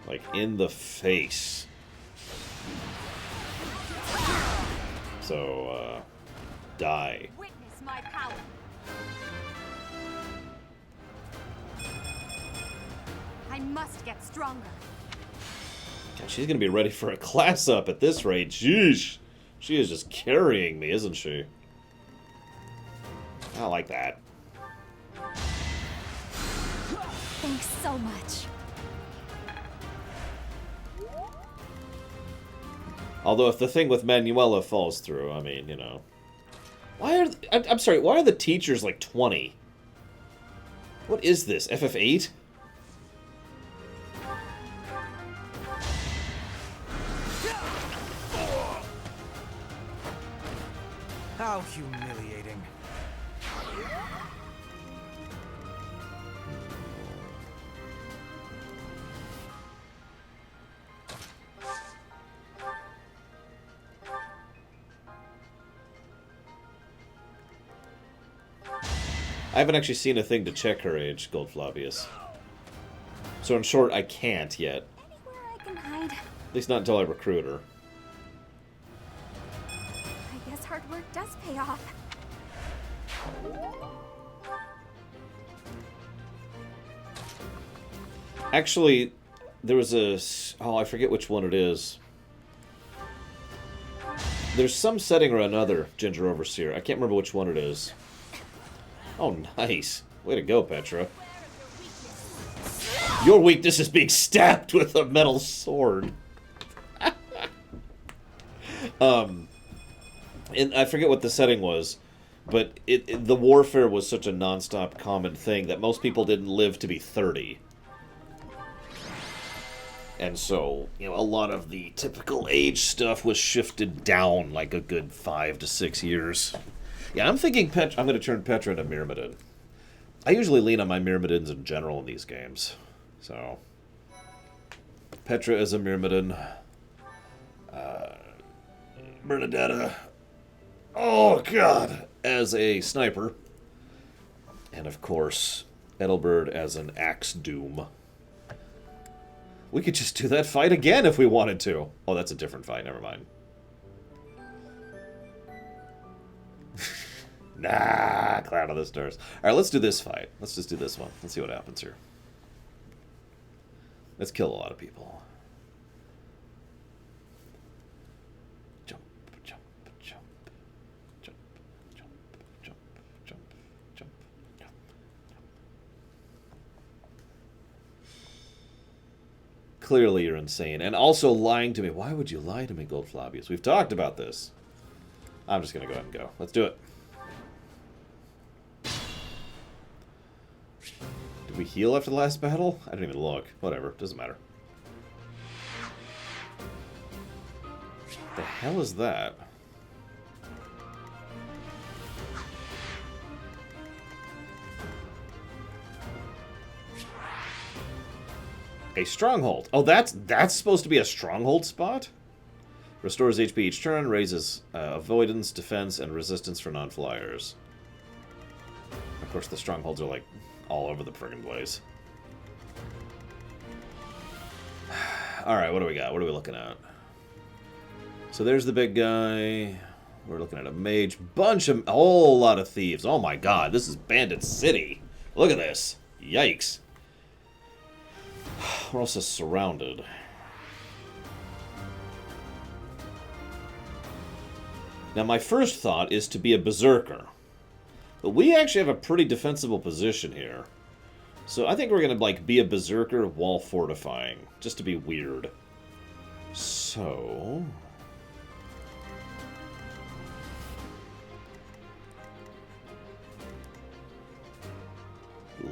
S1: Like, in the face. So, die.
S6: Witness my power. I must get stronger.
S1: God, she's gonna be ready for a class up at this rate. Jeez. She is just carrying me, isn't she? I like that.
S6: Thanks so much.
S1: Although if the thing with Manuela falls through, I mean, you know. Why are... I'm sorry, why are the teachers like 20? What is this, FF8?
S5: How humiliating.
S1: I haven't actually seen a thing to check her age, Gold Flavius. So in short, I can't yet.
S6: Anywhere I can hide.
S1: At least not until I recruit her.
S6: I guess hard work does pay off.
S1: Actually, there was a... Oh, I forget which one it is. There's some setting or another, Ginger Overseer. I can't remember which one it is. Oh, nice. Way to go, Petra. Your weakness is being stabbed with a metal sword. And I forget what the setting was, but the warfare was such a non-stop common thing that most people didn't live to be 30. And so, you know, a lot of the typical age stuff was shifted down like a good 5 to 6 years. Yeah, I'm thinking I'm going to turn Petra into Myrmidon. I usually lean on my Myrmidons in general in these games. So, Petra as a Myrmidon. Bernadetta. Oh, God! As a sniper. And, of course, Ethelbert as an Axe Doom. We could just do that fight again if we wanted to. Oh, that's a different fight. Never mind. Nah, Cloud of the Stars. Alright, let's do this fight. Let's just do this one. Let's see what happens here. Let's kill a lot of people. Jump, jump, jump, jump, jump, jump, jump, jump, jump. Clearly you're insane. And also lying to me. Why would you lie to me, Goldflabius? We've talked about this. I'm just going to go ahead and go. Let's do it. Did we heal after the last battle? I didn't even look. Whatever. Doesn't matter. The hell is that? A stronghold. Oh, that's supposed to be a stronghold spot? Restores HP each turn, raises avoidance, defense, and resistance for non-flyers. Of course, the strongholds are like all over the friggin' place. Alright, what do we got? What are we looking at? So there's the big guy. We're looking at a mage. A whole lot of thieves. Oh my god, this is Bandit City. Look at this. Yikes. We're also surrounded. Now, my first thought is to be a berserker. But we actually have a pretty defensible position here. So I think we're going to, like, be a berserker while fortifying. Just to be weird. So...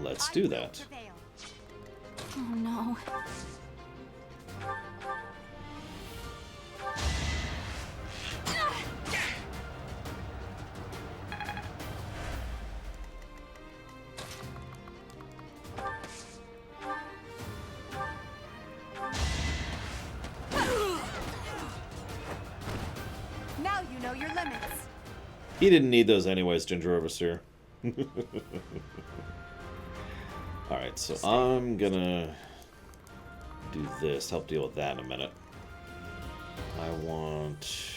S1: let's do that.
S3: Oh no.
S6: Now you know your limits.
S1: He didn't need those anyways, Ginger Overseer. Alright, so I'm gonna do this. Help deal with that in a minute. I want...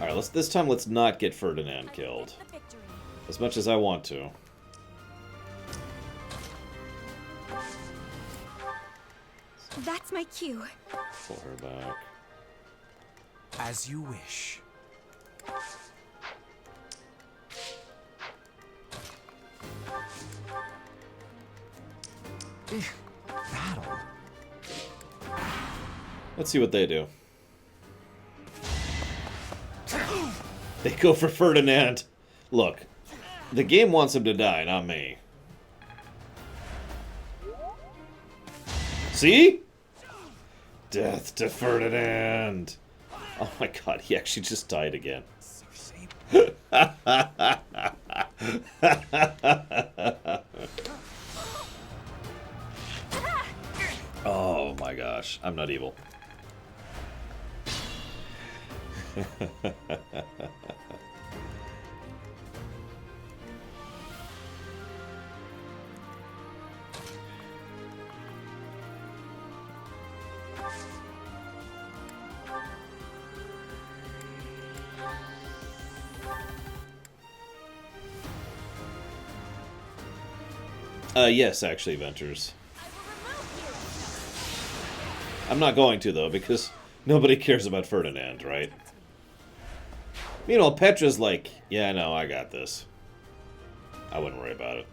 S1: Alright, this time let's not get Ferdinand killed. As much as I want to.
S8: That's my cue.
S1: Pull her back.
S10: As you wish. Battle.
S1: Let's see what they do. They go for Ferdinand. Look, the game wants him to die, not me. See? Death to Ferdinand. Oh my god, he actually just died again. Oh my gosh, I'm not evil. Yes, actually, Ventures. I'm not going to, though, because nobody cares about Ferdinand, right? Meanwhile, Petra's like, yeah, no, I got this. I wouldn't worry about it.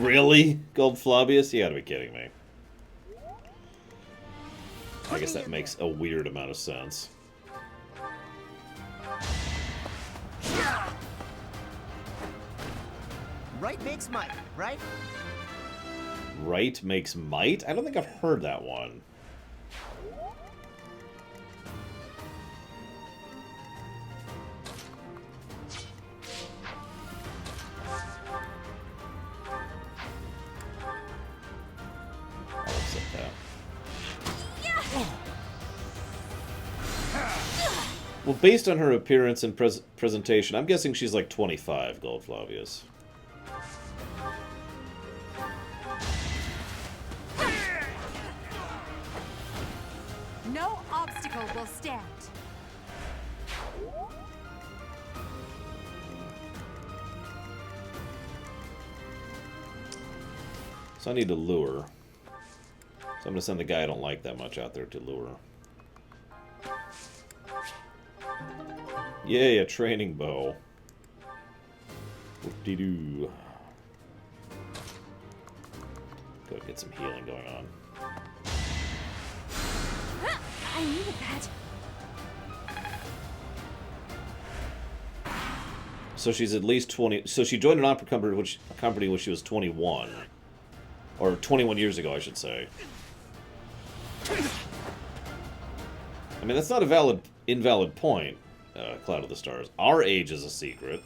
S1: Really? Gold Flavius? You gotta be kidding me. I guess that makes a weird amount of sense.
S23: Right makes might, right?
S1: Right makes might? I don't think I've heard that one. I'll accept that. Well, based on her appearance and presentation, I'm guessing she's like 25, Gold Flavius.
S6: No obstacle will stand.
S1: So I need to lure. So I'm going to send the guy I don't like that much out there to lure. Yay, a training bow. Whoop-de-doo. Go get some healing going on.
S8: I needed that.
S1: So she's at least 20... So she joined an opera company when she was 21. Or 21 years ago, I should say. I mean, that's not a invalid point, Cloud of the Stars. Our age is a secret.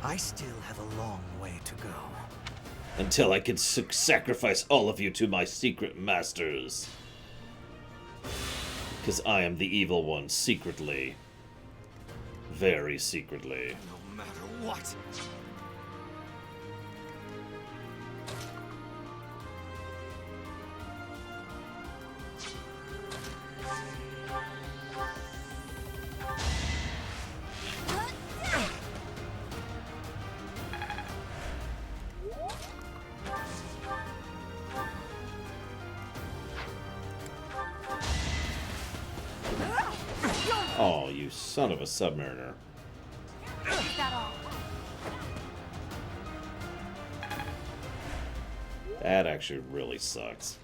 S7: I still have a long way to go.
S1: Until I can sacrifice all of you to my secret masters. Because I am the evil one, secretly. Very secretly.
S7: No matter what.
S1: Oh, you son of a submariner.
S6: Is that all?
S1: That actually really sucks.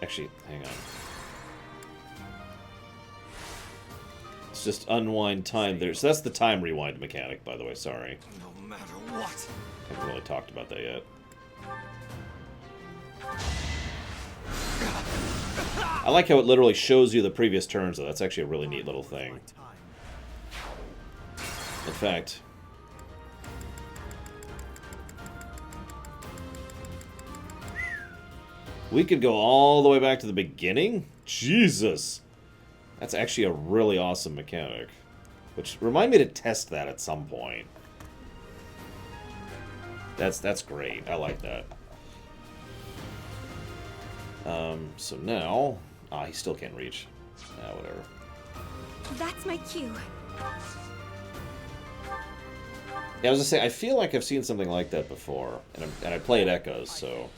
S1: Actually, hang on. Let's just unwind time there. So that's the time rewind mechanic, by the way. Sorry.
S7: No matter what.
S1: Haven't really talked about that yet. I like how it literally shows you the previous turns, though. That's actually a really neat little thing. In fact... we could go all the way back to the beginning? Jesus! That's actually a really awesome mechanic. Which, remind me to test that at some point. That's great. I like that. So now... ah, he still can't reach. Ah, whatever.
S8: That's my cue.
S1: Yeah, I was gonna say, I feel like I've seen something like that before. And I played Echoes, so...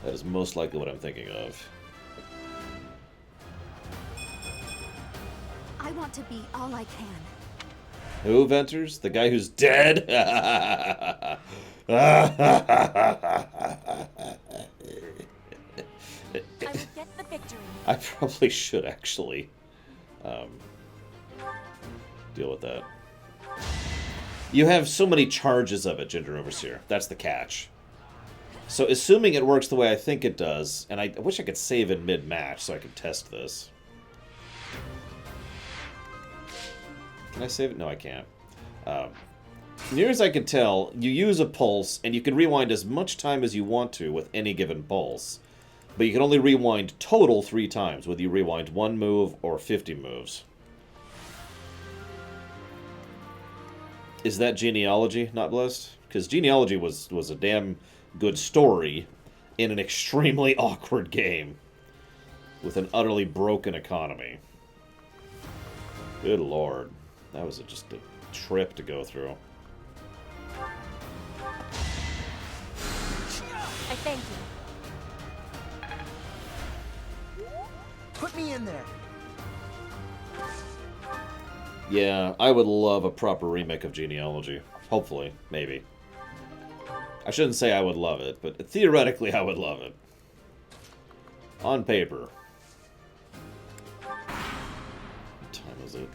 S1: that is most likely what I'm thinking of.
S6: I want to be all I can.
S1: Who, Venters? The guy who's dead?
S8: I will get the victory.
S1: I probably should actually deal with that. You have so many charges of it, Ginger Overseer. That's the catch. So, assuming it works the way I think it does, and I wish I could save in mid-match so I could test this. Can I save it? No, I can't. Near as I can tell, you use a pulse, and you can rewind as much time as you want to with any given pulse. But you can only rewind total 3 times, whether you rewind 1 move or 50 moves. Is that Genealogy not blessed? Because Genealogy was a damn good story in an extremely awkward game with an utterly broken economy. Good lord. That was just a trip to go through.
S8: I thank you.
S24: Put me in there.
S1: Yeah, I would love a proper remake of Genealogy. Hopefully, maybe. I shouldn't say I would love it, but theoretically I would love it. On paper. What time is it?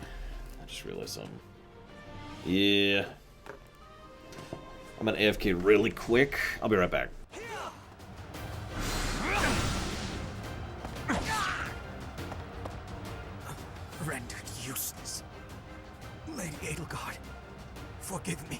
S1: I just realized something. Yeah. I'm gonna AFK really quick. I'll be right back.
S24: Rendered useless. Lady Edelgard, forgive me.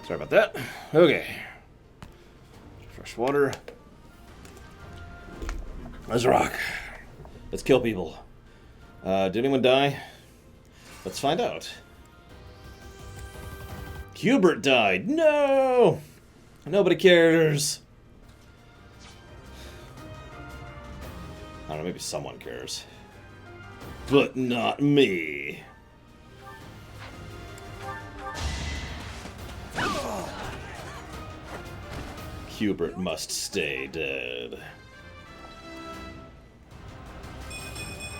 S1: Sorry about that. Okay. Fresh water. Let's rock. Let's kill people. Did anyone die? Let's find out. Hubert died. No! Nobody cares. I don't know, maybe someone cares. But not me. Hubert must stay dead.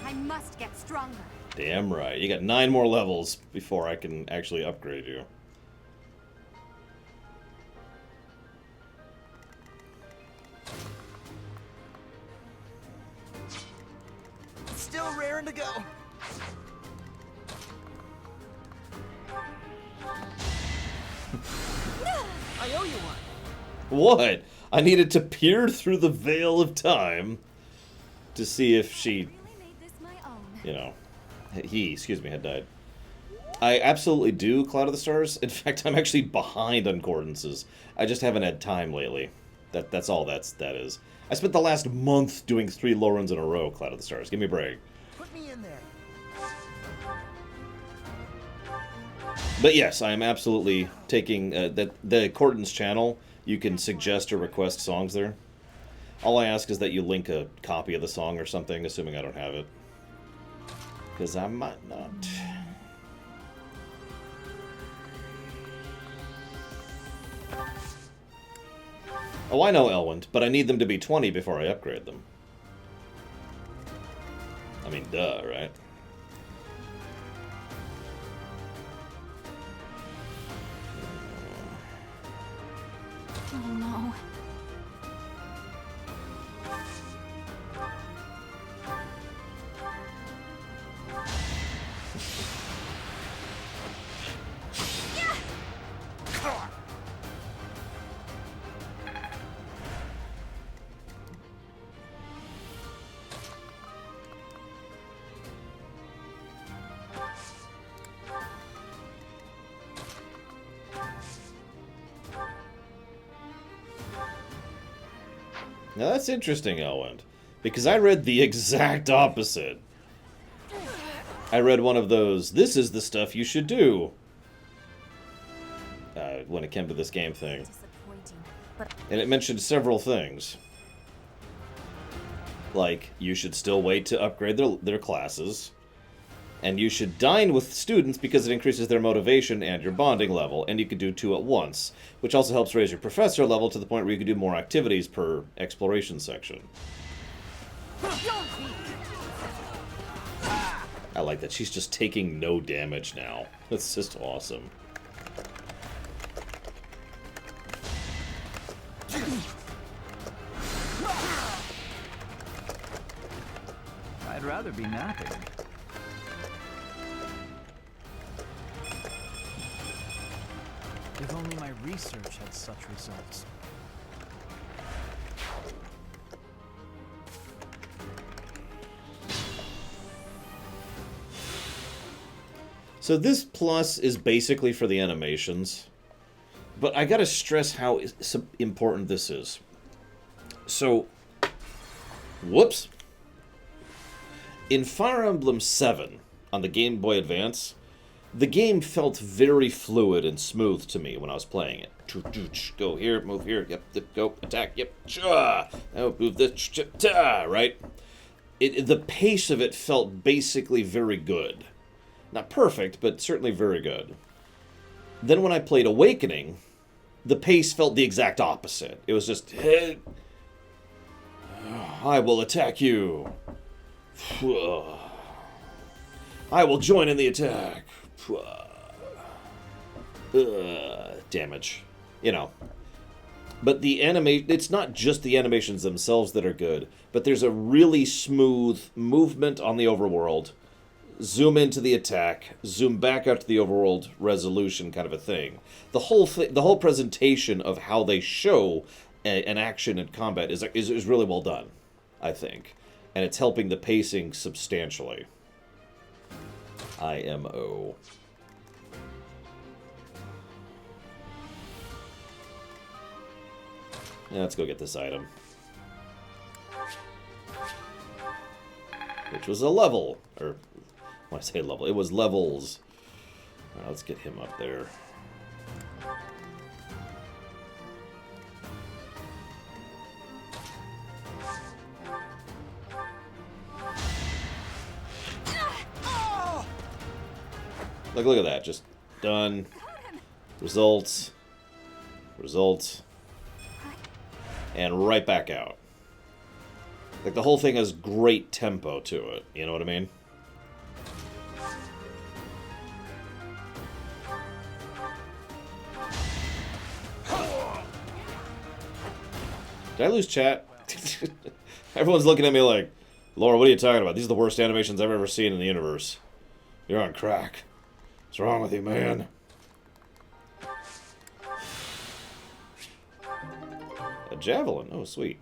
S2: I must get stronger.
S1: Damn right. You got 9 more levels before I can actually upgrade you.
S24: Still raring to go. I owe you one.
S1: What? I needed to peer through the veil of time to see if she, you know, excuse me, had died. I absolutely do Cloud of the Stars. In fact, I'm actually behind on Cordances. I just haven't had time lately. That's all that is. I spent the last month doing 3 low runs in a row, Cloud of the Stars. Give me a break.
S24: Put me in there.
S1: But yes, I am absolutely taking the Cordon's channel. You can suggest or request songs there. All I ask is that you link a copy of the song or something, assuming I don't have it. Because I might not. Oh, I know Elwyn, but I need them to be 20 before I upgrade them. I mean, duh, right?
S3: Oh no.
S1: Now that's interesting, Elwyn, because I read the exact opposite. I read one of those, this is the stuff you should do, when it came to this game thing. And it mentioned several things. Like, you should still wait to upgrade their classes, and you should dine with students because it increases their motivation and your bonding level, and you can do 2 at once, which also helps raise your professor level to the point where you can do more activities per exploration section. I like that she's just taking no damage now. That's just awesome.
S21: I'd rather be napping. If only my research had such results.
S1: So this plus is basically for the animations, but I gotta stress how important this is. So, whoops. In Fire Emblem 7 on the Game Boy Advance, the game felt very fluid and smooth to me when I was playing it. Go here, move here, yep, go, attack, yep, now move this, right? The pace of it felt basically very good. Not perfect, but certainly very good. Then when I played Awakening, the pace felt the exact opposite. It was just, hey, I will attack you. I will join in the attack. Damage. You know. But the it's not just the animations themselves that are good, but there's a really smooth movement on the overworld. Zoom into the attack, zoom back out to the overworld resolution kind of a thing. The whole presentation of how they show an action in combat is really well done, I think. And it's helping the pacing substantially. IMO. Yeah, let's go get this item. Which was a level. Or, when I say level, it was levels. Alright, let's get him up there. Look at that. Just done. Results. Results. And right back out. Like, the whole thing has great tempo to it. You know what I mean? Did I lose chat? Everyone's looking at me like, Laura, what are you talking about? These are the worst animations I've ever seen in the universe. You're on crack. What's wrong with you, man? A javelin. Oh, sweet.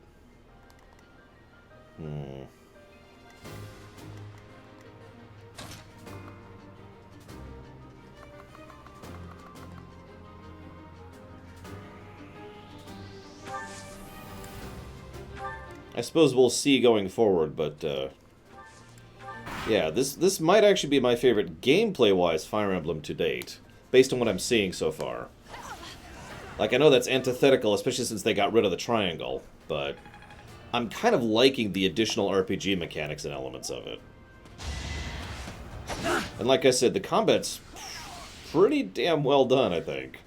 S1: I suppose we'll see going forward, but yeah, this might actually be my favorite gameplay-wise Fire Emblem to date, based on what I'm seeing so far. Like, I know that's antithetical, especially since they got rid of the triangle, but I'm kind of liking the additional RPG mechanics and elements of it. And like I said, the combat's pretty damn well done, I think.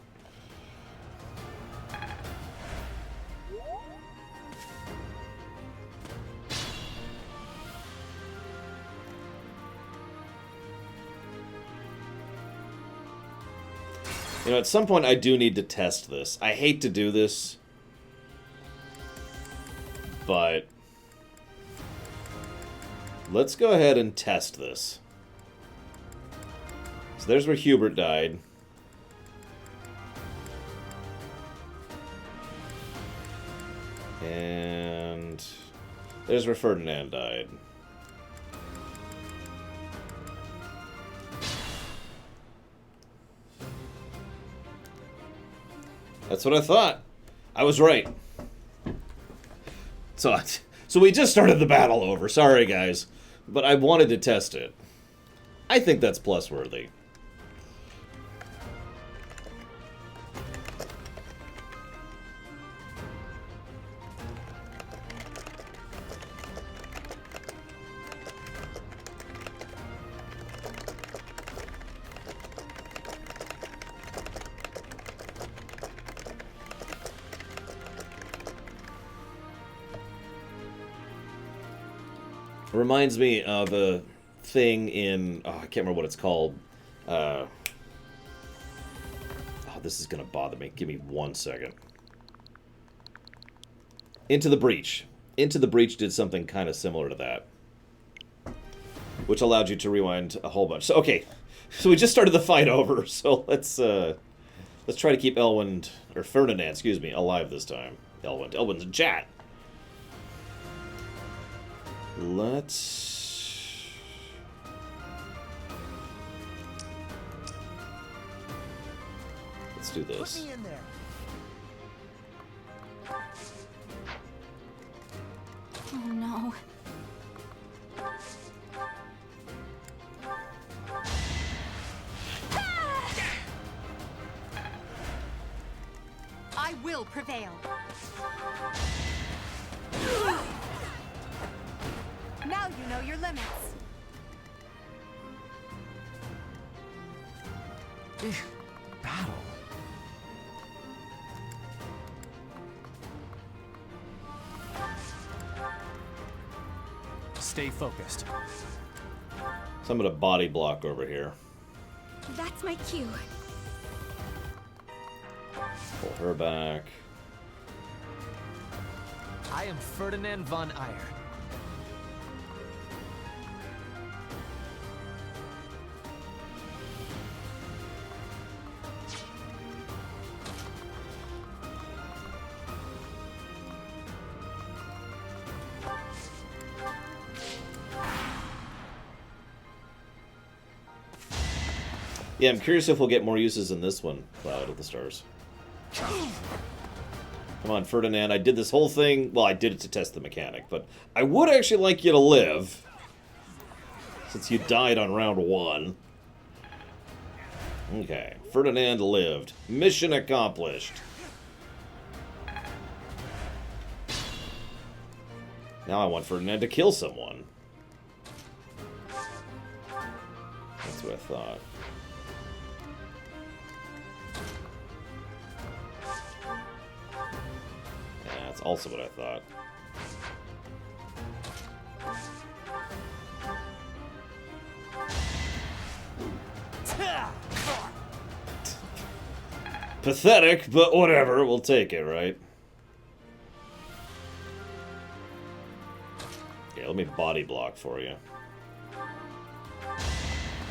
S1: You know, at some point I do need to test this. I hate to do this, but let's go ahead and test this. So there's where Hubert died. And there's where Ferdinand died. That's what I thought. I was right. So we just started the battle over. Sorry, guys. But I wanted to test it. I think that's plus-worthy. Reminds me of a thing in... Oh, I can't remember what it's called. Oh, this is going to bother me. Give me 1 second. Into the Breach. Into the Breach did something kind of similar to that. Which allowed you to rewind a whole bunch. So, okay. So we just started the fight over. So let's try to keep Elwind, or Ferdinand, excuse me, alive this time. Elwind's in chat. Let's do this.
S24: Put me in there.
S3: Oh no.
S6: I will prevail. Now you know your limits.
S10: Battle.
S4: Stay focused.
S1: So I'm gonna body block over here.
S8: That's my cue.
S1: Pull her back.
S10: I am Ferdinand von Eyre.
S1: Yeah, I'm curious if we'll get more uses in this one, Cloud of the Stars. Come on, Ferdinand, I did this whole thing... Well, I did it to test the mechanic, but I would actually like you to live. Since you died on round 1. Okay, Ferdinand lived. Mission accomplished. Now I want Ferdinand to kill someone. That's what I thought. Yeah, that's also what I thought. Pathetic, but whatever. We'll take it, right? Yeah, let me body block for you.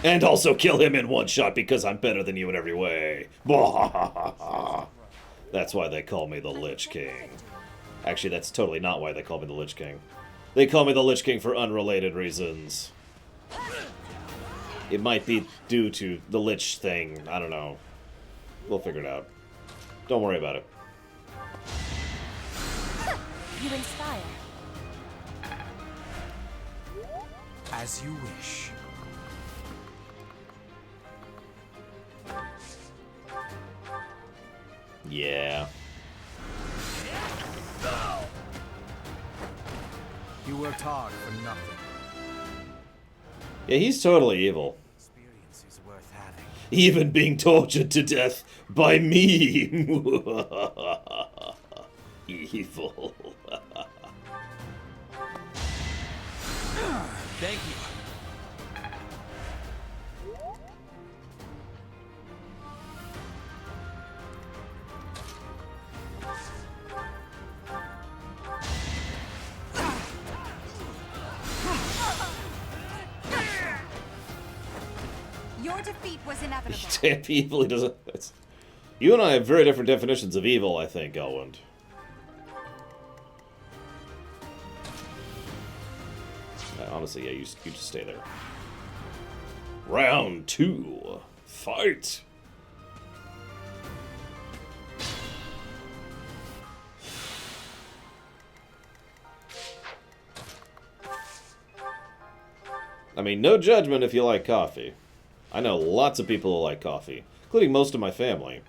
S1: And also kill him in one shot because I'm better than you in every way. That's why they call me the Lich King. Actually, that's totally not why they call me the Lich King. They call me the Lich King for unrelated reasons. It might be due to the Lich thing. I don't know. We'll figure it out. Don't worry about it.
S8: You inspire.
S10: As you wish.
S1: Yeah.
S4: You worked hard for nothing.
S1: Yeah, he's totally evil.
S4: Experience is worth having.
S1: Even being tortured to death by me. Evil.
S10: Thank you.
S6: Your defeat was inevitable.
S1: Evil, he doesn't. You and I have very different definitions of evil, I think, Elwyn. Honestly, yeah, you just stay there. Round 2. Fight! I mean, no judgment if you like coffee. I know lots of people who like coffee, including most of my family.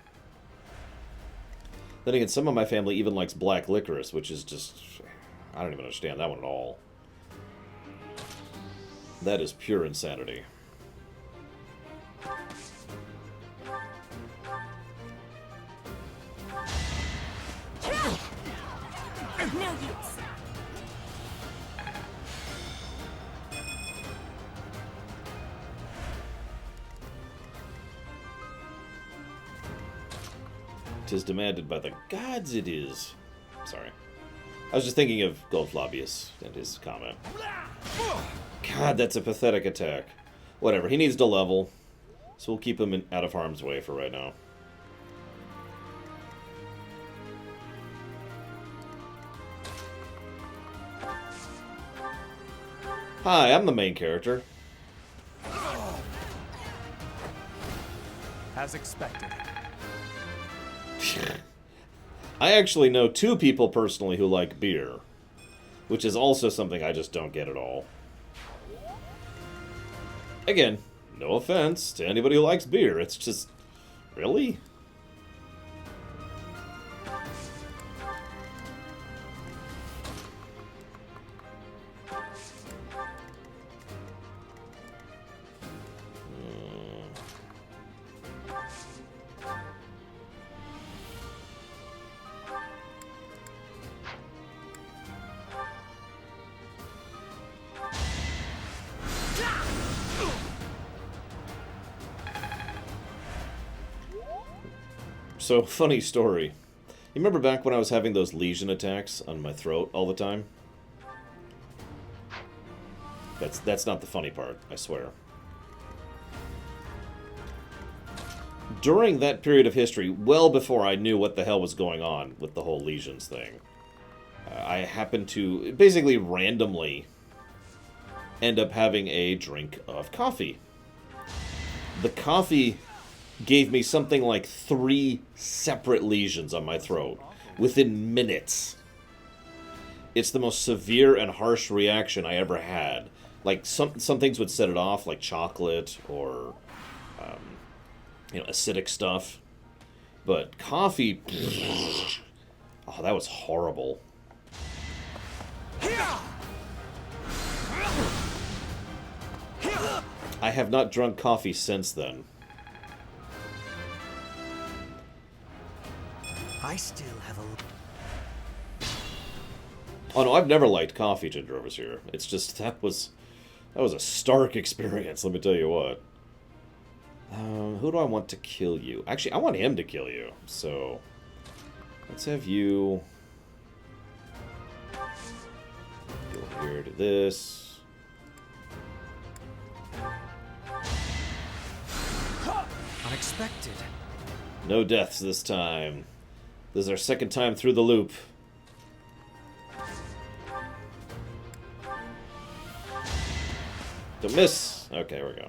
S1: Then again, some of my family even likes black licorice, which is just... I don't even understand that one at all. That is pure insanity.
S8: No use.
S1: "'Tis demanded by the gods it is." Sorry. I was just thinking of Goldflavius and his comment. God, that's a pathetic attack. Whatever, he needs to level. So we'll keep him out of harm's way for right now. Hi, I'm the main character.
S4: As expected.
S1: I actually know 2 people personally who like beer, which is also something I just don't get at all. Again, no offense to anybody who likes beer, it's just... really? So, funny story. You remember back when I was having those lesion attacks on my throat all the time? That's not the funny part, I swear. During that period of history, well before I knew what the hell was going on with the whole lesions thing, I happened to basically randomly end up having a drink of coffee. The coffee gave me something like 3 separate lesions on my throat within minutes. It's the most severe and harsh reaction I ever had. Like, some things would set it off, like chocolate or, acidic stuff. But coffee... oh, that was horrible. I have not drunk coffee since then.
S23: I still have a...
S1: Oh no, I've never liked coffee, Ginger Overseer. It's just, that was a stark experience, let me tell you what. Who do I want to kill you? Actually, I want him to kill you, so... let's have you... go here to this.
S10: Unexpected.
S1: No deaths this time. This is our second time through the loop. Don't miss. Okay, here we go.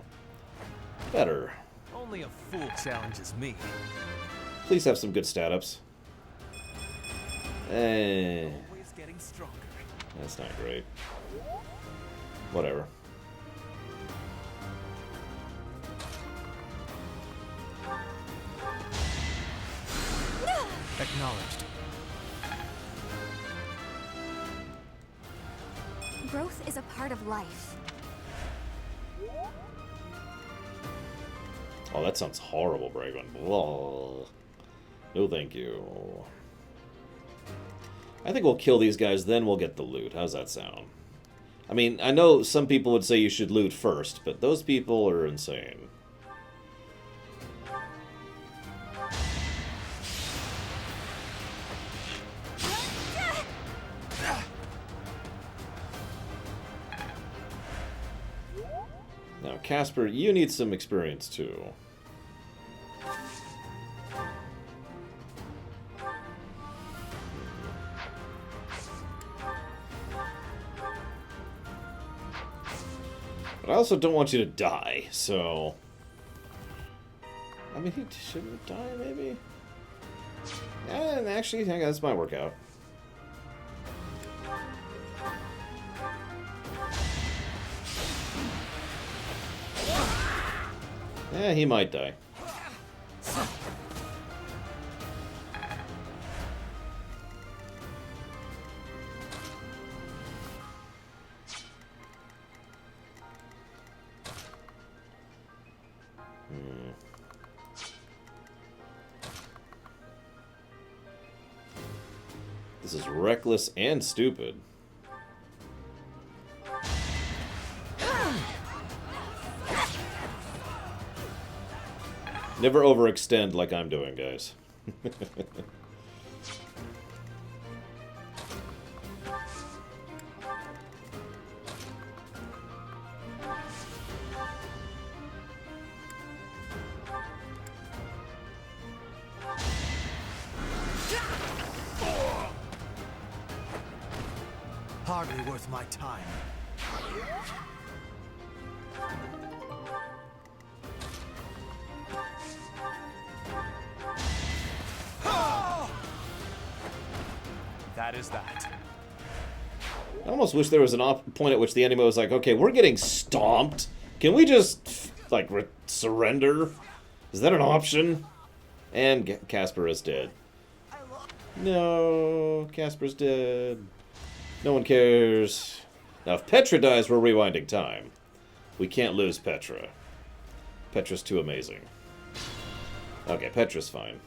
S1: Better.
S10: Only a fool challenges me.
S1: Please have some good stat-ups.
S10: Always getting stronger.
S1: That's not great. Whatever.
S10: Acknowledged.
S8: Growth is a part of life.
S1: Oh, that sounds horrible, Bragon. Whoa. No thank you. I think we'll kill these guys, then we'll get the loot. How's that sound? I mean, I know some people would say you should loot first, but those people are insane. Now, Casper, you need some experience too. But I also don't want you to die, so... I mean, he shouldn't die, maybe? And actually, hang on, this might work out. Yeah, he might die. This is reckless and stupid. Never overextend like I'm doing, guys.
S24: Hardly worth my time.
S10: That is that.
S1: I almost wish there was an point at which the enemy was like, okay, we're getting stomped. Can we just, like, surrender? Is that an option? And Casper is dead. No, Casper's dead. No one cares. Now, if Petra dies, we're rewinding time. We can't lose Petra. Petra's too amazing. Okay, Petra's fine.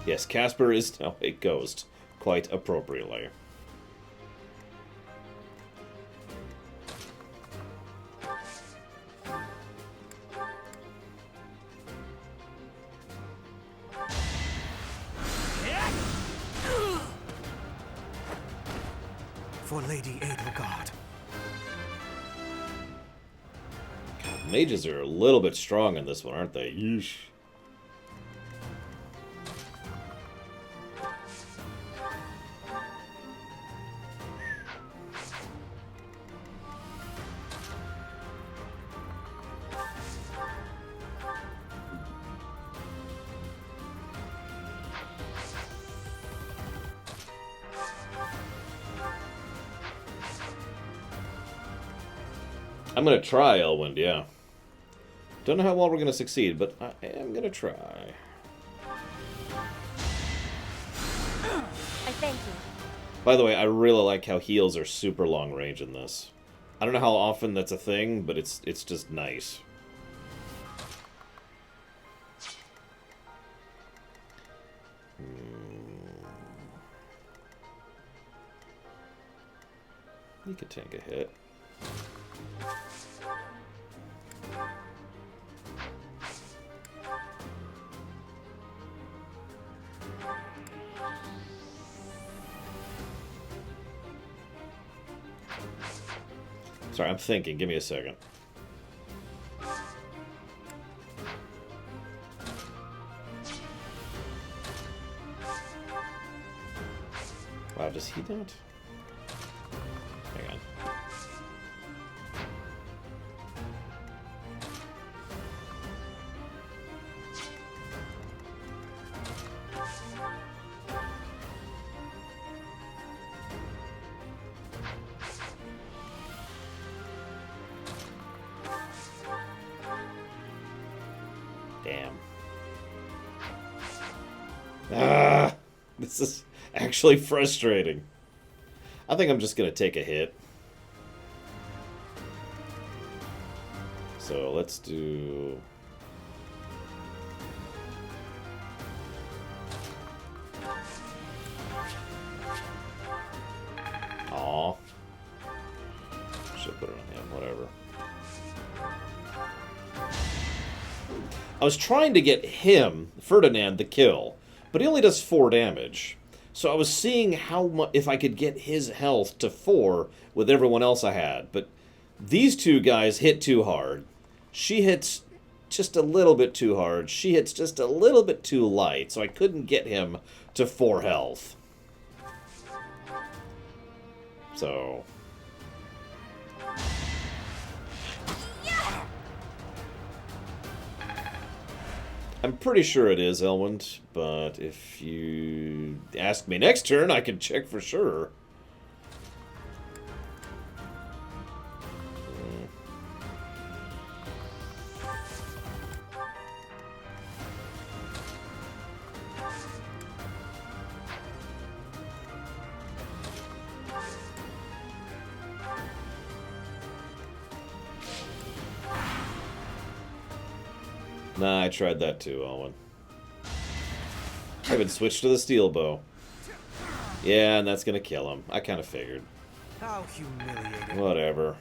S1: Yes, Casper is now a ghost, quite appropriately.
S24: For Lady Edelgard.
S1: Mages are a little bit strong in this one, aren't they? Yeesh. I'm gonna try, Elwind, yeah. Don't know how well we're gonna succeed, but I am gonna try.
S8: I thank you.
S1: By the way, I really like how heals are super long range in this. I don't know how often that's a thing, but it's just nice. You could tank a hit. Sorry, I'm thinking. Give me a second. Wow, does he not? Hang on. Damn. Ah! This is actually frustrating. I think I'm just gonna take a hit. So let's do... Aw. Should put it on him, whatever. I was trying to get him, Ferdinand, the kill, but he only does 4 damage. So I was seeing how much, if I could get his health to 4 with everyone else I had. But these two guys hit too hard. She hits just a little bit too hard. She hits just a little bit too light. So I couldn't get him to 4 health. So... I'm pretty sure it is Elwand, but if you ask me next turn, I can check for sure. Nah, I tried that too, Elwyn. I even switched to the steel bow. Yeah, and that's gonna kill him. I kind of figured.
S24: How humiliating.
S1: Whatever.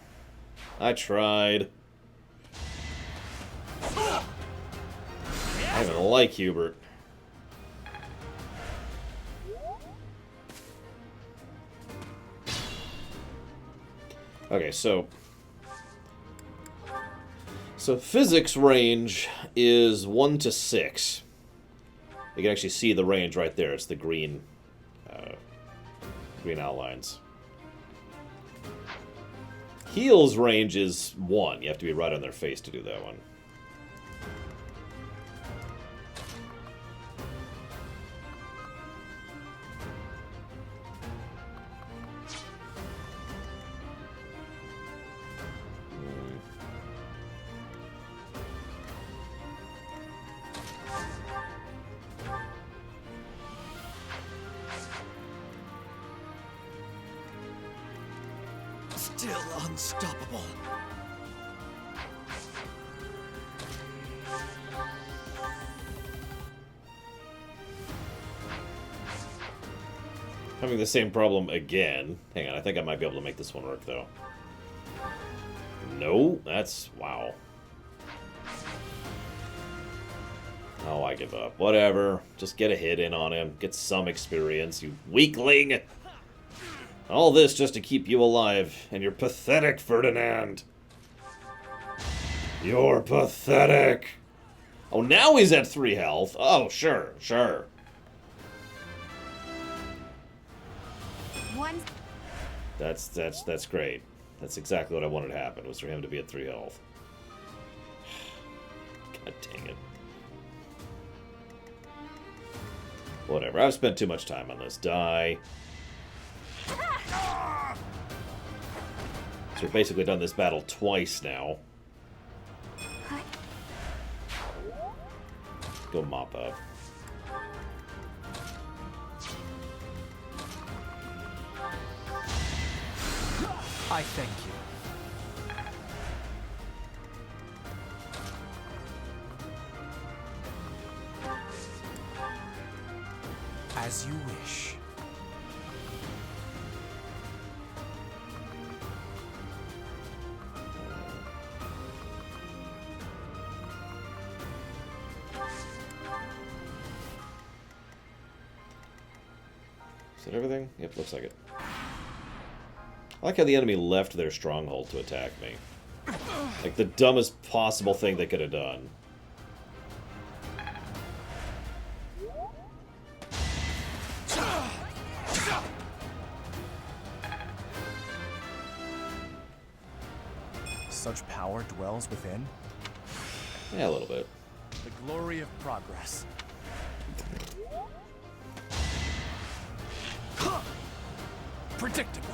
S1: I tried. I even like Hubert. Okay, so physics range is 1 to 6. You can actually see the range right there. It's the green, green outlines. Heal's range is 1. You have to be right on their face to do that one.
S24: Still unstoppable.
S1: Having the same problem again. Hang on, I think I might be able to make this one work, though. No, that's... wow. Oh, I give up. Whatever. Just get a hit in on him. Get some experience, you weakling! All this just to keep you alive, and you're pathetic, Ferdinand. You're pathetic. Oh, now he's at 3 health. Oh, sure, sure.
S3: One.
S1: That's great. That's exactly what I wanted to happen, was for him to be at 3 health. God dang it. Whatever, I've spent too much time on this. Die. So we've basically done this battle twice now. Go mop up.
S21: I thank you. As you wish.
S1: Is that everything? Yep, looks like it. I like how the enemy left their stronghold to attack me. Like the dumbest possible thing they could have done.
S24: Such power dwells within?
S1: Yeah, a little bit.
S24: The glory of progress. Predictable.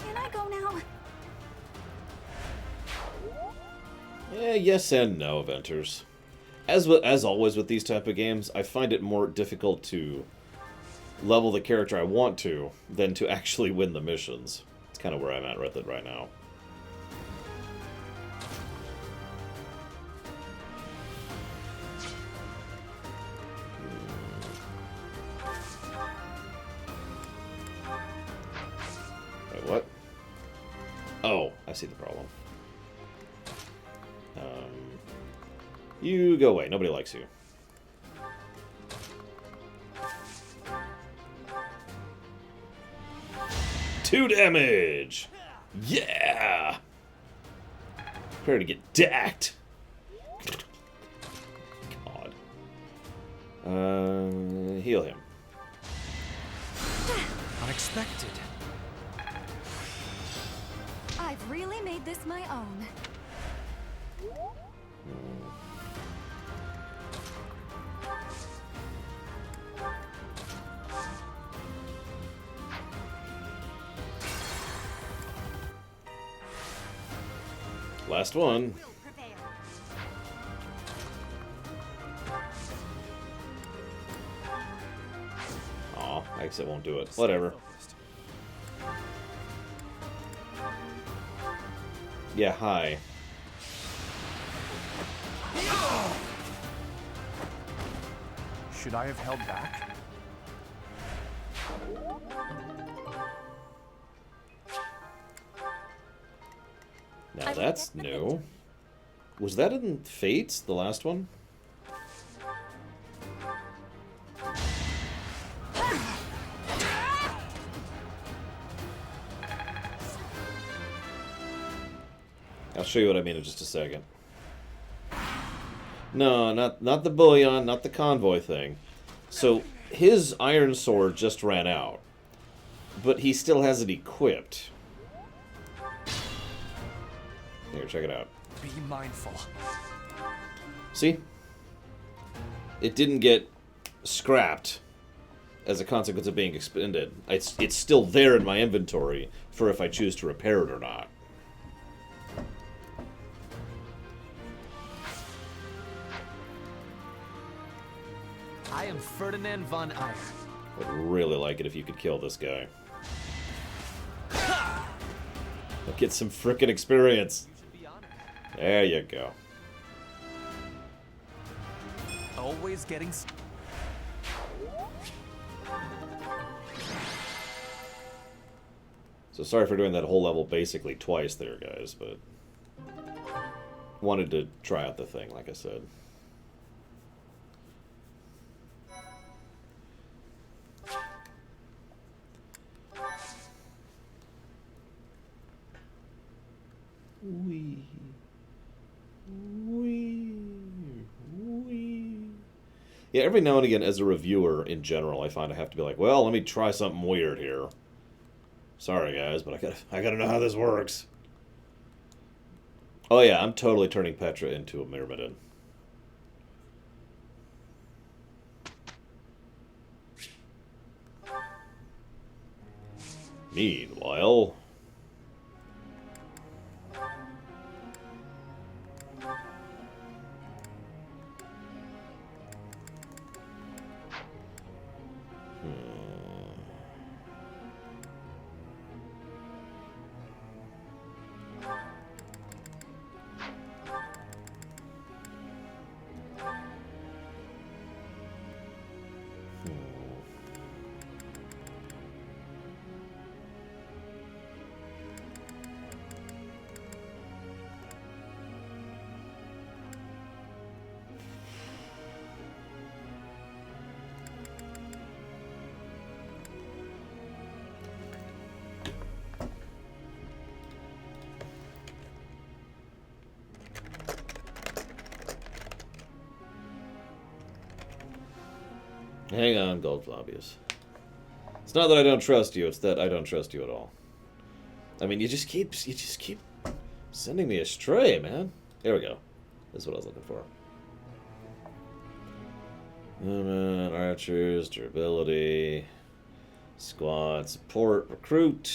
S3: Can I go now?
S1: Yes and no, Venters. As always with these type of games, I find it more difficult to level the character I want to than to actually win the missions. It's kind of where I'm at right now. I see the problem. You go away. Nobody likes you. 2 damage! Yeah! Prepare to get decked. God. Heal him.
S10: Unexpected.
S15: I've really made this my own.
S1: Last one. Aw, I guess it won't do it. Whatever. Yeah, hi.
S4: Should I have held back?
S1: Now that's new. Was that in Fates, the last one? I'll show you what I mean in just a second. No, not the bullion, not the convoy thing. So his iron sword just ran out, but he still has it equipped. Here, check it out.
S10: Be mindful.
S1: See? It didn't get scrapped as a consequence of being expended. It's still there in my inventory for if I choose to repair it or not.
S10: I am Ferdinand von Eyre.
S1: Would really like it if you could kill this guy. I'll get some frickin' experience. There you go.
S10: Always getting...
S1: So sorry for doing that whole level basically twice there, guys, but... wanted to try out the thing, like I said. Wee. Yeah, every now and again, as a reviewer in general, I find I have to be like, well, let me try something weird here. Sorry, guys, but I gotta know how this works. Oh yeah, I'm totally turning Petra into a Myrmidon. Meanwhile... Hang on, Goldflavius. It's not that I don't trust you, it's that I don't trust you at all. I mean, you just keep sending me astray, man. Here we go. This is what I was looking for. Archers, durability, squad, support, recruit.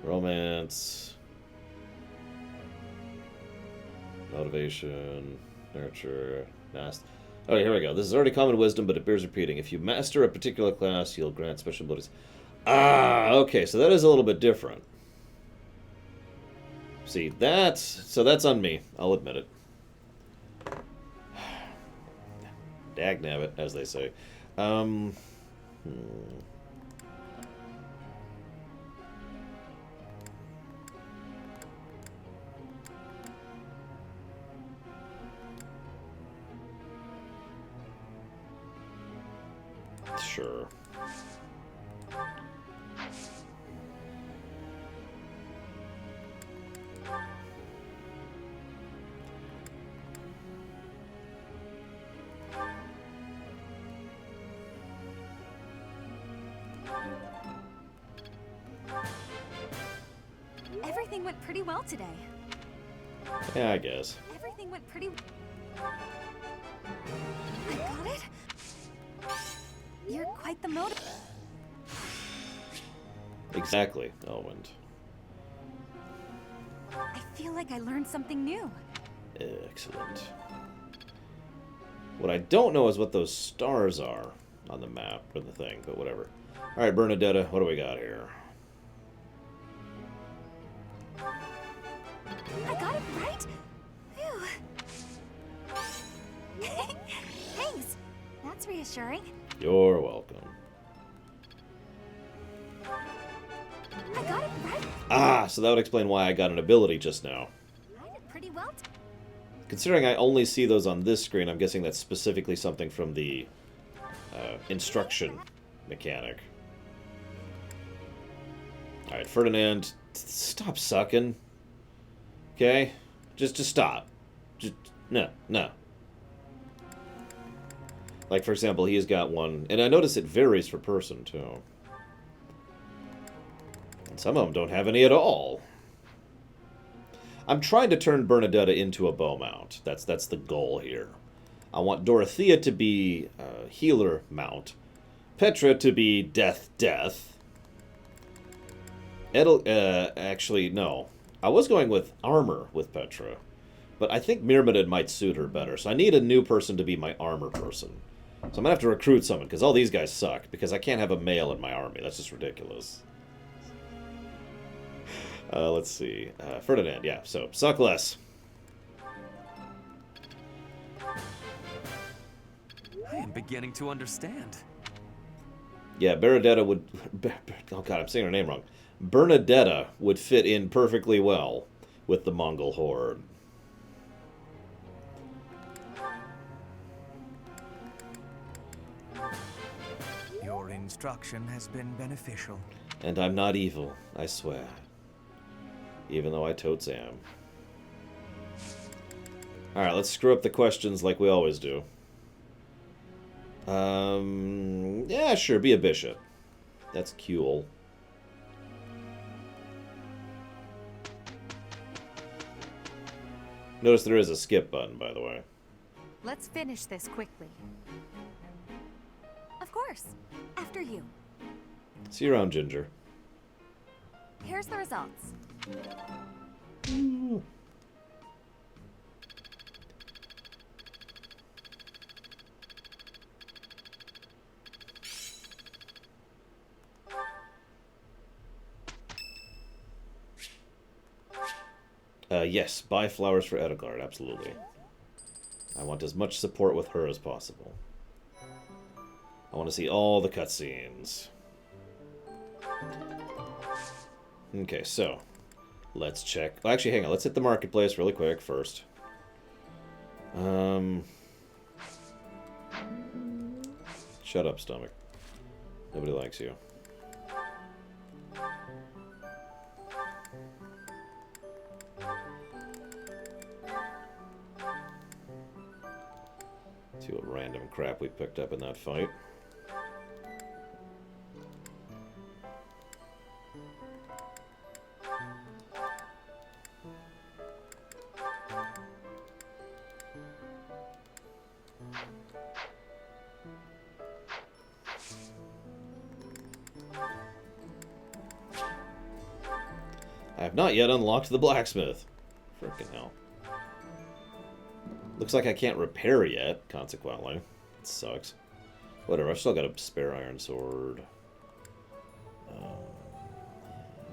S1: Romance. Motivation, nurture, master. Okay, here we go. This is already common wisdom, but it bears repeating. If you master a particular class, you'll grant special abilities. Ah, okay, so that is a little bit different. See, so that's on me. I'll admit it. Dagnabbit, as they say. Sure.
S15: Everything went pretty well today.
S1: Yeah, I guess.
S15: Everything went pretty... I got it? You're quite the motive.
S1: Exactly, Elwind.
S15: I feel like I learned something new.
S1: Excellent. What I don't know is what those stars are on the map or the thing, but whatever. Alright, Bernadetta, what do we got here?
S15: I got it right? Phew. Thanks. That's reassuring.
S1: You're welcome.
S15: I got it right.
S1: Ah, so that would explain why I got an ability just now.
S15: I did pretty well.
S1: Considering I only see those on this screen, I'm guessing that's specifically something from the instruction mechanic. Alright, Ferdinand, stop sucking. Okay? Just stop. Just, no. Like, for example, he's got one, and I notice it varies per person, too. And some of them don't have any at all. I'm trying to turn Bernadetta into a bow mount. That's the goal here. I want Dorothea to be a healer mount. Petra to be death. Actually, no. I was going with armor with Petra. But I think Myrmidon might suit her better. So I need a new person to be my armor person. So I'm going to have to recruit someone, because all these guys suck. Because I can't have a male in my army. That's just ridiculous. Let's see. Ferdinand, yeah. So, suck less.
S10: I am beginning to understand.
S1: Yeah, Bernadetta would... Oh god, I'm saying her name wrong. Bernadetta would fit in perfectly well with the Mongol horde.
S21: Your instruction has been beneficial.
S1: And I'm not evil, I swear. Even though I totes am. Alright, let's screw up the questions like we always do. Yeah, sure, be a bishop. That's cool. Notice there is a skip button, by the way.
S6: Let's finish this quickly.
S15: Of course. After you.
S1: See you around, Ginger.
S15: Here's the results.
S1: Yes, buy flowers for Edelgard, absolutely. I want as much support with her as possible. I want to see all the cutscenes. Okay, so let's check. Well, actually, hang on. Let's hit the marketplace really quick first. Shut up, stomach. Nobody likes you. See what random crap we picked up in that fight. I have not yet unlocked the blacksmith. Frickin' hell. Looks like I can't repair yet, consequently. It sucks. Whatever, I've still got a spare iron sword.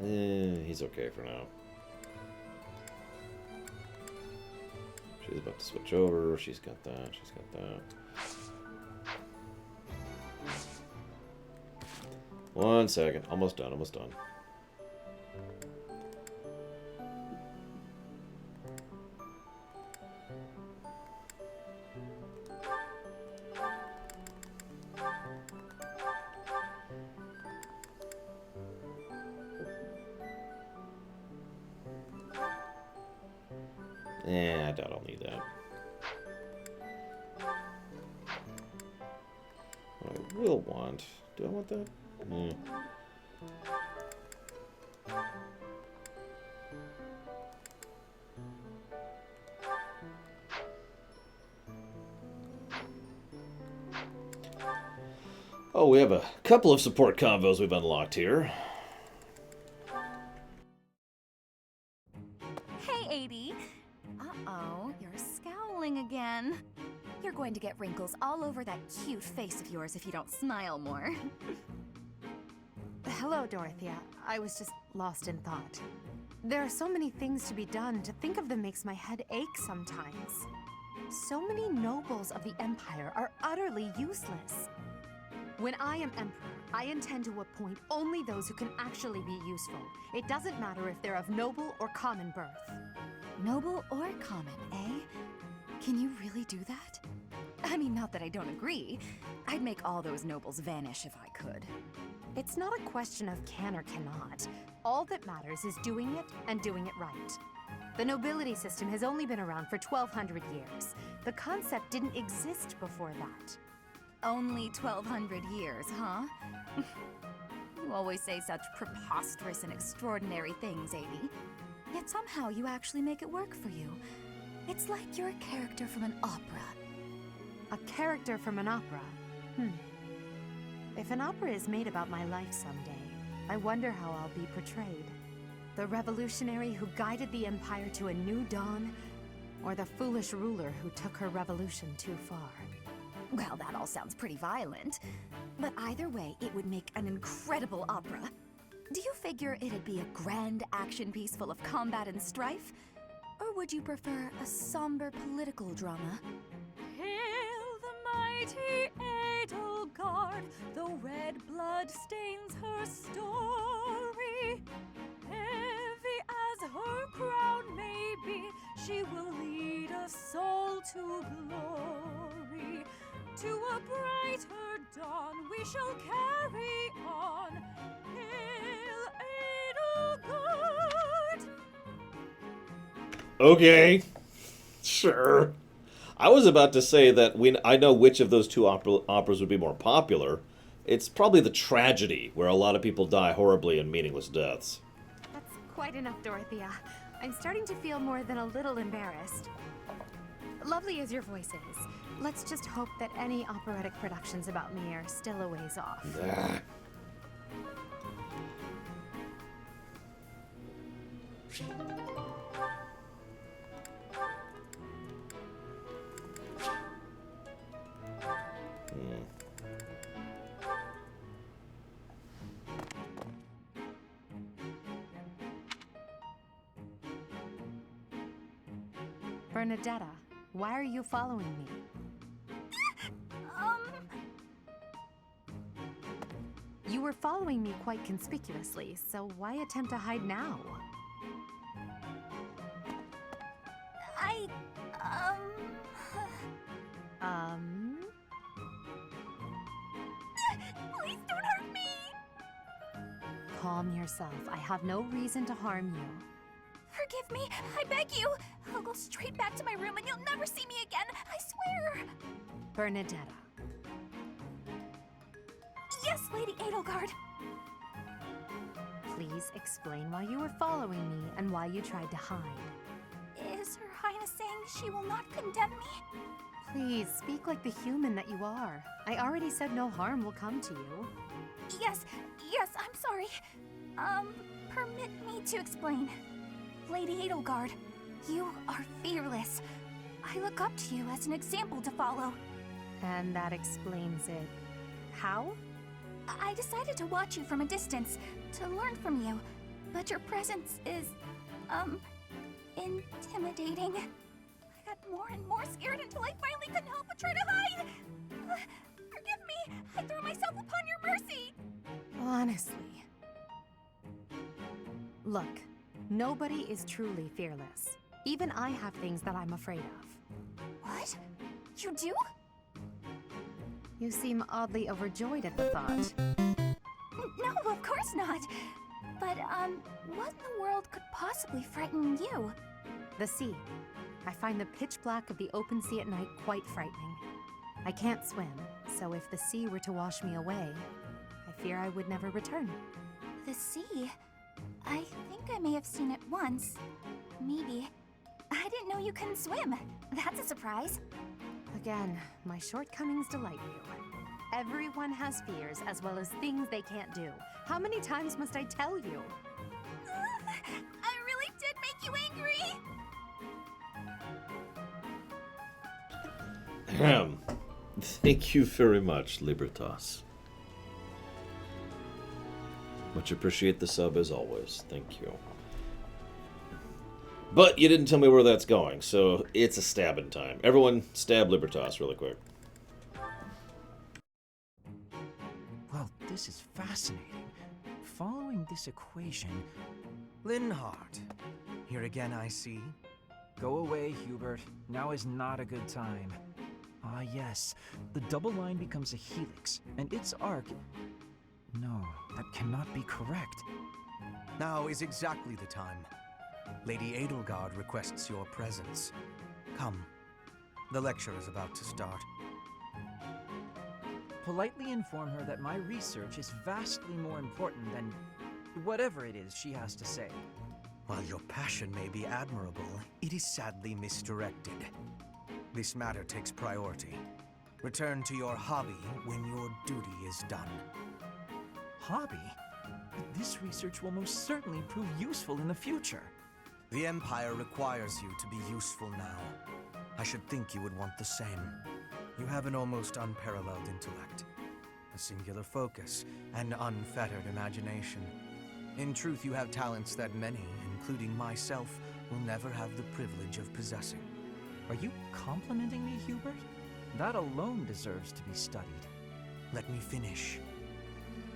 S1: He's okay for now. She's about to switch over. She's got that. She's got that. 1 second. Almost done. Almost done. I doubt I'll need that. What I will want... Do I want that? Oh, we have a couple of support combos we've unlocked here.
S15: Hey, 80. Uh-oh, you're scowling again. You're going to get wrinkles all over that cute face of yours if you don't smile more.
S6: Hello, Dorothea. I was just lost in thought. There are so many things to be done. To think of them makes my head ache sometimes. So many nobles of the Empire are utterly useless. When I am Emperor, I intend to appoint only those who can actually be useful. It doesn't matter if they're of noble or common birth.
S15: Noble or common, eh? Can you really do that? I mean, not that I don't agree. I'd make all those nobles vanish if I could.
S6: It's not a question of can or cannot. All that matters is doing it and doing it right. The nobility system has only been around for 1,200 years. The concept didn't exist before that.
S15: Only 1,200 years, huh? You always say such preposterous and extraordinary things, 80. Yet somehow you actually make it work for you. It's like you're a character from an opera.
S6: A character from an opera? If an opera is made about my life someday, I wonder how I'll be portrayed. The revolutionary who guided the Empire to a new dawn, or the foolish ruler who took her revolution too far?
S15: Well, that all sounds pretty violent. But either way, it would make an incredible opera. Do you figure it'd be a grand action piece full of combat and strife? Or would you prefer a somber political drama?
S12: Hail the mighty Edelgard, the red blood stains her story. Heavy as her crown may be, she will lead us all to glory. To a brighter dawn we shall carry on. Hail Edelgard!
S1: Okay. Sure. I was about to say that I know which of those two operas would be more popular. It's probably the tragedy, where a lot of people die horribly and meaningless deaths.
S6: That's quite enough, Dorothea. I'm starting to feel more than a little embarrassed. Lovely as your voice is, let's just hope that any operatic productions about me are still a ways off. Bernadetta, why are you following me? You were following me quite conspicuously, so why attempt to hide now?
S3: Please don't hurt me!
S6: Calm yourself. I have no reason to harm you.
S3: Forgive me, I beg you. I'll go straight back to my room and you'll never see me again, I swear.
S6: Bernadetta.
S3: Yes, Lady Edelgard.
S6: Please explain why you were following me and why you tried to hide.
S3: Is Her Highness saying she will not condemn me?
S6: Please, speak like the human that you are. I already said no harm will come to you.
S3: Yes, I'm sorry. Permit me to explain. Lady Edelgard, you are fearless. I look up to you as an example to follow.
S6: And that explains it. How?
S3: I decided to watch you from a distance, to learn from you, but your presence is, intimidating. I got more and more scared until I finally couldn't help but try to hide. Forgive me, I threw myself upon your mercy.
S6: Honestly. Look, nobody is truly fearless. Even I have things that I'm afraid of.
S3: What? You do?
S6: You seem oddly overjoyed at the thought.
S3: No, of course not. But, what in the world could possibly frighten you?
S6: The sea. I find the pitch black of the open sea at night quite frightening. I can't swim, so if the sea were to wash me away, I fear I would never return.
S3: The sea? I think I may have seen it once. Maybe. I didn't know you couldn't swim. That's a surprise.
S6: Again, my shortcomings delight you. Everyone has fears as well as things they can't do. How many times must I tell you?
S3: I really did make you angry!
S1: Ahem. Thank you very much, Libertas. Much appreciate the sub as always. Thank you. But you didn't tell me where that's going, so it's a stabbing time. Everyone, stab Libertas really quick.
S21: Well, this is fascinating. Following this equation...
S14: Linhardt. Here again, I see.
S21: Go away, Hubert. Now is not a good time. Ah, yes. The double line becomes a helix, and its arc... No, that cannot be correct.
S14: Now is exactly the time. Lady Edelgard requests your presence. Come. The lecture is about to start.
S21: Politely inform her that my research is vastly more important than whatever it is she has to say.
S14: While your passion may be admirable, it is sadly misdirected. This matter takes priority. Return to your hobby when your duty is done.
S21: Hobby? This research will most certainly prove useful in the future.
S14: The Empire requires you to be useful now. I should think you would want the same. You have an almost unparalleled intellect, a singular focus, and unfettered imagination. In truth, you have talents that many, including myself, will never have the privilege of possessing.
S21: Are you complimenting me, Hubert? That alone deserves to be studied.
S14: Let me finish.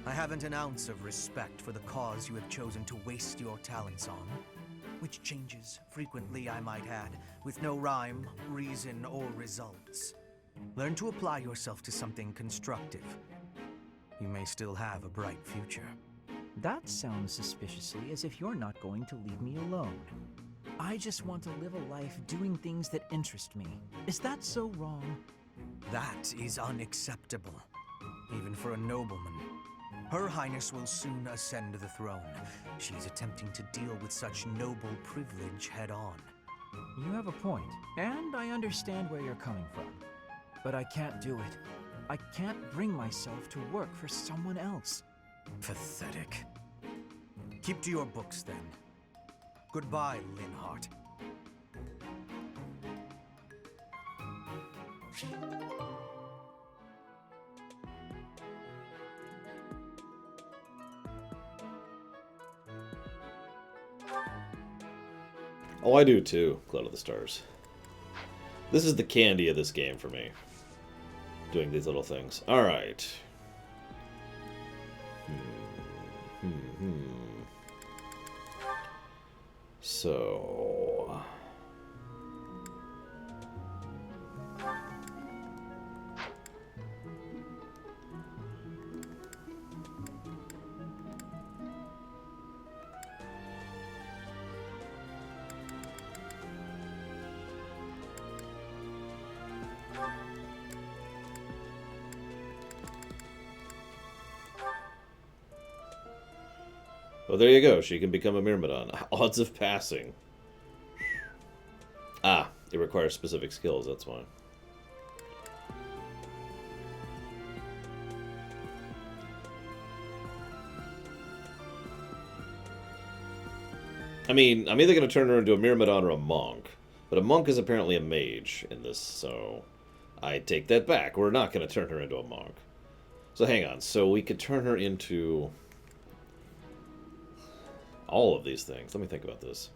S14: I haven't an ounce of respect for the cause you have chosen to waste your talents on, which changes frequently, I might add, with no rhyme, reason, or results. Learn to apply yourself to something constructive. You may still have a bright future.
S21: That sounds suspiciously as if you're not going to leave me alone. I just want to live a life doing things that interest me. Is that so wrong?
S14: That is unacceptable, even for a nobleman. Her Highness will soon ascend the throne. She is attempting to deal with such noble privilege head-on.
S21: You have a point, and I understand where you're coming from. But I can't do it. I can't bring myself to work for someone else.
S14: Pathetic. Keep to your books, then. Goodbye, Linhardt.
S1: Oh, I do too, Cloud of the Stars. This is the candy of this game for me. Doing these little things. Alright. So... Well, there you go. She can become a Myrmidon. Odds of passing. Ah, it requires specific skills, that's why. I mean, I'm either going to turn her into a Myrmidon or a monk. But a monk is apparently a mage in this, so I take that back. We're not going to turn her into a monk. So hang on. So we could turn her into... all of these things. Let me think about this.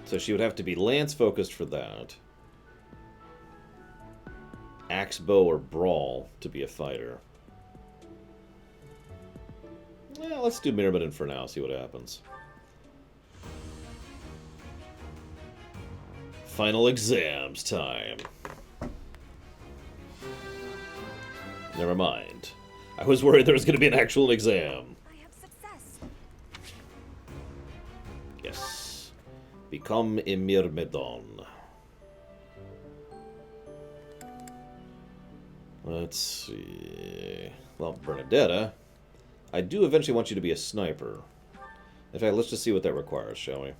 S1: So she would have to be lance-focused for that. Axe, bow, or brawl to be a fighter. Well, let's do Myrmidon for now, see what happens. Final exams time. Never mind. I was worried there was going to be an actual exam.
S3: I have success.
S1: Yes. Become a Myrmidon. Let's see. Well, Bernadetta, I do eventually want you to be a sniper. In fact, let's just see what that requires, shall we?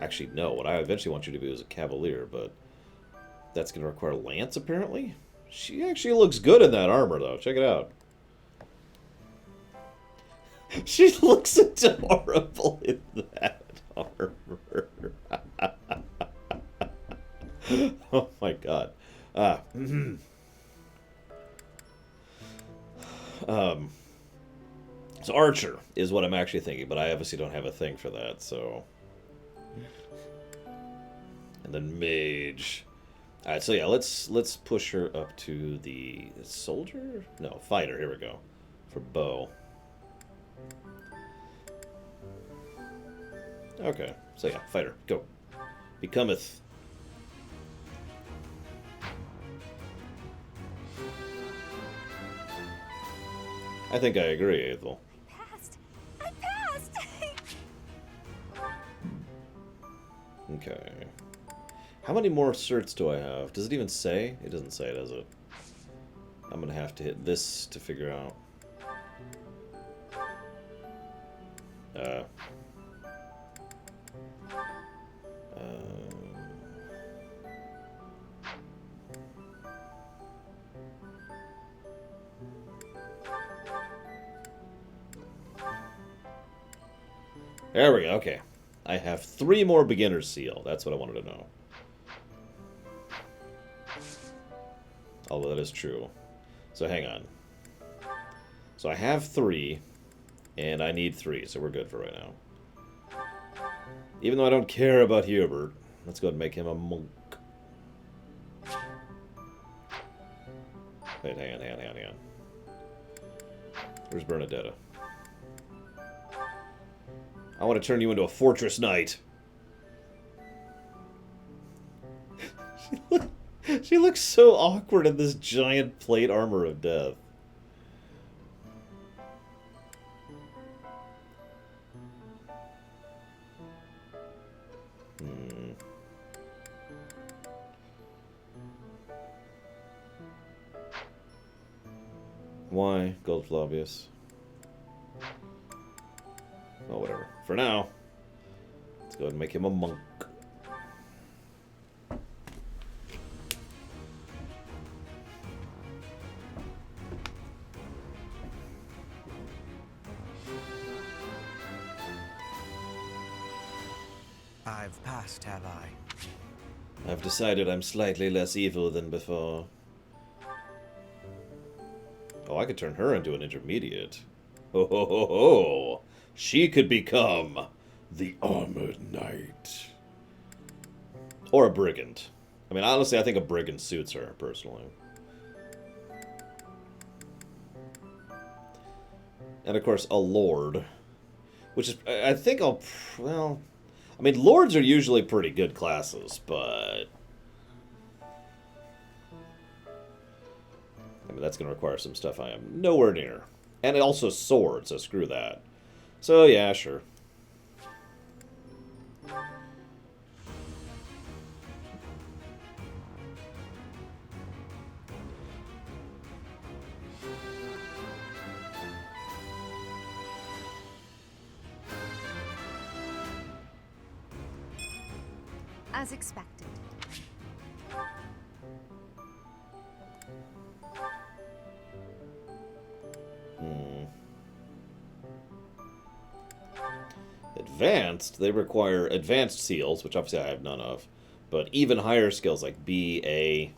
S1: Actually, no. What I eventually want you to be is a cavalier, but that's going to require lance, apparently? She actually looks good in that armor, though. Check it out. She looks adorable in that armor. Oh my god. So Archer is what I'm actually thinking, but I obviously don't have a thing for that, so... And then Mage. Alright, so yeah, let's push her up to the soldier? No, fighter, here we go. For bow. Okay, so yeah, fighter, go. Becometh. I think I agree, Ethel.
S3: I passed!
S1: Okay. How many more certs do I have? Does it even say? It doesn't say, does it? I'm gonna have to hit this to figure out. There we go, okay. I have 3 more beginner seal. That's what I wanted to know. Although that is true. So hang on. So I have 3, and I need 3, so we're good for right now. Even though I don't care about Hubert, let's go ahead and make him a monk. Wait, hang on. Where's Bernadetta? I want to turn you into a fortress knight. She looks so awkward in this giant plate armor of death. Why, Gold Flavius? Oh, whatever. For now, let's go ahead and make him a monk.
S14: I've passed, have I?
S1: I've decided I'm slightly less evil than before. Oh, I could turn her into an intermediate. Ho ho ho ho! She could become the Armored Knight. Or a Brigand. I mean, honestly, I think a Brigand suits her, personally. And, of course, a Lord. Which is, I think I'll, well... I mean, Lords are usually pretty good classes, but... I mean, that's going to require some stuff I am nowhere near. And also swords, so screw that. So, yeah, sure.
S6: As expected.
S1: Advanced, they require advanced seals, which obviously I have none of, but even higher skills like B, A.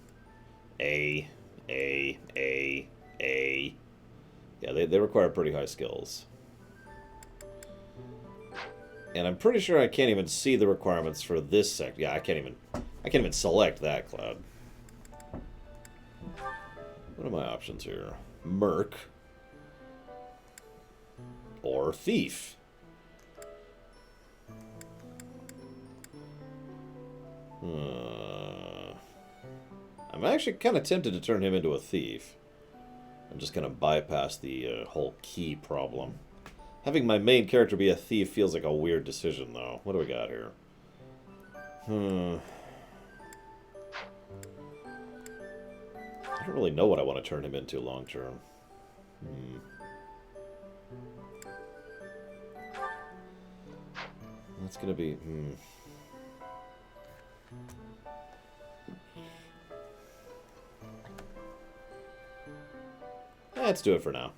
S1: Yeah, they require pretty high skills. And I'm pretty sure I can't even see the requirements for this sect. Yeah, I can't even select that, Cloud. What are my options here? Merc. Or Thief. I'm I'm actually kind of tempted to turn him into a thief. I'm just going to bypass the whole key problem. Having my main character be a thief feels like a weird decision, though. What do we got here? I don't really know what I want to turn him into long term. That's going to be... Let's do it for now.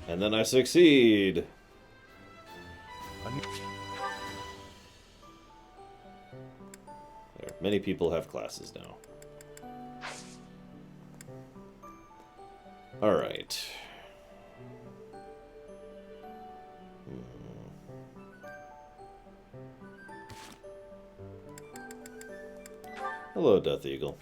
S1: And then I succeed. There, many people have classes now. All right. Hello, Death Eagle.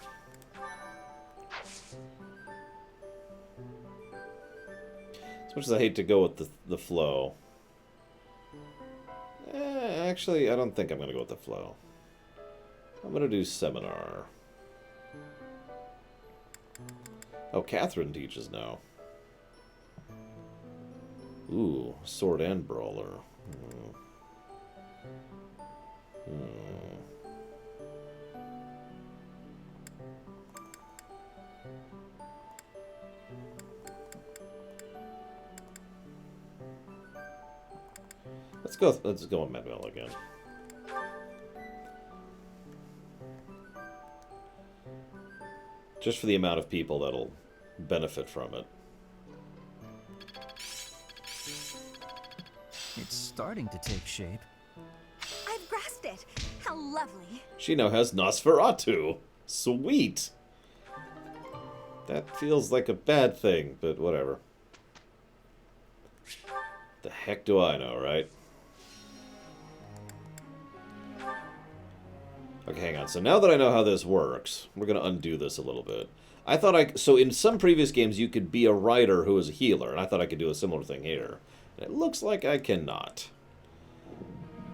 S1: As much as I hate to go with the flow. Actually, I don't think I'm going to go with the flow. I'm going to do Seminar. Oh, Catherine teaches now. Ooh, Sword and Brawler. Let's go on Manuel again. Just for the amount of people that'll benefit from it.
S21: It's starting to take shape.
S8: I've grasped it. How lovely.
S1: She now has Nosferatu. Sweet. That feels like a bad thing, but whatever. The heck do I know, right? Okay, hang on. So now that I know how this works, we're going to undo this a little bit. I thought so in some previous games you could be a writer who is a healer, and I thought I could do a similar thing here. And it looks like I cannot.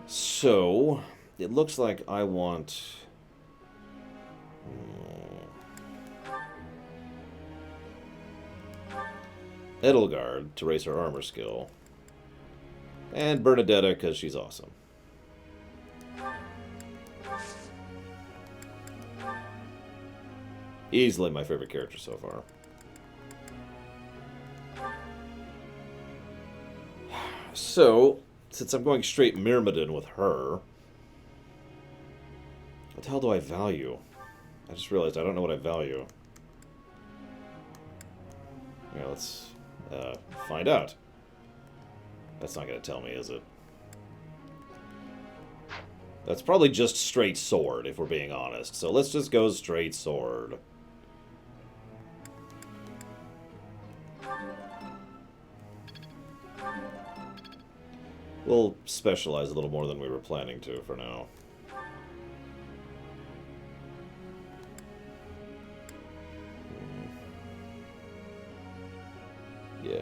S1: So, it looks like I want... Edelgard to raise her armor skill. And Bernadetta because she's awesome. Easily my favorite character so far. So, since I'm going straight Myrmidon with her, what the hell do I value? I just realized I don't know what I value. Yeah, let's find out. That's not going to tell me, is it? That's probably just straight sword, if we're being honest. So let's just go straight sword. We'll specialize a little more than we were planning to for now. Yeah.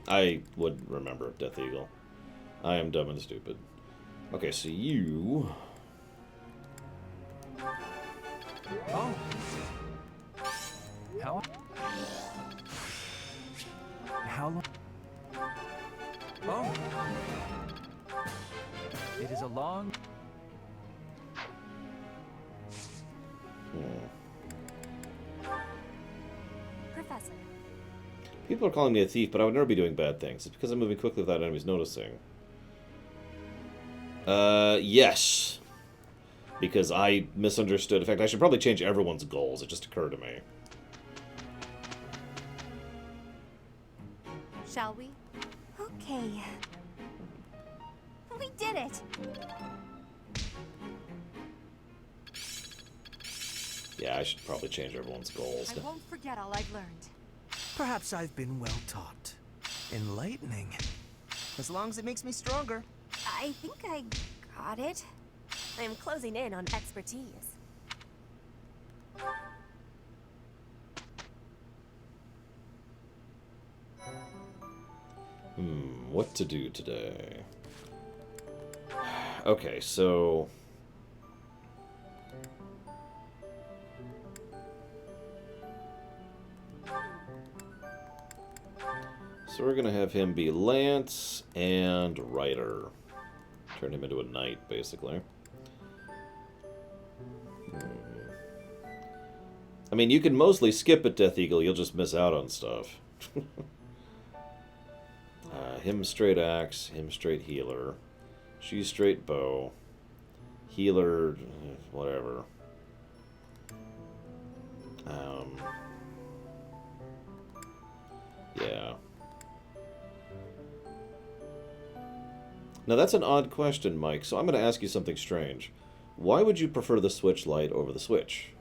S1: I would remember Death Eagle. I am dumb and stupid. Okay, so you...
S21: Oh. How long? Oh. It is a long...
S8: Professor.
S1: People are calling me a thief, but I would never be doing bad things. It's because I'm moving quickly without enemies noticing. Yes. Because I misunderstood. In fact, I should probably change everyone's goals. It just occurred to me.
S6: Shall we?
S8: Okay. We did it!
S1: Yeah, I should probably change everyone's goals.
S6: I won't forget all I've learned.
S14: Perhaps I've been well taught. Enlightening.
S23: As long as it makes me stronger.
S8: I think I got it.
S12: I am closing in on expertise.
S1: What to do today? Okay, so... So we're gonna have him be Lance and Rider. Turn him into a knight, basically. I mean, you can mostly skip at Death Eagle, you'll just miss out on stuff. Him straight axe, him straight healer. She's straight bow. Healer, whatever. Yeah. Now that's an odd question, Mike, so I'm going to ask you something strange. Why would you prefer the Switch Lite over the Switch?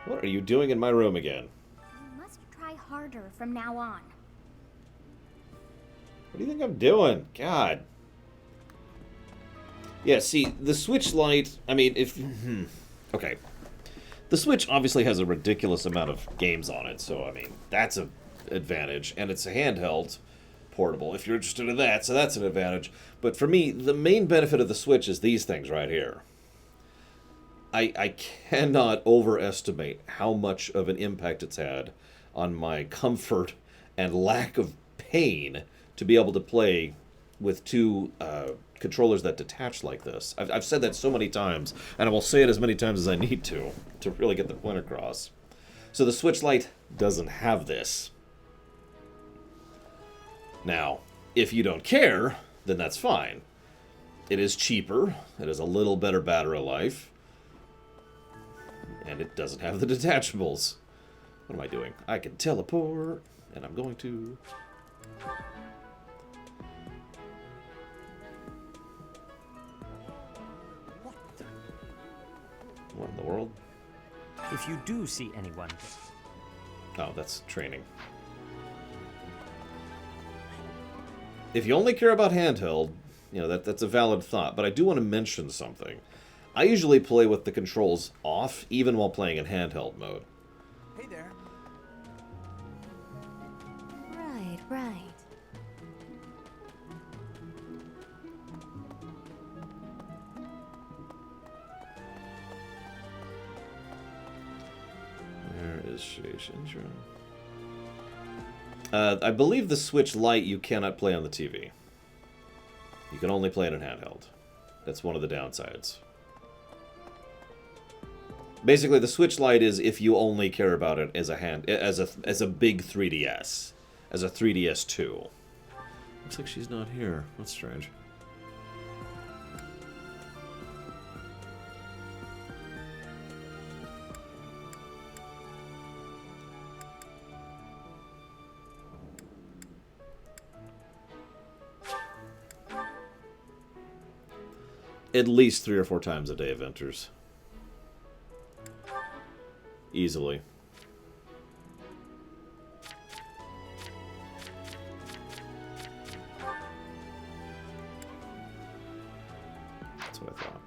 S1: What are you doing in my room again?
S9: You must try harder from now on.
S1: What do you think I'm doing? God. Yeah, see, the Switch Lite, I mean, if... Okay. The Switch obviously has a ridiculous amount of games on it, so, I mean, that's an advantage. And it's a handheld portable, if you're interested in that, so that's an advantage. But for me, the main benefit of the Switch is these things right here. I cannot overestimate how much of an impact it's had on my comfort and lack of pain to be able to play with two controllers that detach like this. I've said that so many times, and I will say it as many times as I need to really get the point across. So the Switch Lite doesn't have this. Now, if you don't care, then that's fine. It is cheaper, it has a little better battery life, and it doesn't have the detachables. What am I doing? I can teleport, and I'm going to... What in the world?
S11: If you do see anyone...
S1: Oh, that's training. If you only care about handheld, you know, that's a valid thought, but I do want to mention something. I usually play with the controls off, even while playing in handheld mode.
S14: Hey there.
S2: Right, right.
S1: Where is Shinra? I believe the Switch Lite you cannot play on the TV. You can only play it in handheld. That's one of the downsides. Basically, the Switch Lite is if you only care about it as a big 3DS, as a 3DS 2. Looks like she's not here. That's strange. At least 3 or 4 times a day it enters. Easily. That's what I thought.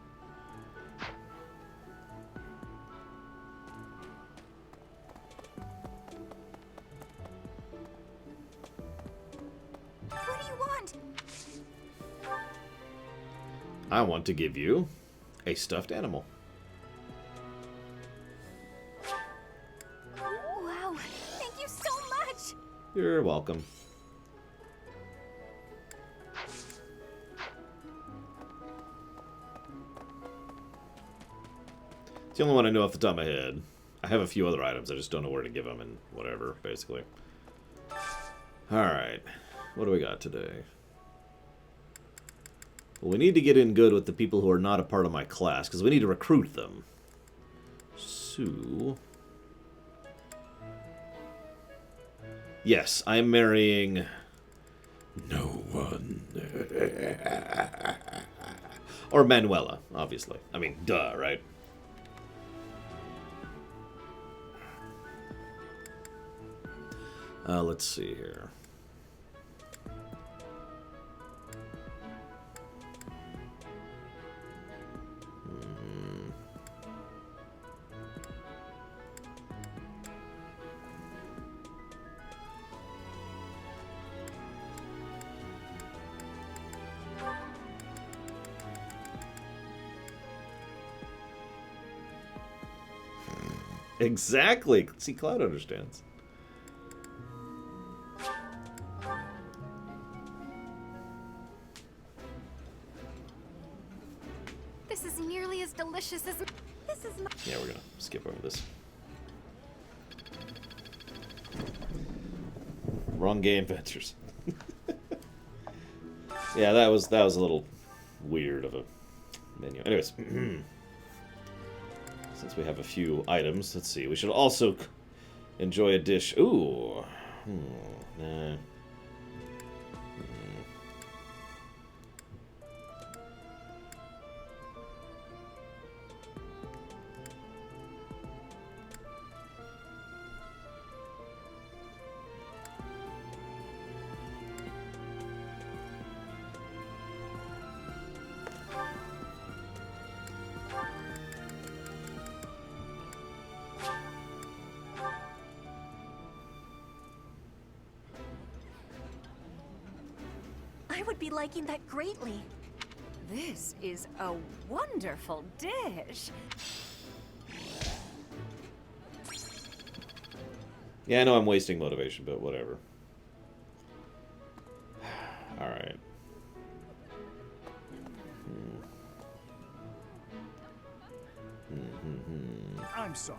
S3: What do you want?
S1: I want to give you a stuffed animal.
S3: Wow, thank you so much!
S1: You're welcome. It's the only one I know off the top of my head. I have a few other items, I just don't know where to give them and whatever, basically. Alright, what do we got today? Well, we need to get in good with the people who are not a part of my class, because we need to recruit them. So... Yes, I'm marrying... no one. Or Manuela, obviously. I mean, duh, right? Let's see here. Exactly. See, Cloud understands.
S3: This is nearly as delicious as... This is my...
S1: Yeah, we're gonna skip over this. Wrong game, Ventures. Yeah, that was a little weird of a menu. Anyways, since we have a few items, let's see. We should also enjoy a dish. Ooh. Nah.
S8: I would be liking that greatly.
S15: This is a wonderful dish.
S1: Yeah, I know I'm wasting motivation, but whatever. Alright.
S16: I'm sorry,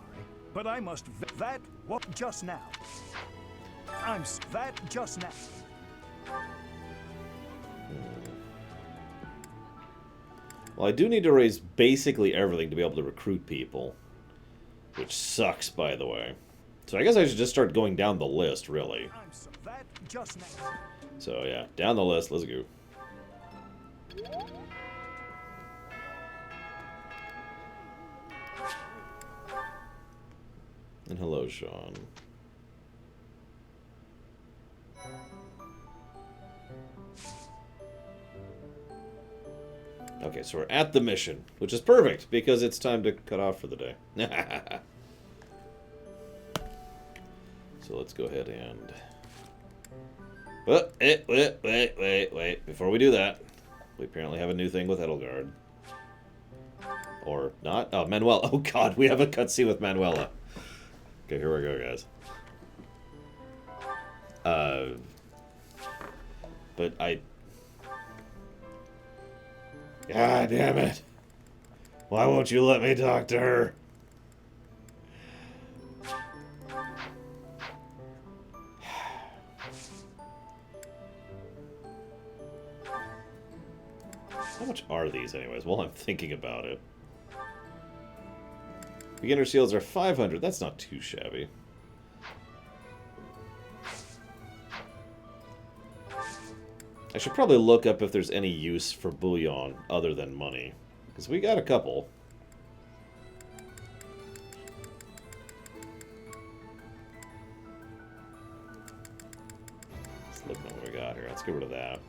S16: but I must that what just now. That just now.
S1: Well, I do need to raise basically everything to be able to recruit people. Which sucks, by the way. So I guess I should just start going down the list, really.
S16: That just now.
S1: So yeah, down the list, let's go. And hello, Sean. Okay, so we're at the mission, which is perfect, because it's time to cut off for the day. So let's go ahead and... Wait. Before we do that, we apparently have a new thing with Edelgard. Or not? Oh, Manuela. Oh god, we have a cutscene with Manuela. Okay, here we go, guys. But I... God damn it. Why won't you let me talk to her? How much are these anyways? While I'm thinking about it. Beginner shields are 500. That's not too shabby. I should probably look up if there's any use for bullion other than money. Because we got a couple. Let's look at what we got here. Let's get rid of that.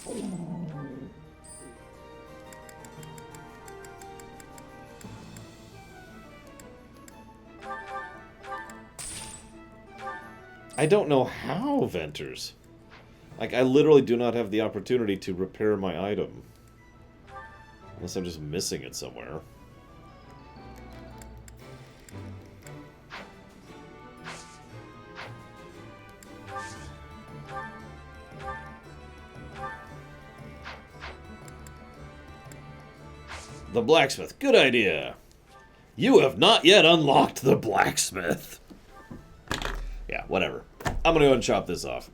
S1: I don't know how, Venters. Like, I literally do not have the opportunity to repair my item. Unless I'm just missing it somewhere. The blacksmith. Good idea. You have not yet unlocked the blacksmith. Yeah, whatever. I'm gonna go and chop this off.